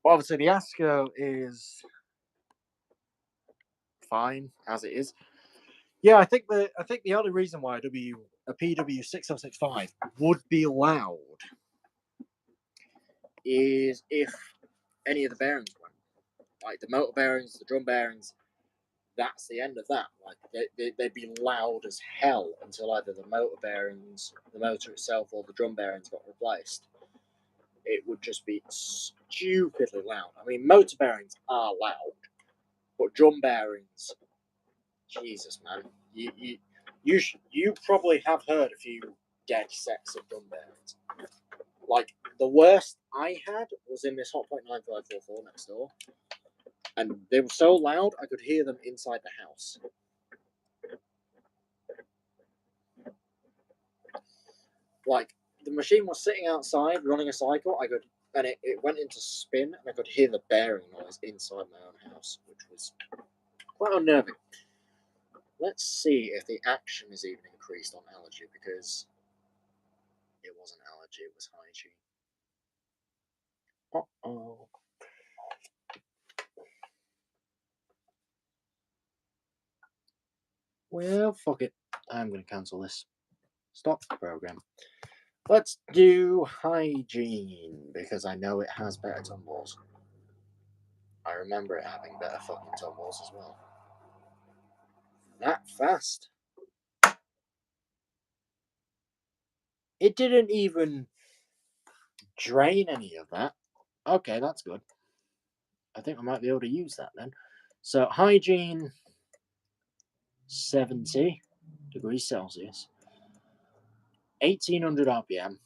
But obviously the ASCO is fine as it is. Yeah, I think the only reason why a PW6065 would be loud is if any of the bearings went. Like the motor bearings, the drum bearings, that's the end of that. Like they'd be loud as hell until either the motor bearings, the motor itself, or the drum bearings got replaced. It would just be stupidly loud. I mean, motor bearings are loud, but drum bearings, Jesus, man, you probably have heard a few dead sets of drum bearings. Like the worst I had was in this Hotpoint 9544 next door. And they were so loud, I could hear them inside the house. Like, the machine was sitting outside, running a cycle, and it went into spin, and I could hear the bearing noise inside my own house, which was quite unnerving. Let's see if the action is even increased on allergy, because it wasn't allergy, it was hygiene. Uh-oh. Well, fuck it. I'm going to cancel this. Stop the program. Let's do hygiene, because I know it has better tumbles. I remember it having better fucking tumbles as well. That fast. It didn't even drain any of that. Okay, that's good. I think I might be able to use that then. So, hygiene, 70 degrees Celsius, 1800 RPM,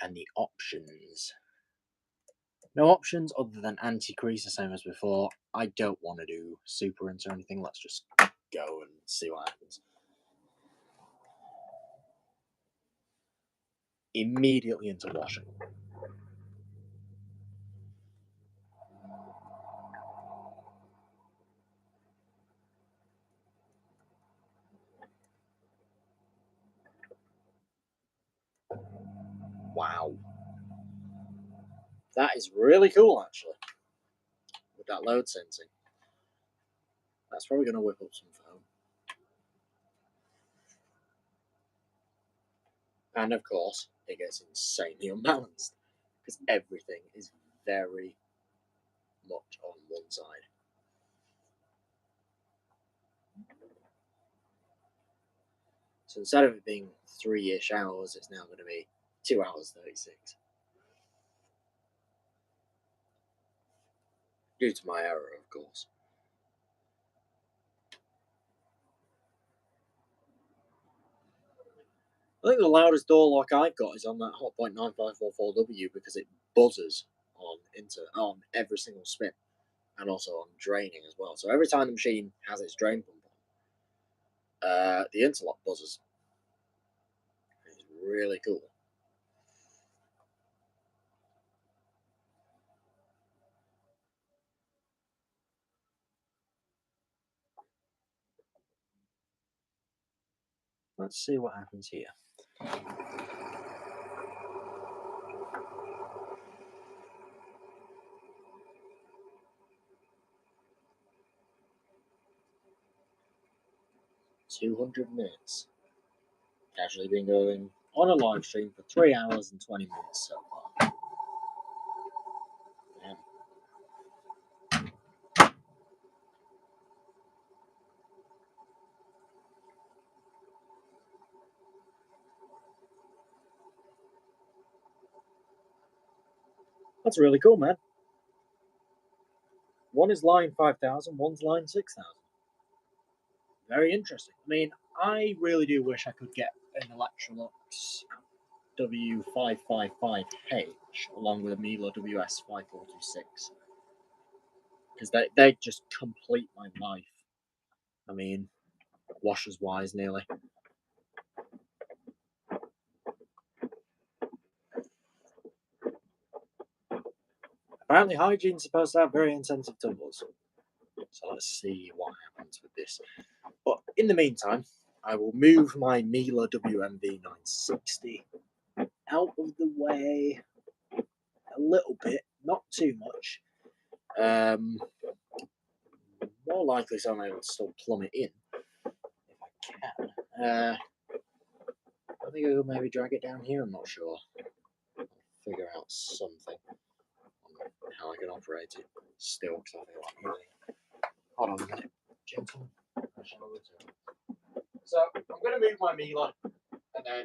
and the options. No options other than anti-crease, the same as before. I don't want to do super rinse or anything. Let's just go and see what happens. Immediately into washing. Wow. That is really cool, actually, with that load sensing. That's probably going to whip up some foam. And of course, it gets insanely unbalanced because everything is very much on one side. So instead of it being 3-ish hours, it's now going to be 2 hours 36. Due to my error, of course. I think the loudest door lock I've got is on that Hotpoint 9544W because it buzzes on every single spin, and also on draining as well. So every time the machine has its drain pump on, the interlock buzzes. It's really cool. Let's see what happens here. $200 casually been going on a live stream for 3 hours and 20 minutes so far. Damn. That's really cool, man. One is line 5,000, one's line 6,000. Very interesting. I mean, I really do wish I could get an Electrolux W555H along with a Miele WS5426 because they just complete my life. I mean, washers wise, nearly. Apparently, hygiene's supposed to have very intensive tumbles. So let's see what happens with this. But in the meantime, I will move my Miele WMV960 out of the way a little bit, not too much. More likely so I'm able to still plumb it in if I can. I think I could maybe drag it down here, I'm not sure. I'll figure out something on how I can operate it still, because I feel like really. Hold on a minute, gentlemen. So I'm going to move my Miele, and then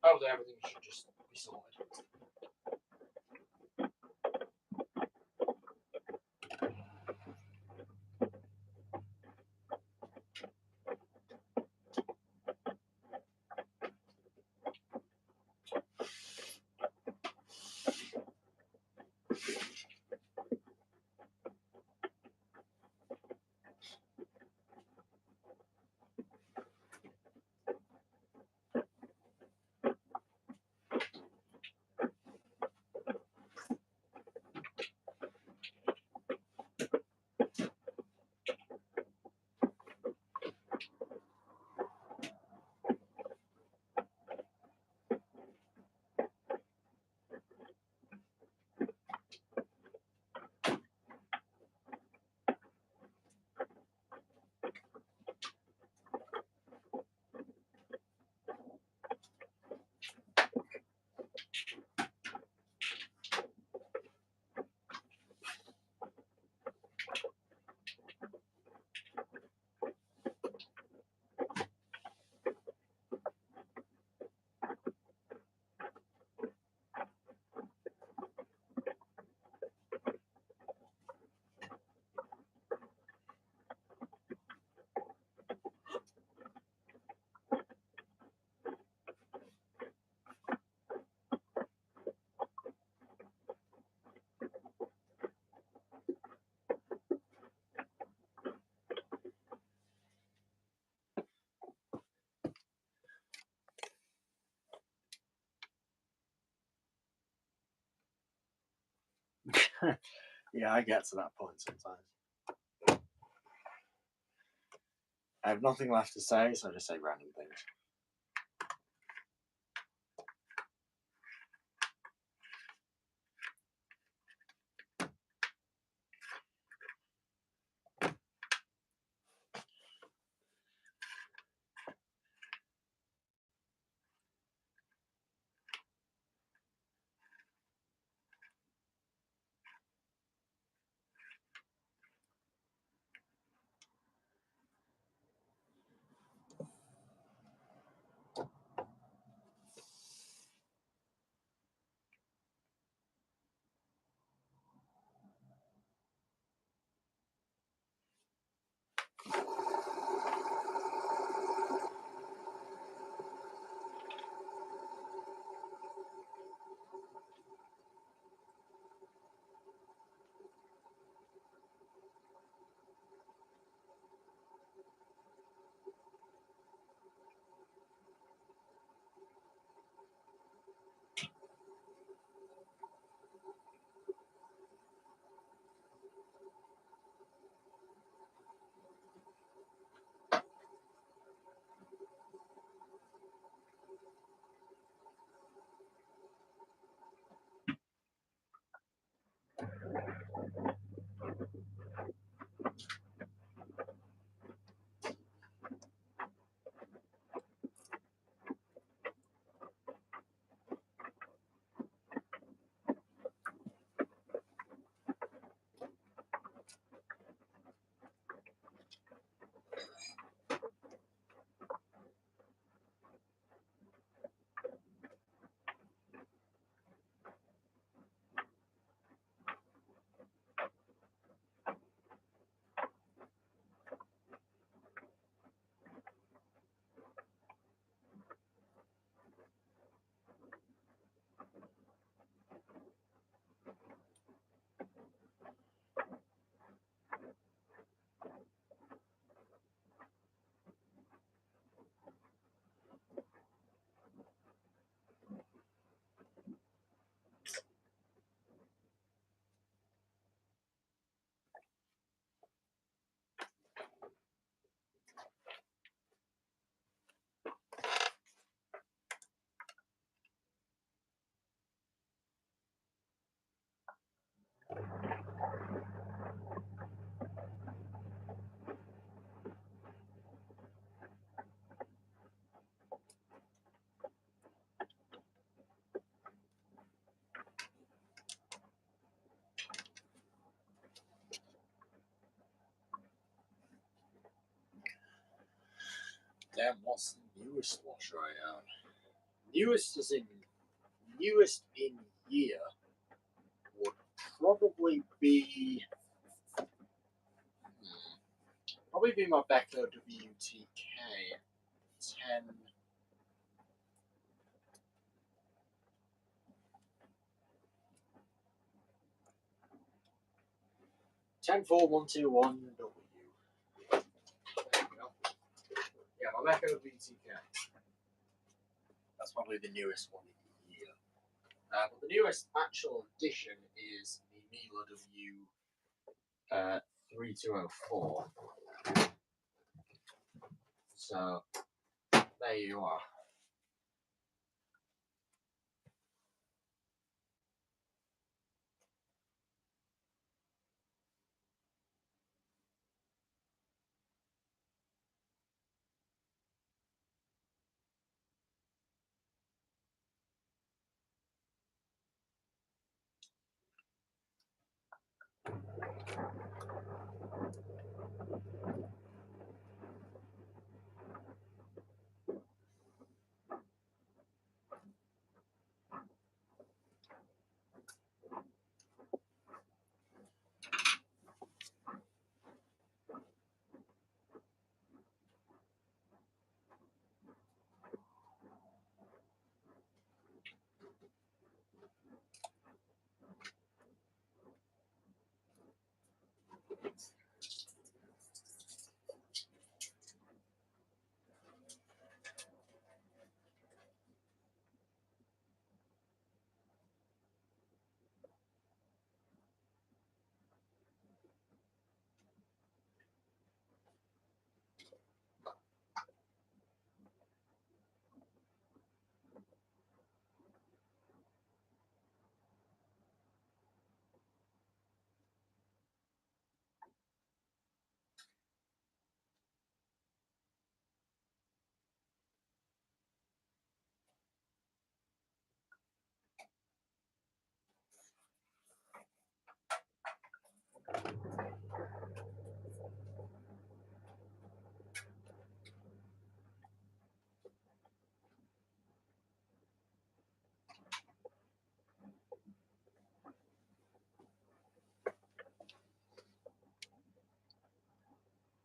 hopefully everything should just be sorted. Yeah, I get to that point sometimes. I have nothing left to say, so I just say random things. Then what's the newest watch I own? Newest in year would probably be my Becco WTK 10. 104121W. There we go. Yeah, my Becco WTK. That's probably the newest one in the year. But the newest actual edition is the Miele W3204. So there you are.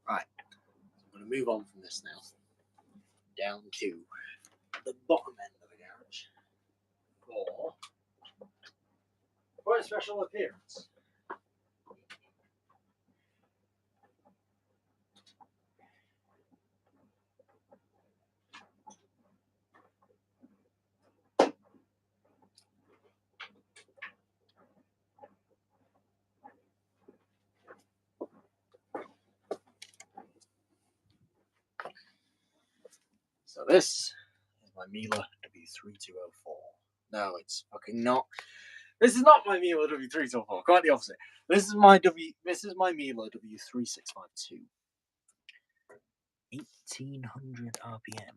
Right, I'm going to move on from this now, down to the bottom end of the garage for quite a special appearance. So this is my Miele W3204. No, it's fucking not. This is not my Miele W3204. Quite the opposite. This is my Miele W3652. 1800 RPM.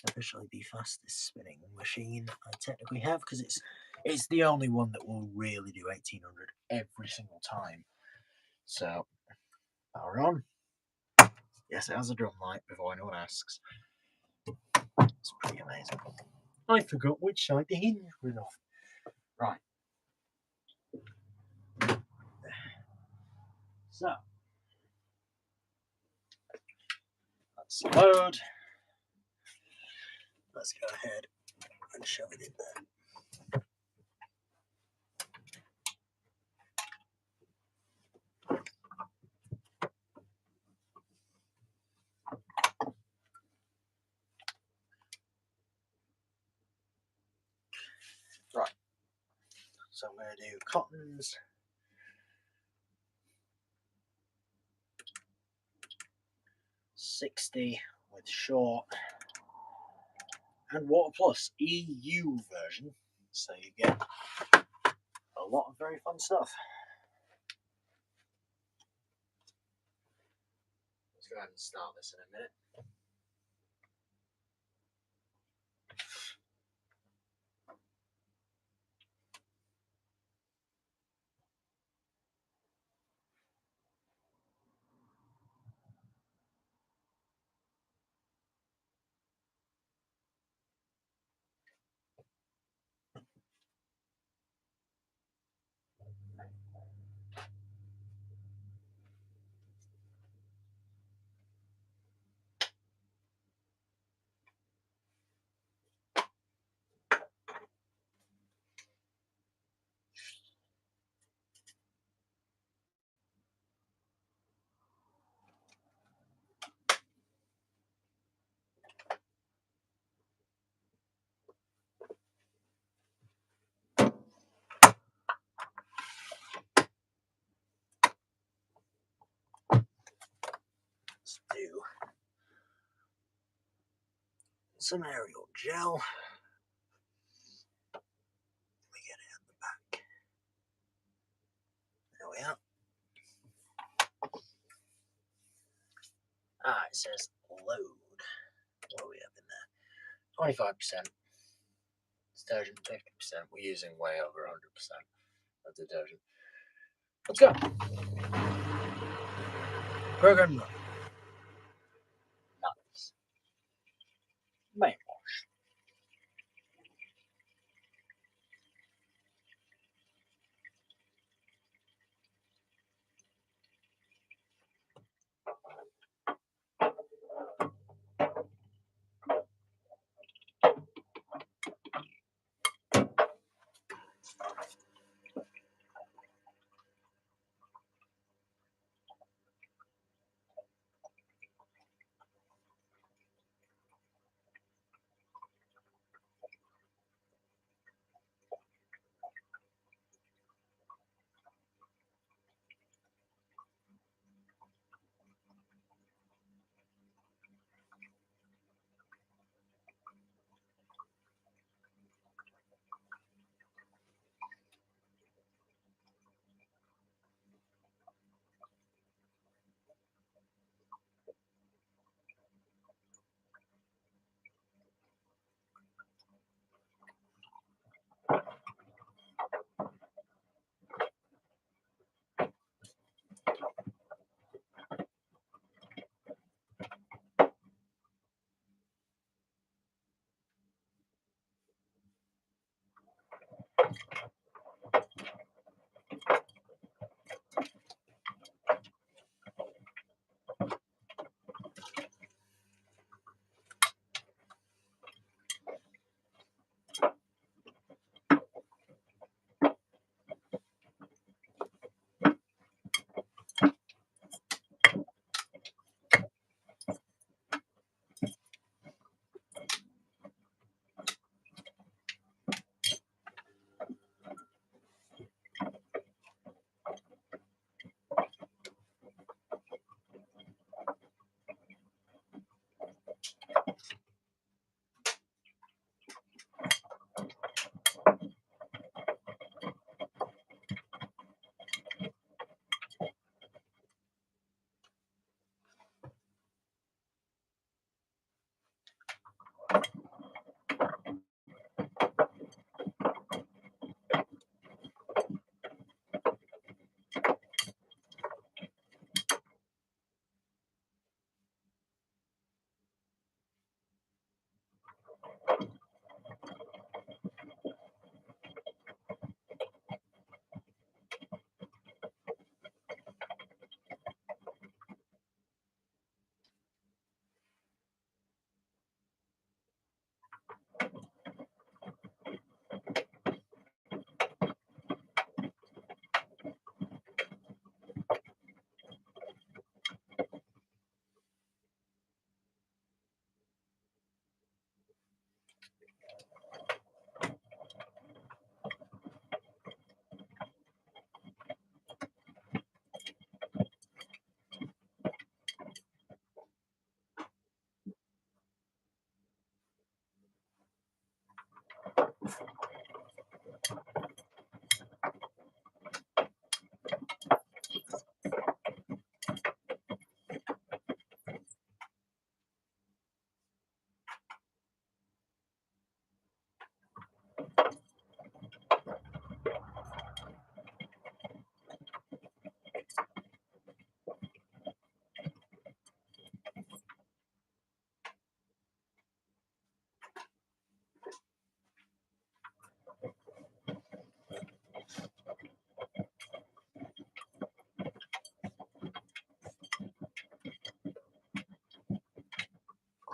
Officially the fastest spinning machine I technically have, because it's the only one that will really do 1800 every single time. So power on. Yes, it has a drum light before anyone asks. It's pretty amazing. I forgot which side the hinge was off. Right. So let's load. Let's go ahead and shove it in there. Right. So I'm going to do cottons. $60 with short and Water Plus EU version. So you get a lot of very fun stuff. Let's go ahead and start this in a minute. some aerial gel. We get it at the back. There we are. It says load. What do we have in there? 25%. Detergent 50%. We're using way over 100% of detergent. Let's go. Program run. Nice. Main wash.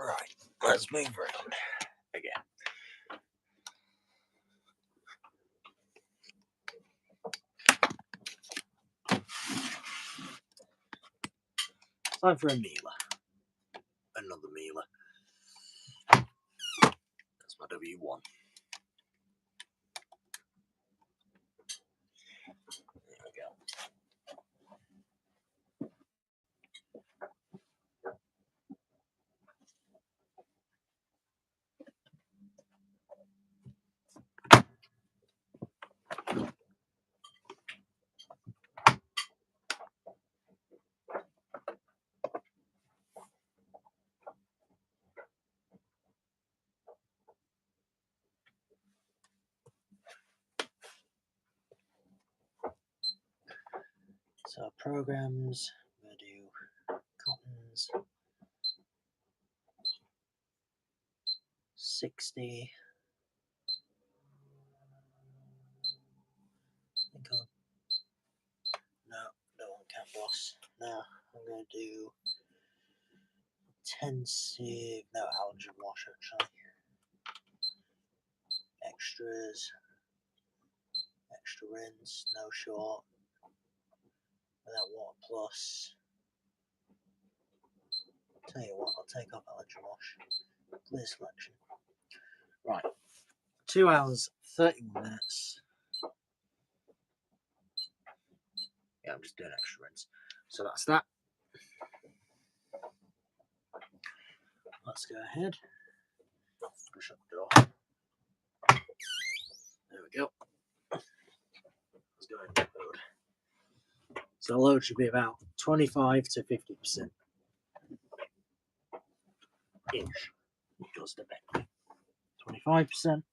Right, let's move around again. Time for a mealer. Another mealer. That's my W1. There we go. So programs, I'm going to do cottons, 60. No, don't want cat gloss. No, I'm going to do intensive, no, allergen wash actually. Extras, extra rinse, no short, without water plus. Tell you what, I'll take off allergen wash. Clear selection. Right, 2 hours, 31 minutes. Yeah, I'm just doing extra rinse. So that's that. Let's go ahead. Shut the door. There we go. Let's go ahead and load. So the load should be about 25 to 50%. Ish. Just a bit. 25%.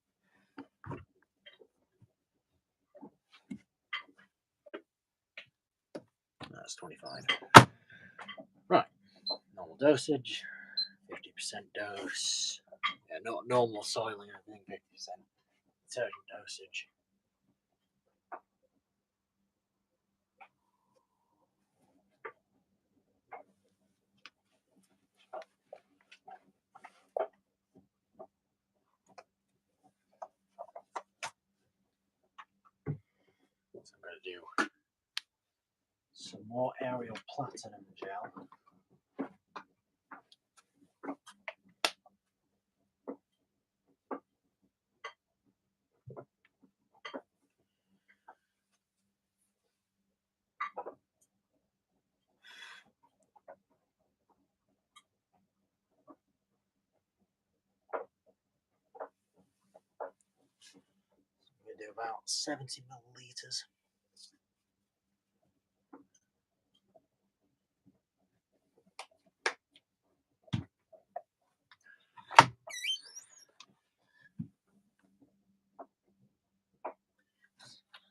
That's 25. Right. Normal dosage. 50% dose. Yeah, not normal soiling, I think 50%. Detergent dosage. So I'm going to do some more aerial platinum gel. I'm going to do about 70 milliliters.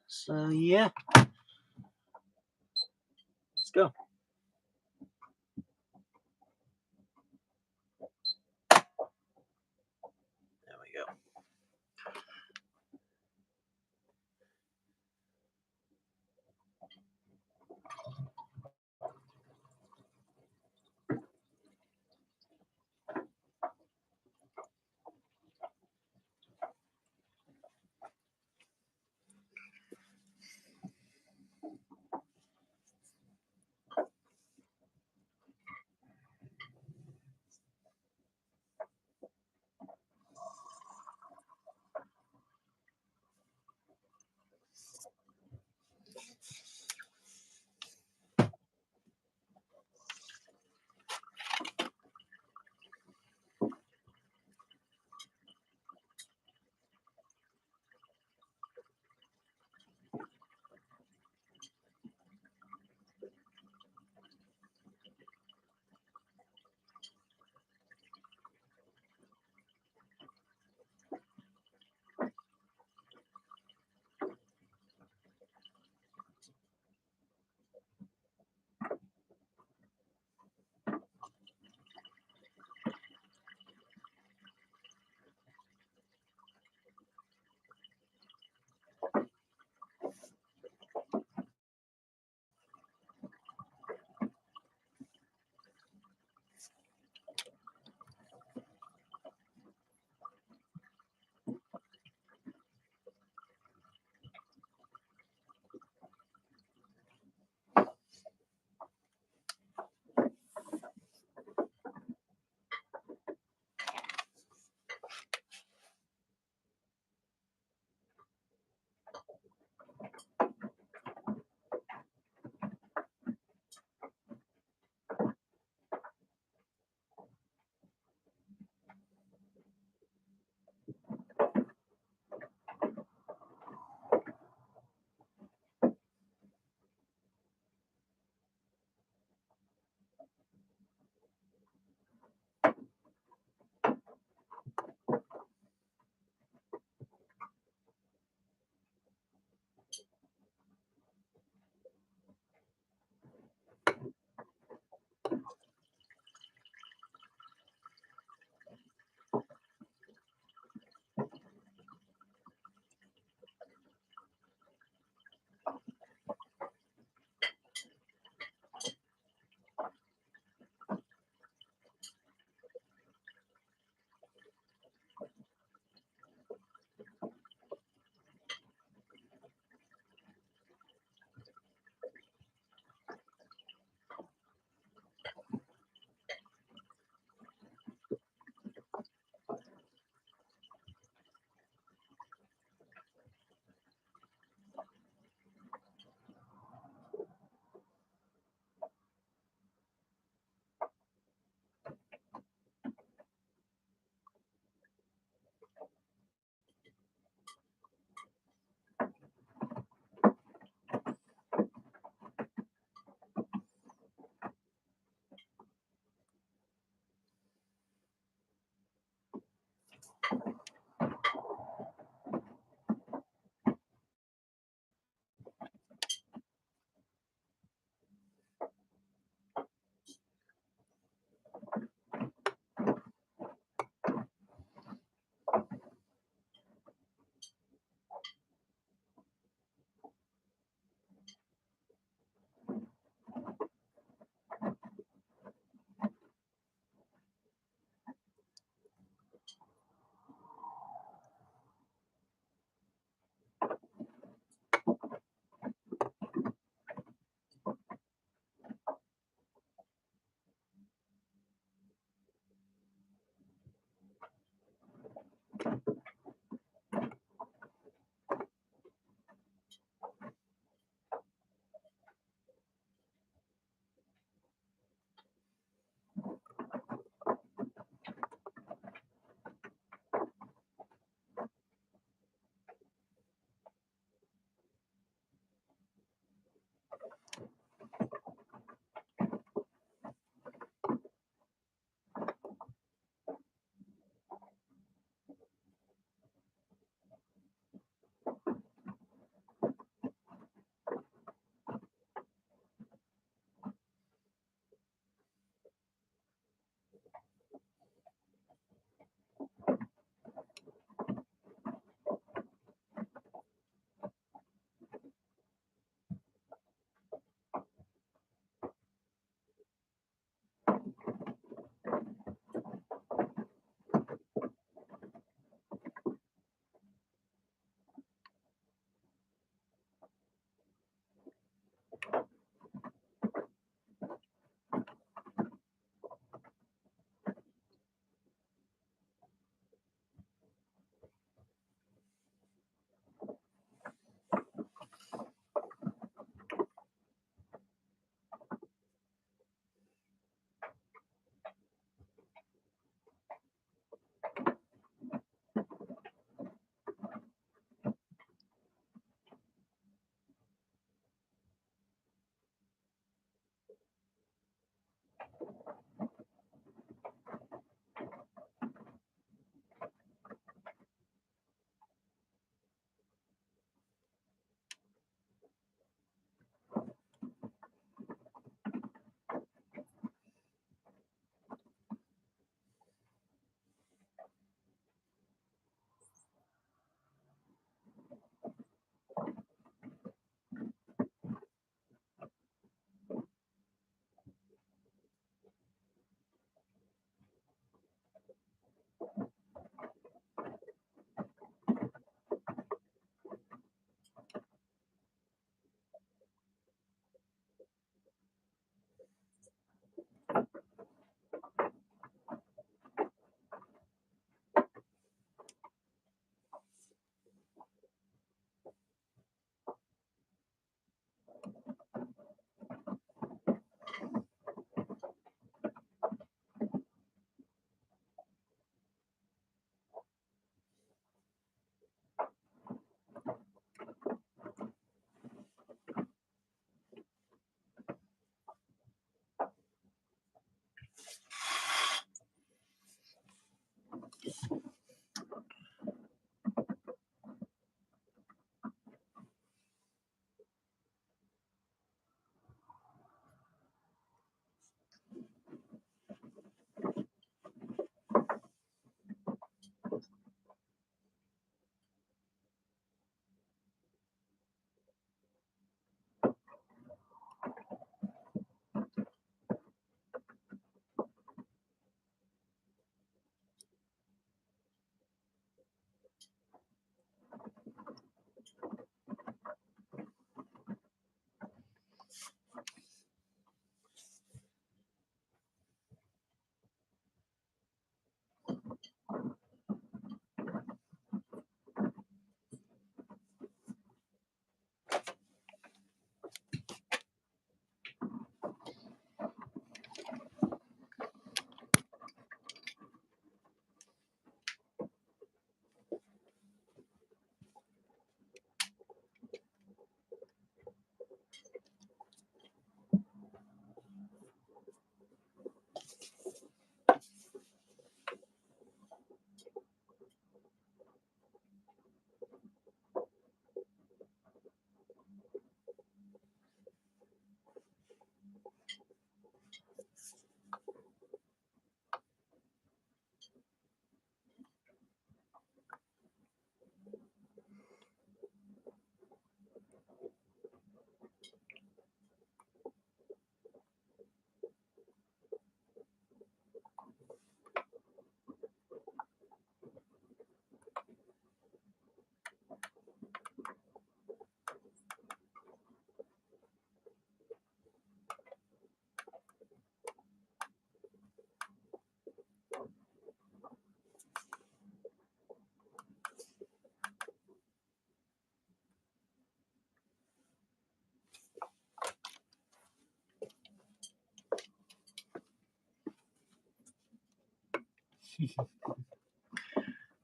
So yeah, let's go. There we go.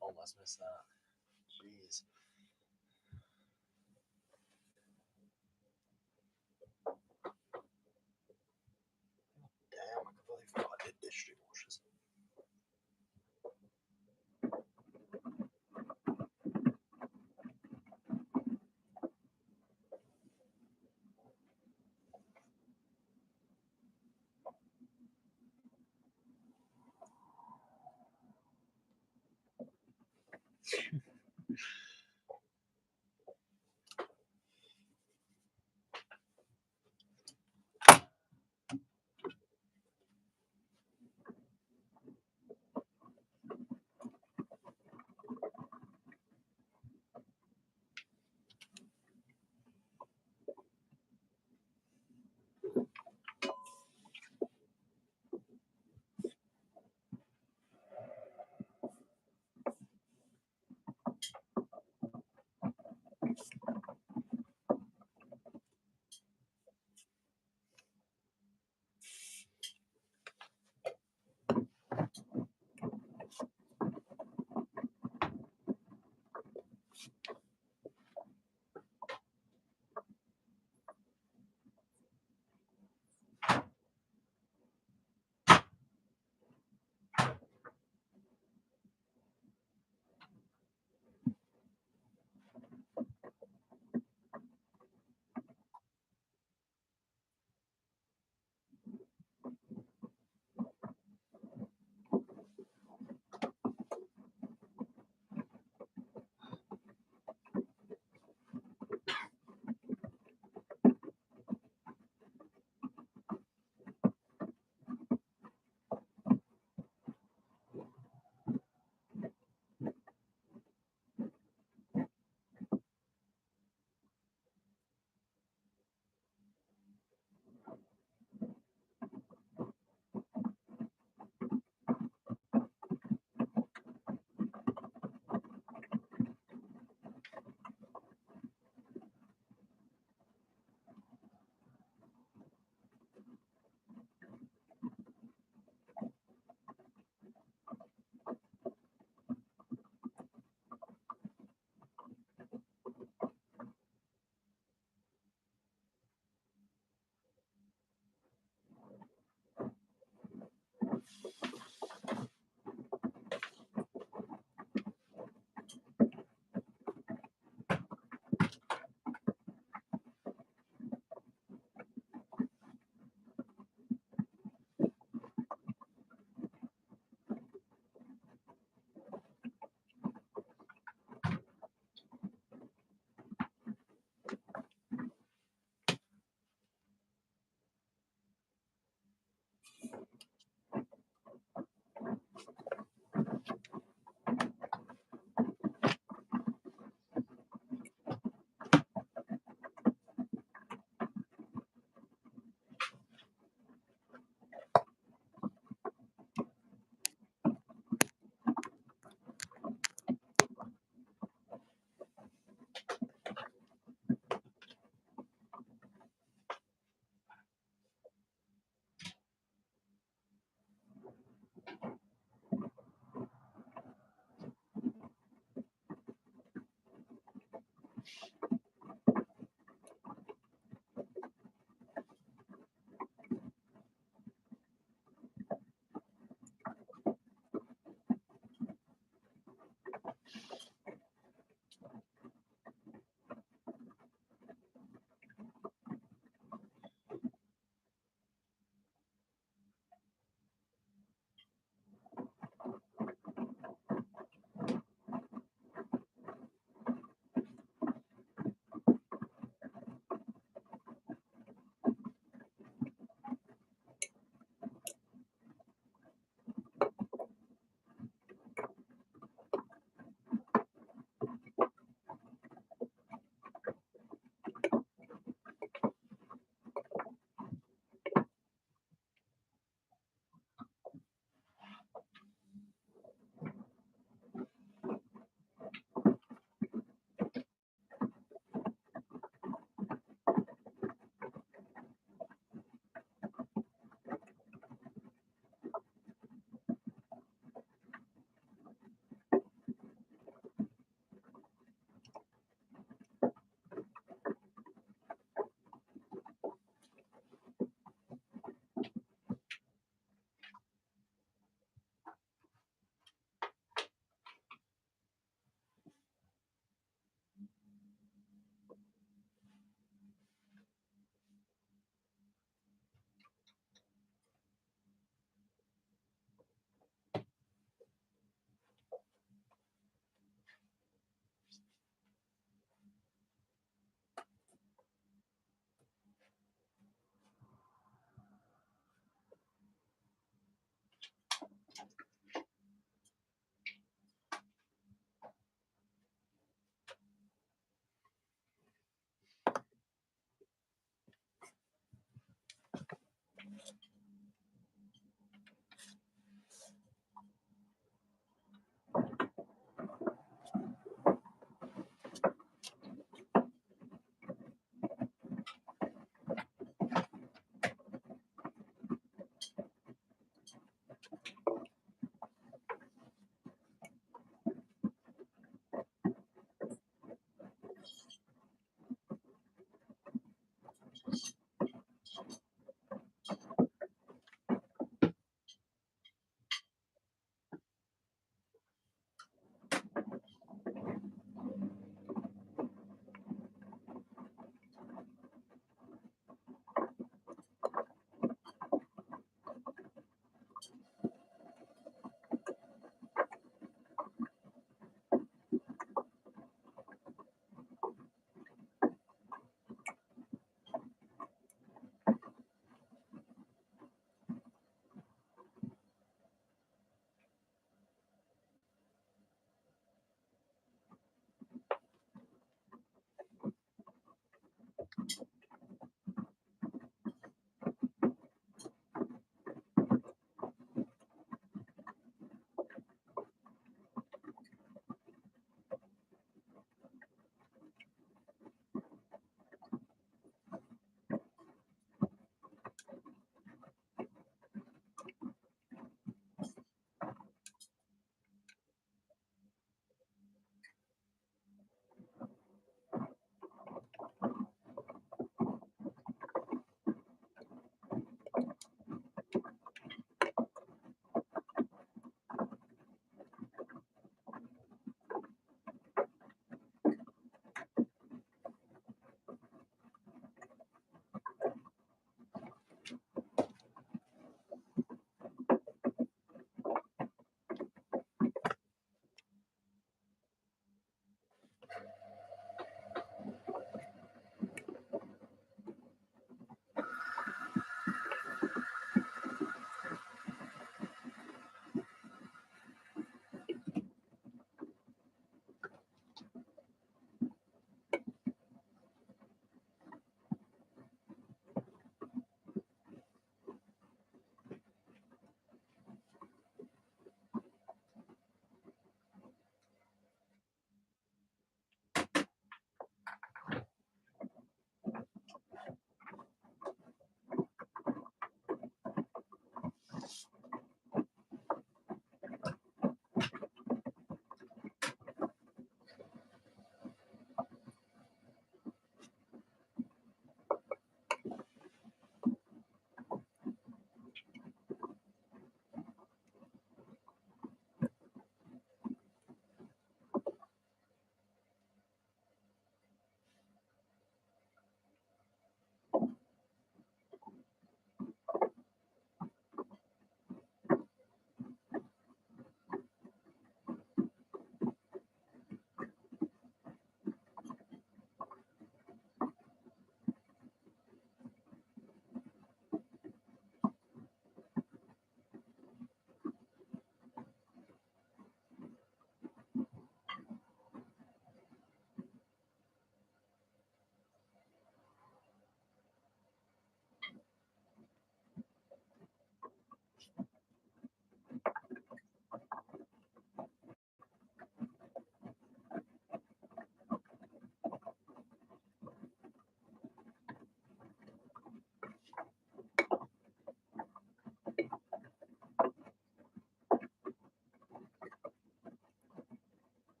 Almost missed that. Jeez. Damn, I completely forgot I did district washers.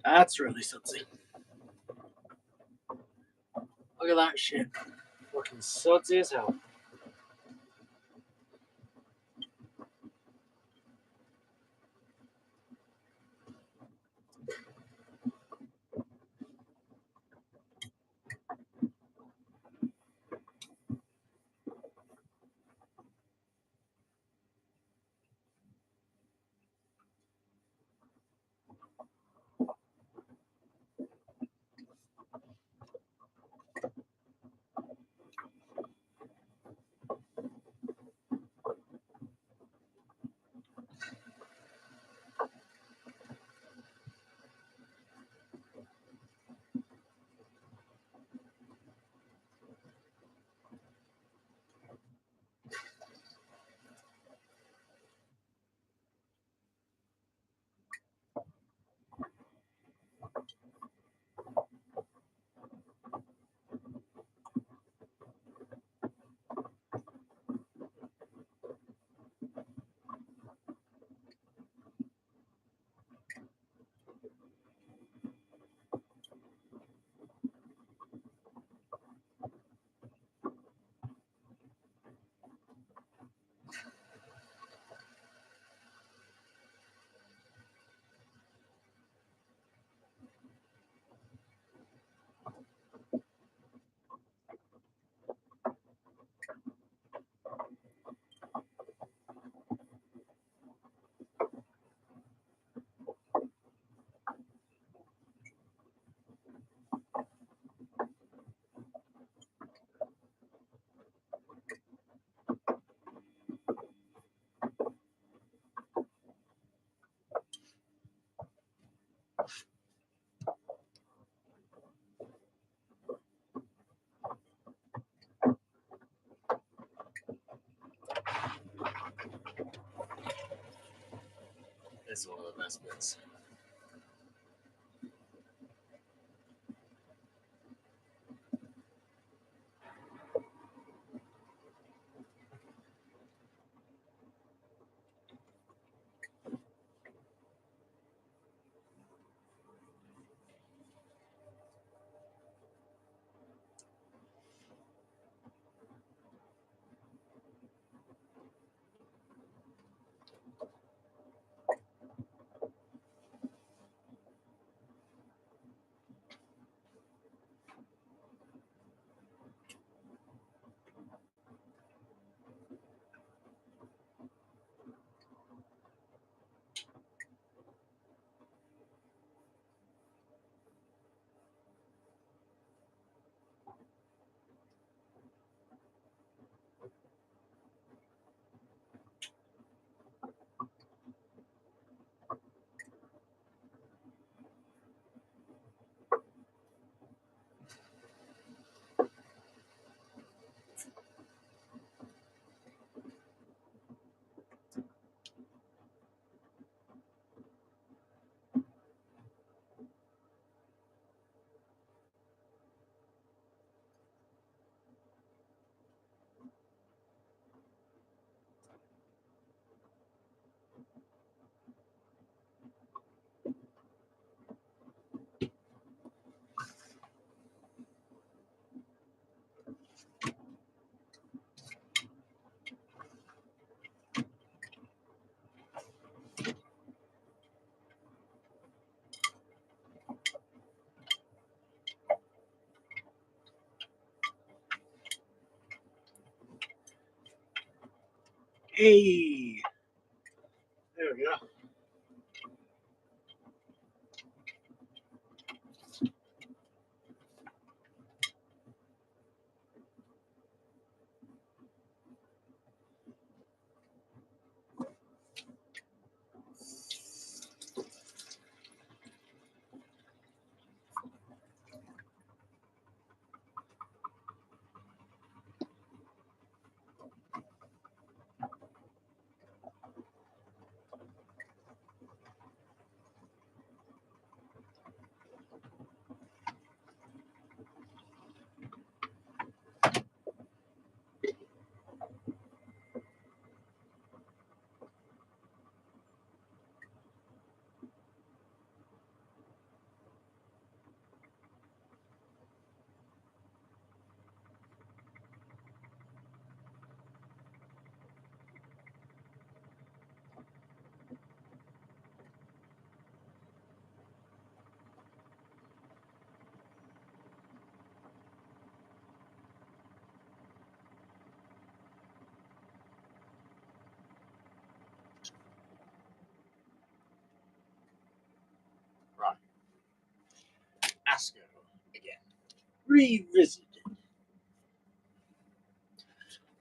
That's really sudsy. Look at that shit. Fucking sudsy as hell. This is one of the best bits. Hey! There we go. revisited.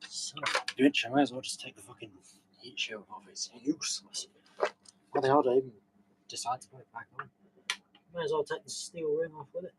Son of a bitch, I might as well just take the fucking heat shield off. It's useless. Why the hell did I even decide to put it back on? Might as well take the steel ring off with it.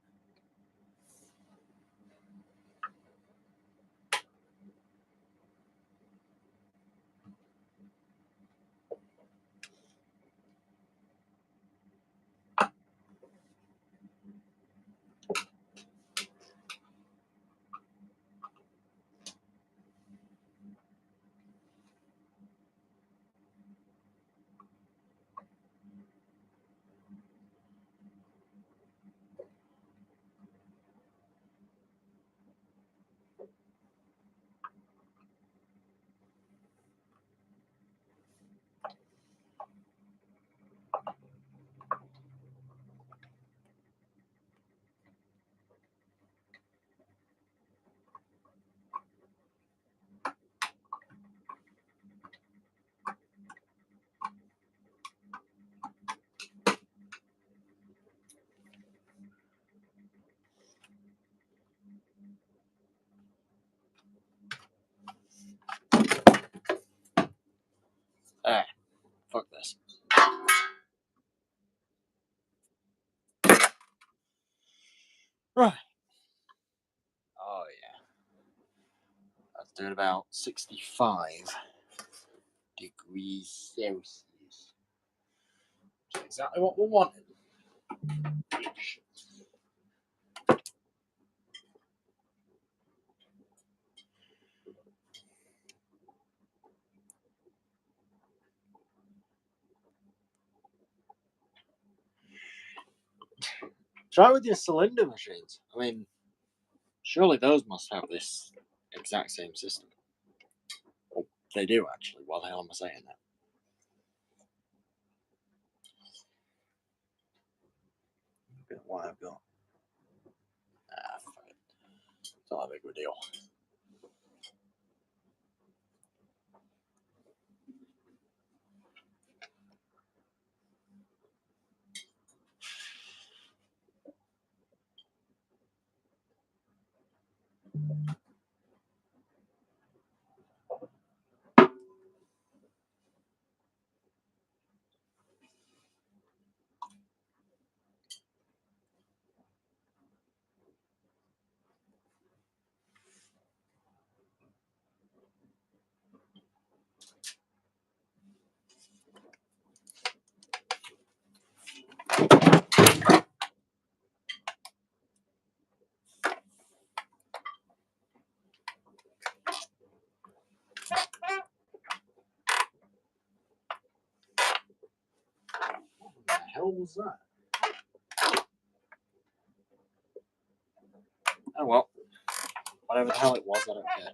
Alright, fuck this. Right. Oh yeah. That's doing about 65 degrees Celsius. Which is exactly what we wanted. Try with your cylinder machines. I mean, surely those must have this exact same system. Well, they do actually. Why the hell am I saying that? Look at what I've got. Ah, fuck it. It's not a big of a deal. What the hell was that? Oh well. Whatever the hell it was, I don't care.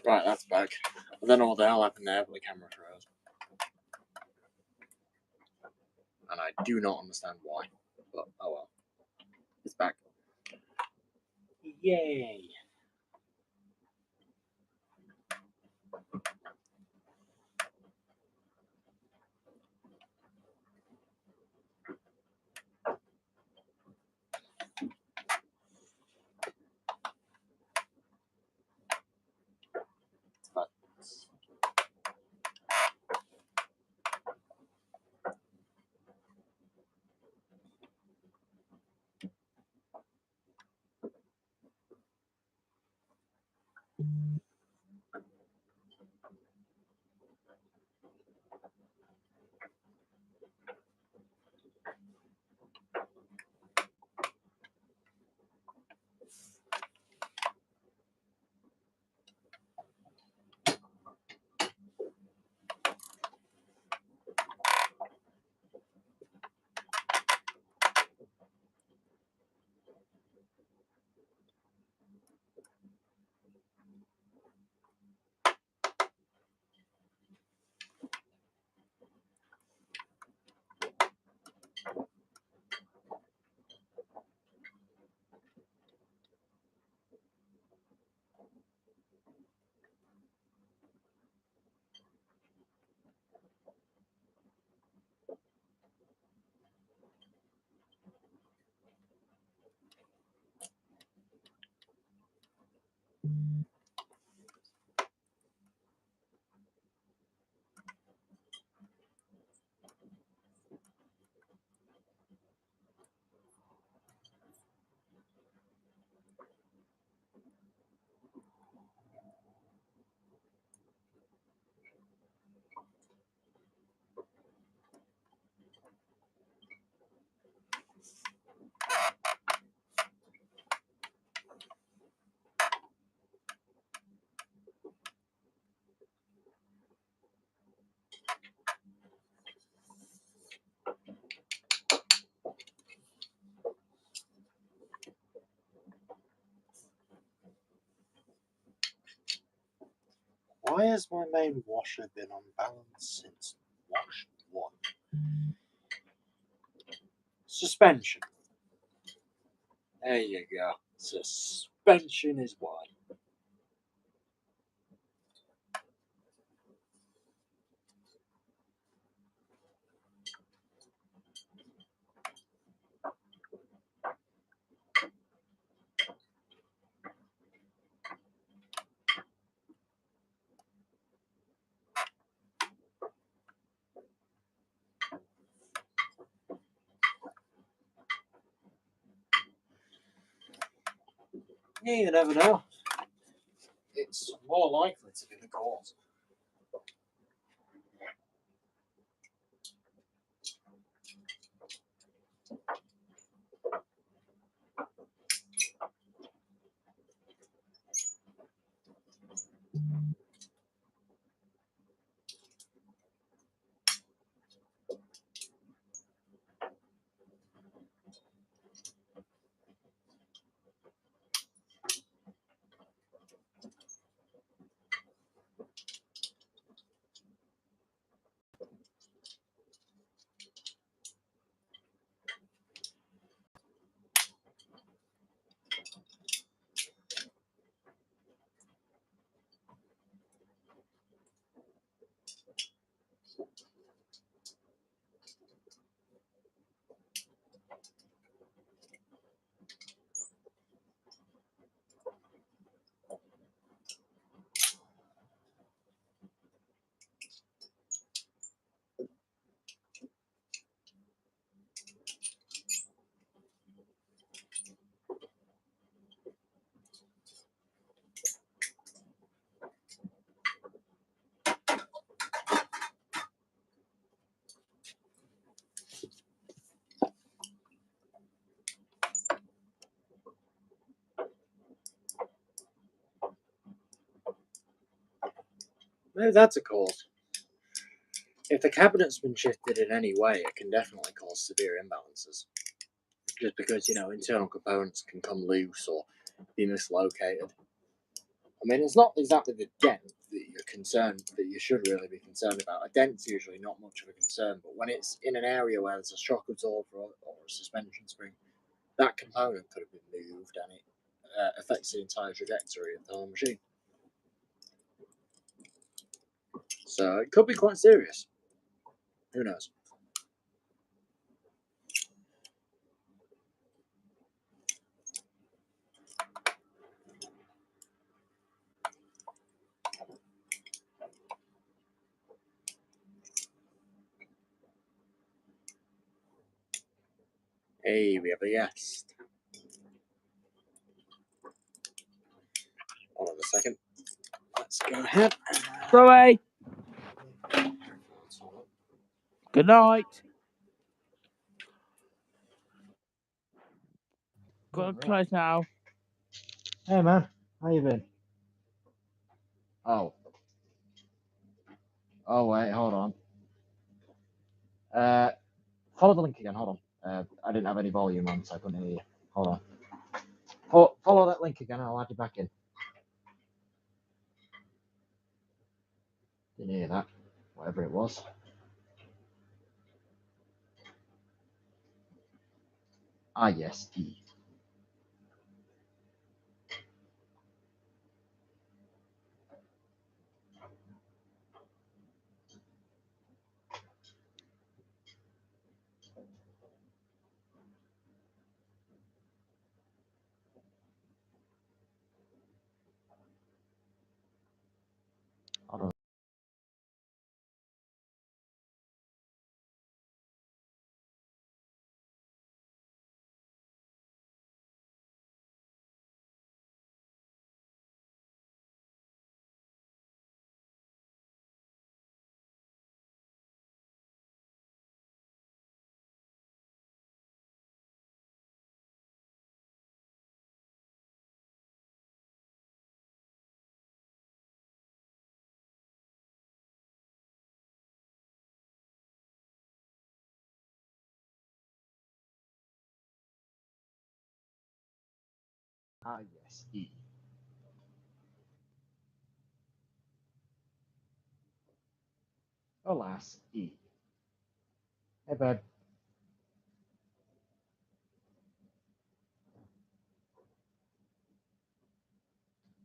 Right, that's back. I don't know what the hell happened there, but the camera froze. And I do not understand why. But oh well. It's back. Yay! Why has my main washer been unbalanced since wash 1? Suspension. There you go. Suspension is why. Yeah, you never know. It's more likely to be the cause. Maybe that's a cause. If the cabinet's been shifted in any way, it can definitely cause severe imbalances. Just because, internal components can come loose or be mislocated. I mean, it's not exactly the dent that you're concerned, that you should really be concerned about. A dent's usually not much of a concern, but when it's in an area where there's a shock absorber or a suspension spring, that component could have been moved and it affects the entire trajectory of the whole machine. So it could be quite serious. Who knows? Hey, we have a guest. Hold on a second. Let's go ahead. Zoe, good night. Go and close now. Hey man, how you been? Oh. Oh wait, hold on. Follow the link again. Hold on. I didn't have any volume on, so I couldn't hear you. Hold on. Follow that link again. I'll add you back in. Didn't hear that. Whatever it was. Ah, yes, E. Hold on. Ah, yes, E. Alas, E. Hey, bud.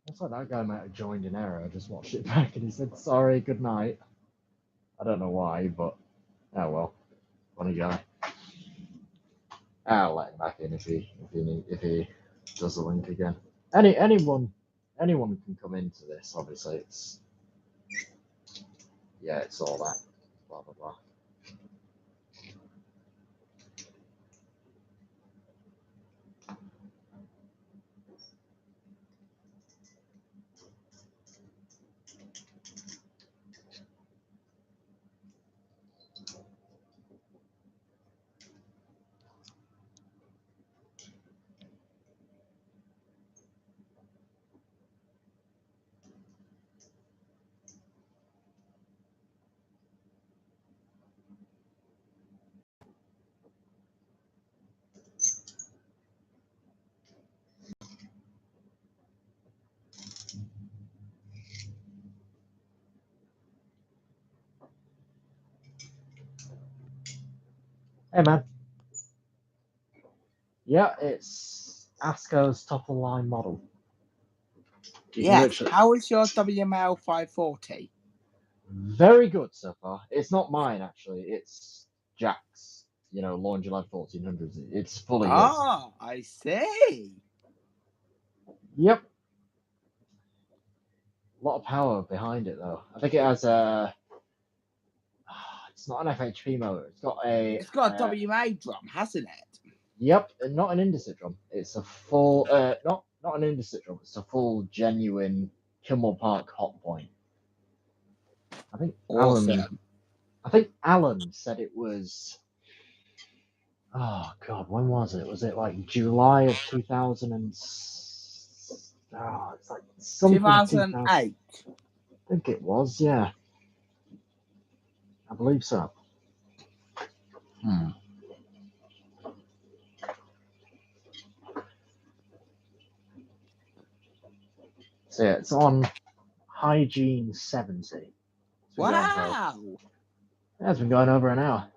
Looks like that guy might have joined in error. I just watched it back and he said, sorry, good night. I don't know why, but oh well. Funny guy. I'll let him back in if he does the link again. Anyone can come into this. Obviously, it's all that blah blah blah. Hey man. Yeah, it's ASCO's top of the line model. You can Yes. literally- How is your WML 540? Very good so far. It's not mine actually. It's Jack's. Launch Live 1400s. It's fully his. Ah, I see. Yep. A lot of power behind it though. I think it has a. It's not an FHP motor. It's got a. It's got a WMA drum, hasn't it? Yep, not an Indesit drum. It's a full. Not an Indesit drum. It's a full genuine Kimmel Park hot point. I think Awesome. Alan said it was. Oh God, when was it? Was it like July of 2000 and? Oh, it's like something. 2008. I think it was. Yeah, I believe so. So yeah, it's on Hygiene 70. It's been going for- Wow. yeah, it's been going over an hour.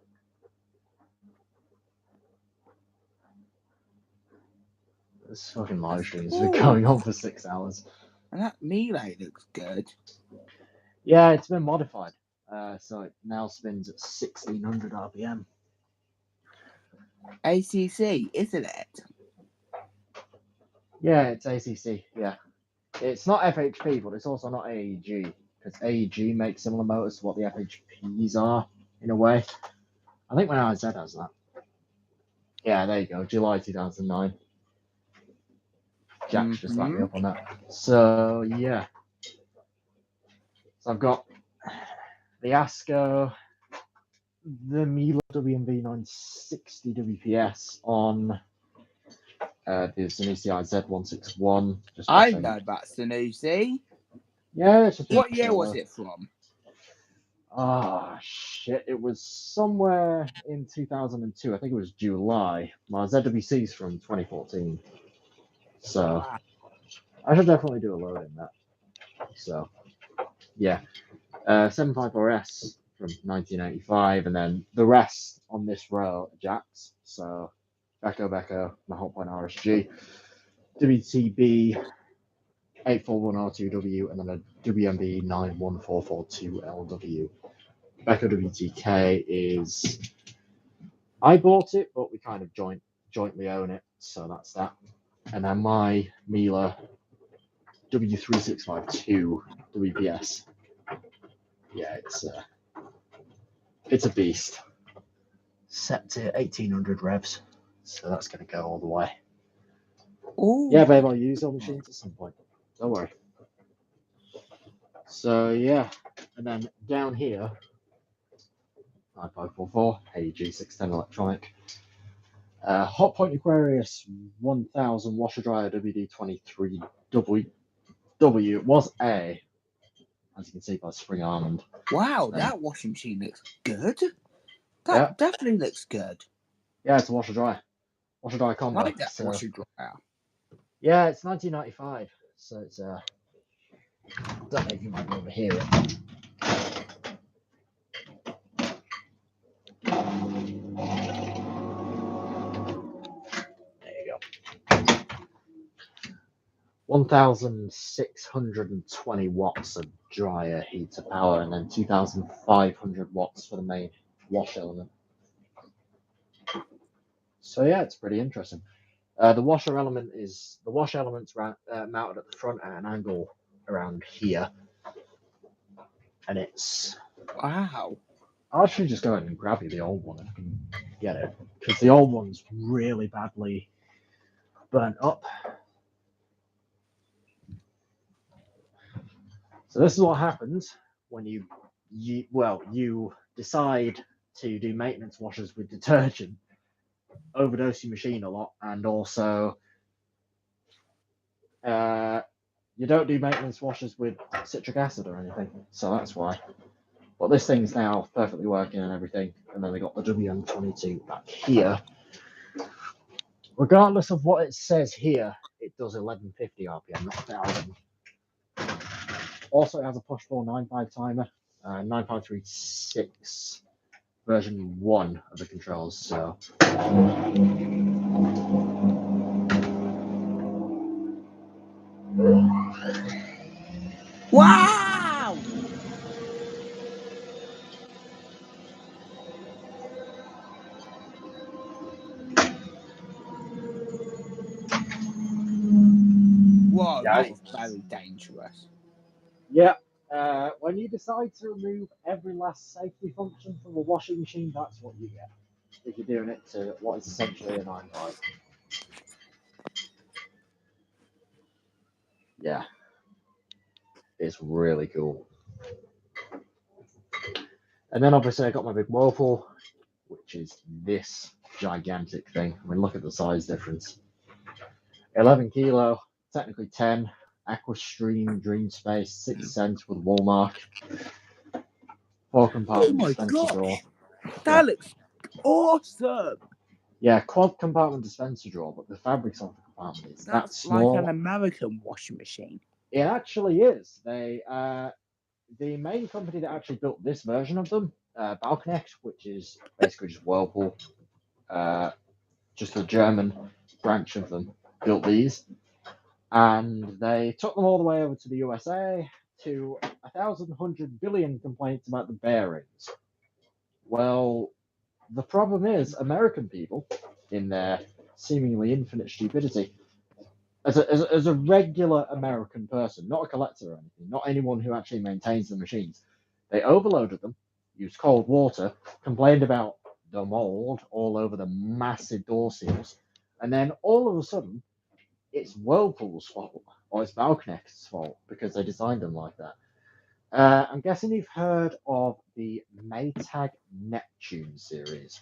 This fucking live stream has been going on for 6 hours. And that melee looks good. Yeah, it's been modified. So it now spins at 1600 RPM. ACC, isn't it? Yeah, it's ACC. Yeah. It's not FHP, but it's also not AEG. Because AEG makes similar motors to what the FHPs are, in a way. I think when RZ has that. Yeah, there you go. July 2009. Jack's just backed me up on that. So, yeah. So I've got the ASCO, the Miele WMV 960 WPS on the Sanusi Z161. I know about Sanusi. Yeah, it's just What year was it from? Ah, shit. It was somewhere in 2002. I think it was July. My ZWC's from 2014. So I should definitely do a load in that. So, yeah. 754S from 1985, and then the rest on this row are Jacks. So Beko, my hotpoint RSG, WTB 841R2W, and then a WMB 91442LW. Beko WTK is, I bought it, but we kind of jointly own it, so that's that. And then my Miele W3652 WPS. Yeah, it's a beast. Set to 1800 revs, so that's going to go all the way. Ooh. Yeah, babe, I'll use all machines at some point. Don't worry. So yeah, and then down here, 9544 AG610 electronic. Hotpoint Aquarius 1000 washer dryer WD23W was A, as you can see by spring almond. Wow, that washing machine looks good. That Yeah. definitely looks good. Yeah, it's a washer dryer I combo. like that So, washer dryer. yeah, it's 1995, so it's don't know if you might be able to hear it. There you go. 1,620 watts of dryer heat to power, and then 2,500 watts for the main wash element. So yeah, it's pretty interesting. The wash element's mounted at the front at an angle around here, and it's. Wow. I'll actually just go ahead and grab you the old one if I can get it, because the old one's really badly burnt up. So this is what happens when you decide to do maintenance washes with detergent, overdose your machine a lot, and also you don't do maintenance washes with citric acid or anything. So that's why. But this thing's now perfectly working and everything, and then they got the WM22 back here. Regardless of what it says here, it does 1150 RPM, not 1000. Also, it has a push-pull 9.5 timer, 9536 version 1 of the controls. So, wow! Whoa, yeah, that is very dangerous. Yeah, when you decide to remove every last safety function from a washing machine, that's what you get. If you're doing it to what is essentially a 9.5. Yeah, it's really cool. And then obviously I got my big Whirlpool, which is this gigantic thing. I mean, look at the size difference. 11 kilo, technically 10. Aquastream Dream Space 6 cents with wall mark. 4 compartment dispenser drawer. That looks awesome. Yeah, quad compartment dispenser drawer, but the fabrics on the compartment is that small. Like an American washing machine. It actually is. They the main company that actually built this version of them, Balconnect, which is basically just Whirlpool, just a German branch of them, built these, and they took them all the way over to the USA to 1,100 billion complaints about the bearings. Well, the problem is American people, in their seemingly infinite stupidity, as a regular American person, not a collector or anything, not anyone who actually maintains the machines, they overloaded them, used cold water, complained about the mold all over the massive door seals, and then all of a sudden, it's Whirlpool's fault, or it's Balconnect's fault, because they designed them like that. I'm guessing you've heard of the Maytag Neptune series,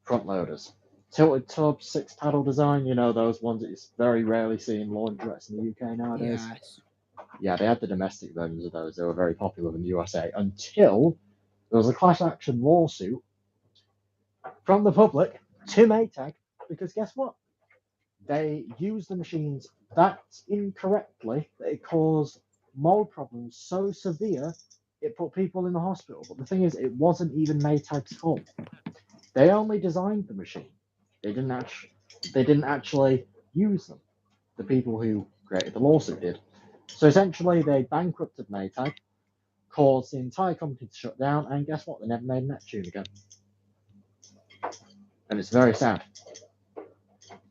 front loaders. Tilted tub, 6-paddle design, you know, those ones that you very rarely see in laundrettes in the UK nowadays. Yes. Yeah, they had the domestic versions of those. They were very popular in the USA until there was a class action lawsuit from the public to Maytag, because guess what? They used the machines that incorrectly that it caused mold problems so severe it put people in the hospital. But the thing is, it wasn't even Maytag's fault. They only designed the machine. They didn't actually. they didn't actually use them. The people who created the lawsuit did. So essentially, they bankrupted Maytag, caused the entire company to shut down, and guess what? They never made Neptune again. And it's very sad.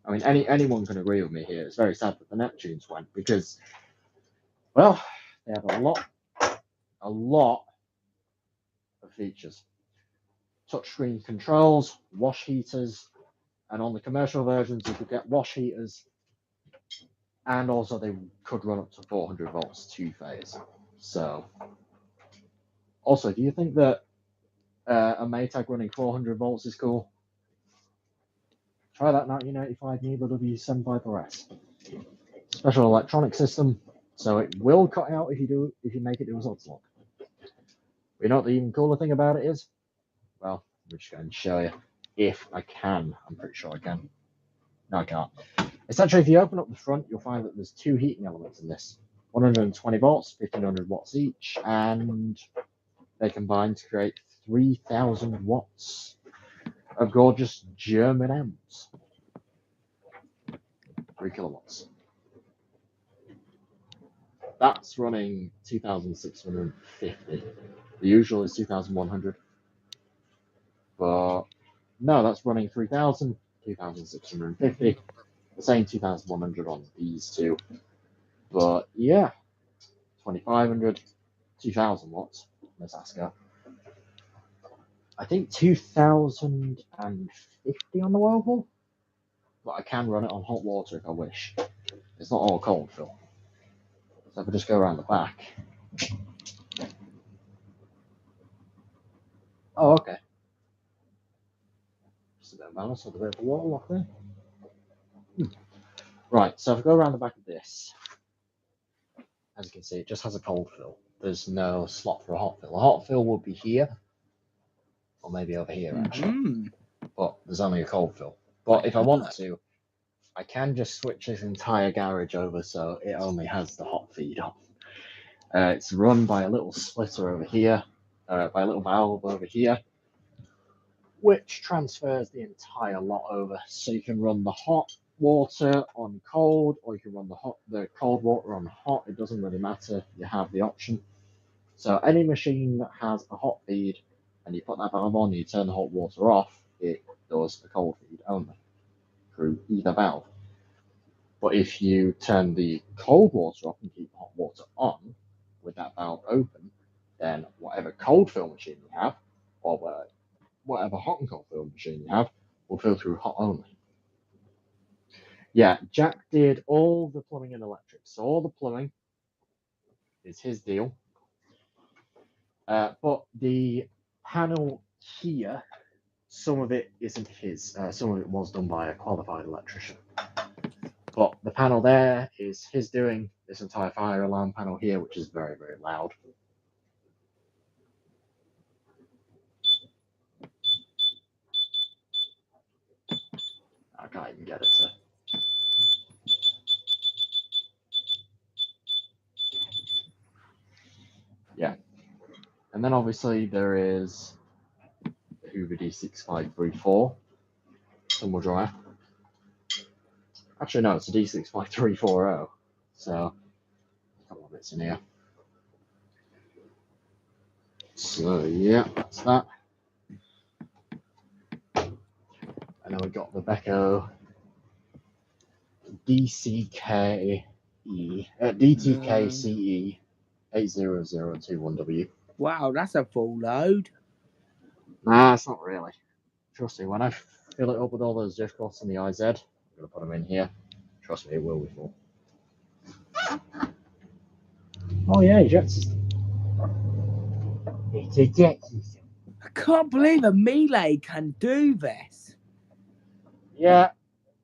I mean, anyone can agree with me here. It's very sad that the Neptunes went because, well, they had a lot of features. Touchscreen controls, wash heaters, and on the commercial versions, you could get wash heaters, and also they could run up to 400 volts two-phase. So, also, do you think that a Maytag running 400 volts is cool? Try that 1985 Neva W75RS. Special electronic system, so it will cut out if you make it do a soft lock. You know what the even cooler thing about it is? Well, I'm just going to show you if I can. I'm pretty sure I can. No, I can't. Essentially, if you open up the front, you'll find that there's two heating elements in this. 120 volts, 1500 watts each, and they combine to create 3000 watts of gorgeous German amps. 3 kilowatts. That's running 2650. The usual is 2100. But no, that's running 3000, 2650. The same 2100 on these two. But yeah, 2500, 2000 watts. Let's ask her. I think 2050 on the Whirlpool. But I can run it on hot water if I wish. It's not all cold fill. So if I just go around the back. Oh, okay. Just a bit of balance with a bit of water lock there. Right, so if I go around the back of this, as you can see, it just has a cold fill. There's no slot for a hot fill. A hot fill would be here, or maybe over here actually. But there's only a cold fill. But if I want to, I can just switch this entire garage over so it only has the hot feed on. It's run by a little splitter over here, by a little valve over here, which transfers the entire lot over. So you can run the hot water on cold, or you can run the cold water on hot. It doesn't really matter. You have the option. So any machine that has a hot feed and you put that valve on, you turn the hot water off, it does the cold feed only through either valve. But if you turn the cold water off and keep the hot water on with that valve open, then whatever cold fill machine you have, or whatever hot and cold fill machine you have, will fill through hot only. Yeah, Jack did all the plumbing and electrics. So all the plumbing is his deal. But the panel here, some of it isn't his. Some of it was done by a qualified electrician. But the panel there is his doing. This entire fire alarm panel here, which is very, very loud. I can't even get it to. Yeah. And then obviously there is the Hoover D6534 tumble dryer. Actually, no, it's a D65340. So, a couple of bits in here. So, yeah, that's that. And then we've got the Beko DTKCE 80021W. Wow, that's a full load. Nah, it's not really. Trust me, when I fill it up with all those diff cloths and the IZ, I'm going to put them in here. Trust me, it will be full. Oh yeah, eject system. It's a jet system. I can't believe a Melee can do this. Yeah,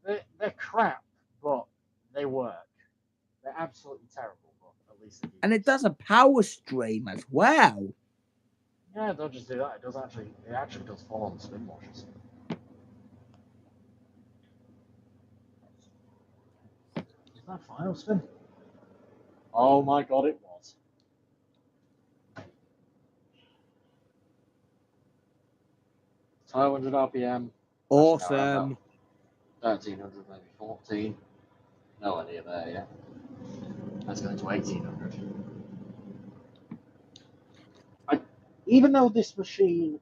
they're crap, but they work. They're absolutely terrible, but at least they do. And it does a power stream as well. Yeah, don't just do that. It actually does fall on the spin washers. Is that final spin? Oh my god, it was. #500 RPM. Awesome. 1300, maybe 14. Nowhere near there yet. Let's go to 1800. Even though this machine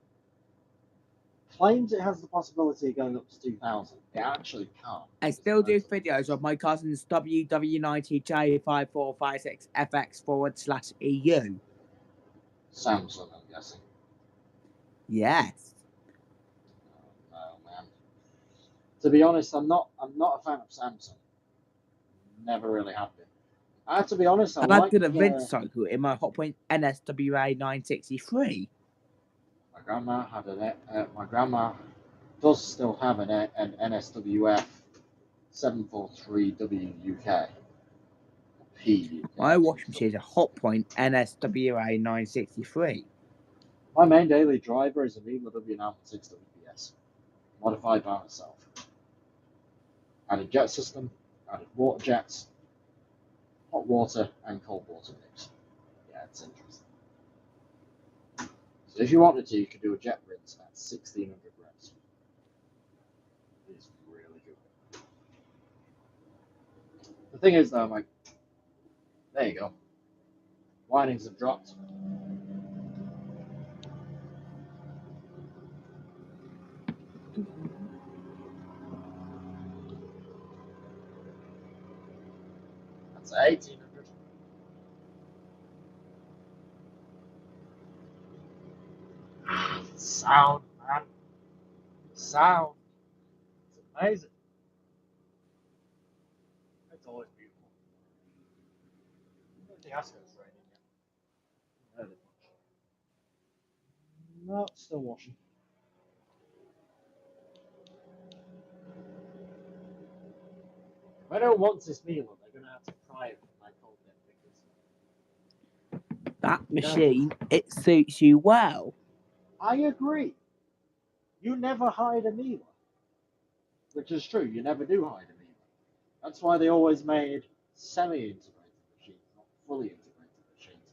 claims it has the possibility of going up to 2000, it actually can't. I still do videos of my cousin's WW90J5456FX/EU. Samsung, I'm guessing. Yes. Oh man. To be honest, I'm not a fan of Samsung. Never really have been. I have to be honest. I did a vintage cycle in my Hotpoint NSWA 963. My grandma had my grandma does still have an NSWF 743WUK. P. My washing machine is a Hotpoint NSWA 963. My main daily driver is a Miele W96 WPS, modified by myself. Added jet system, added water jets, hot water and cold water mix. Yeah, it's interesting. So if you wanted to, you could do a jet rinse at 1600 revs. It's really good. The thing is, though, there you go. Windings have dropped. That's 1800. Sound, man. Sound. It's amazing. It's always beautiful. I don't think Asco's raining yet. I haven't heard it much. No, it's still washing. If anyone wants this Miele, they're going to have to pry it from my cold dead fingers. That machine, it suits you well. I agree. You never hide a Miele. Which is true, you never do hide a Miele. That's why they always made semi-integrated machines, not fully integrated machines.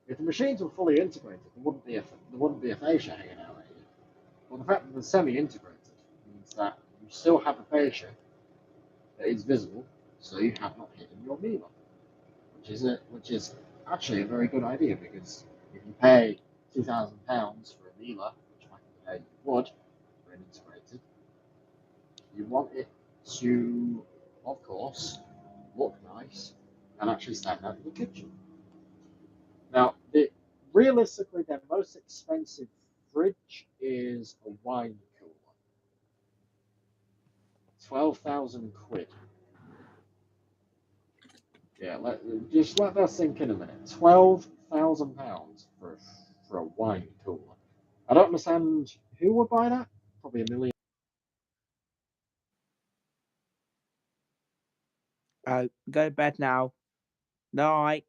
If the machines were fully integrated, there wouldn't be a fascia hanging out at you. Well, the fact that they're semi-integrated means that you still have a fascia that is visible, so you have not hidden your Miele, which is actually a very good idea, because if you pay £2,000 for a Miele, which back in the day you would for an integrated, you want it to, of course, look nice and actually stand out in the kitchen. Now, realistically, their most expensive fridge is a wine cooler. 12,000 quid. Yeah, just let that sink in a minute. £12,000 for a wine cooler. I don't understand who would buy that. Probably a million. Go to bed now. Night.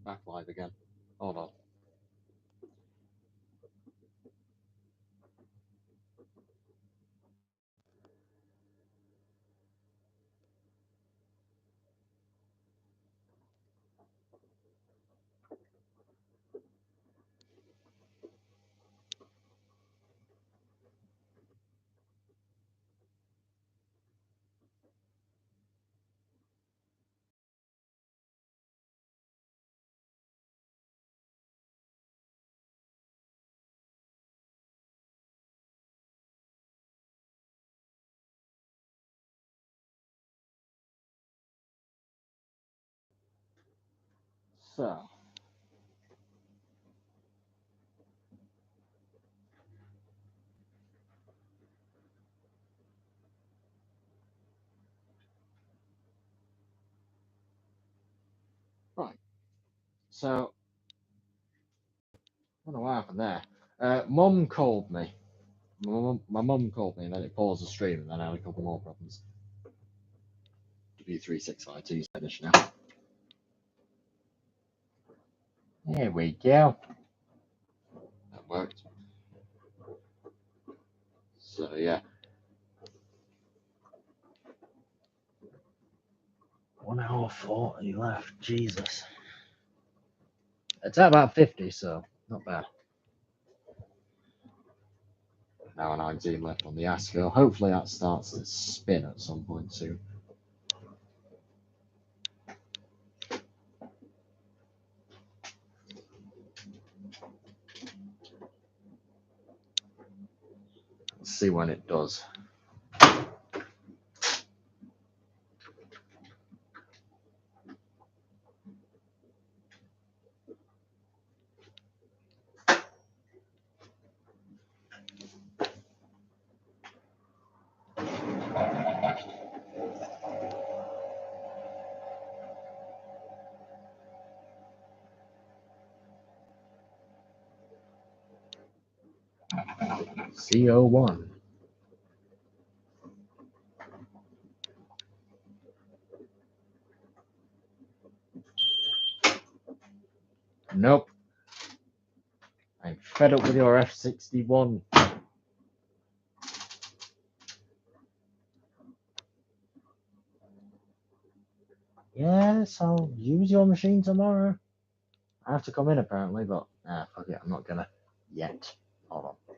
Back live again. Hold on. So, right. So, I don't know what happened there. Mum called me. My mum called me, and then it paused the stream, and then I had a couple more problems. W3652's finished now. There we go. That worked. So yeah. 1 hour 40 left. Jesus. It's at about 50, so not bad. Now 19 left on the Asphalt. Hopefully that starts to spin at some point soon. Let's see when it does. CO1. Nope. I'm fed up with your F61. Yes, I'll use your machine tomorrow. I have to come in apparently, but fuck it, I'm not gonna yet. Hold on.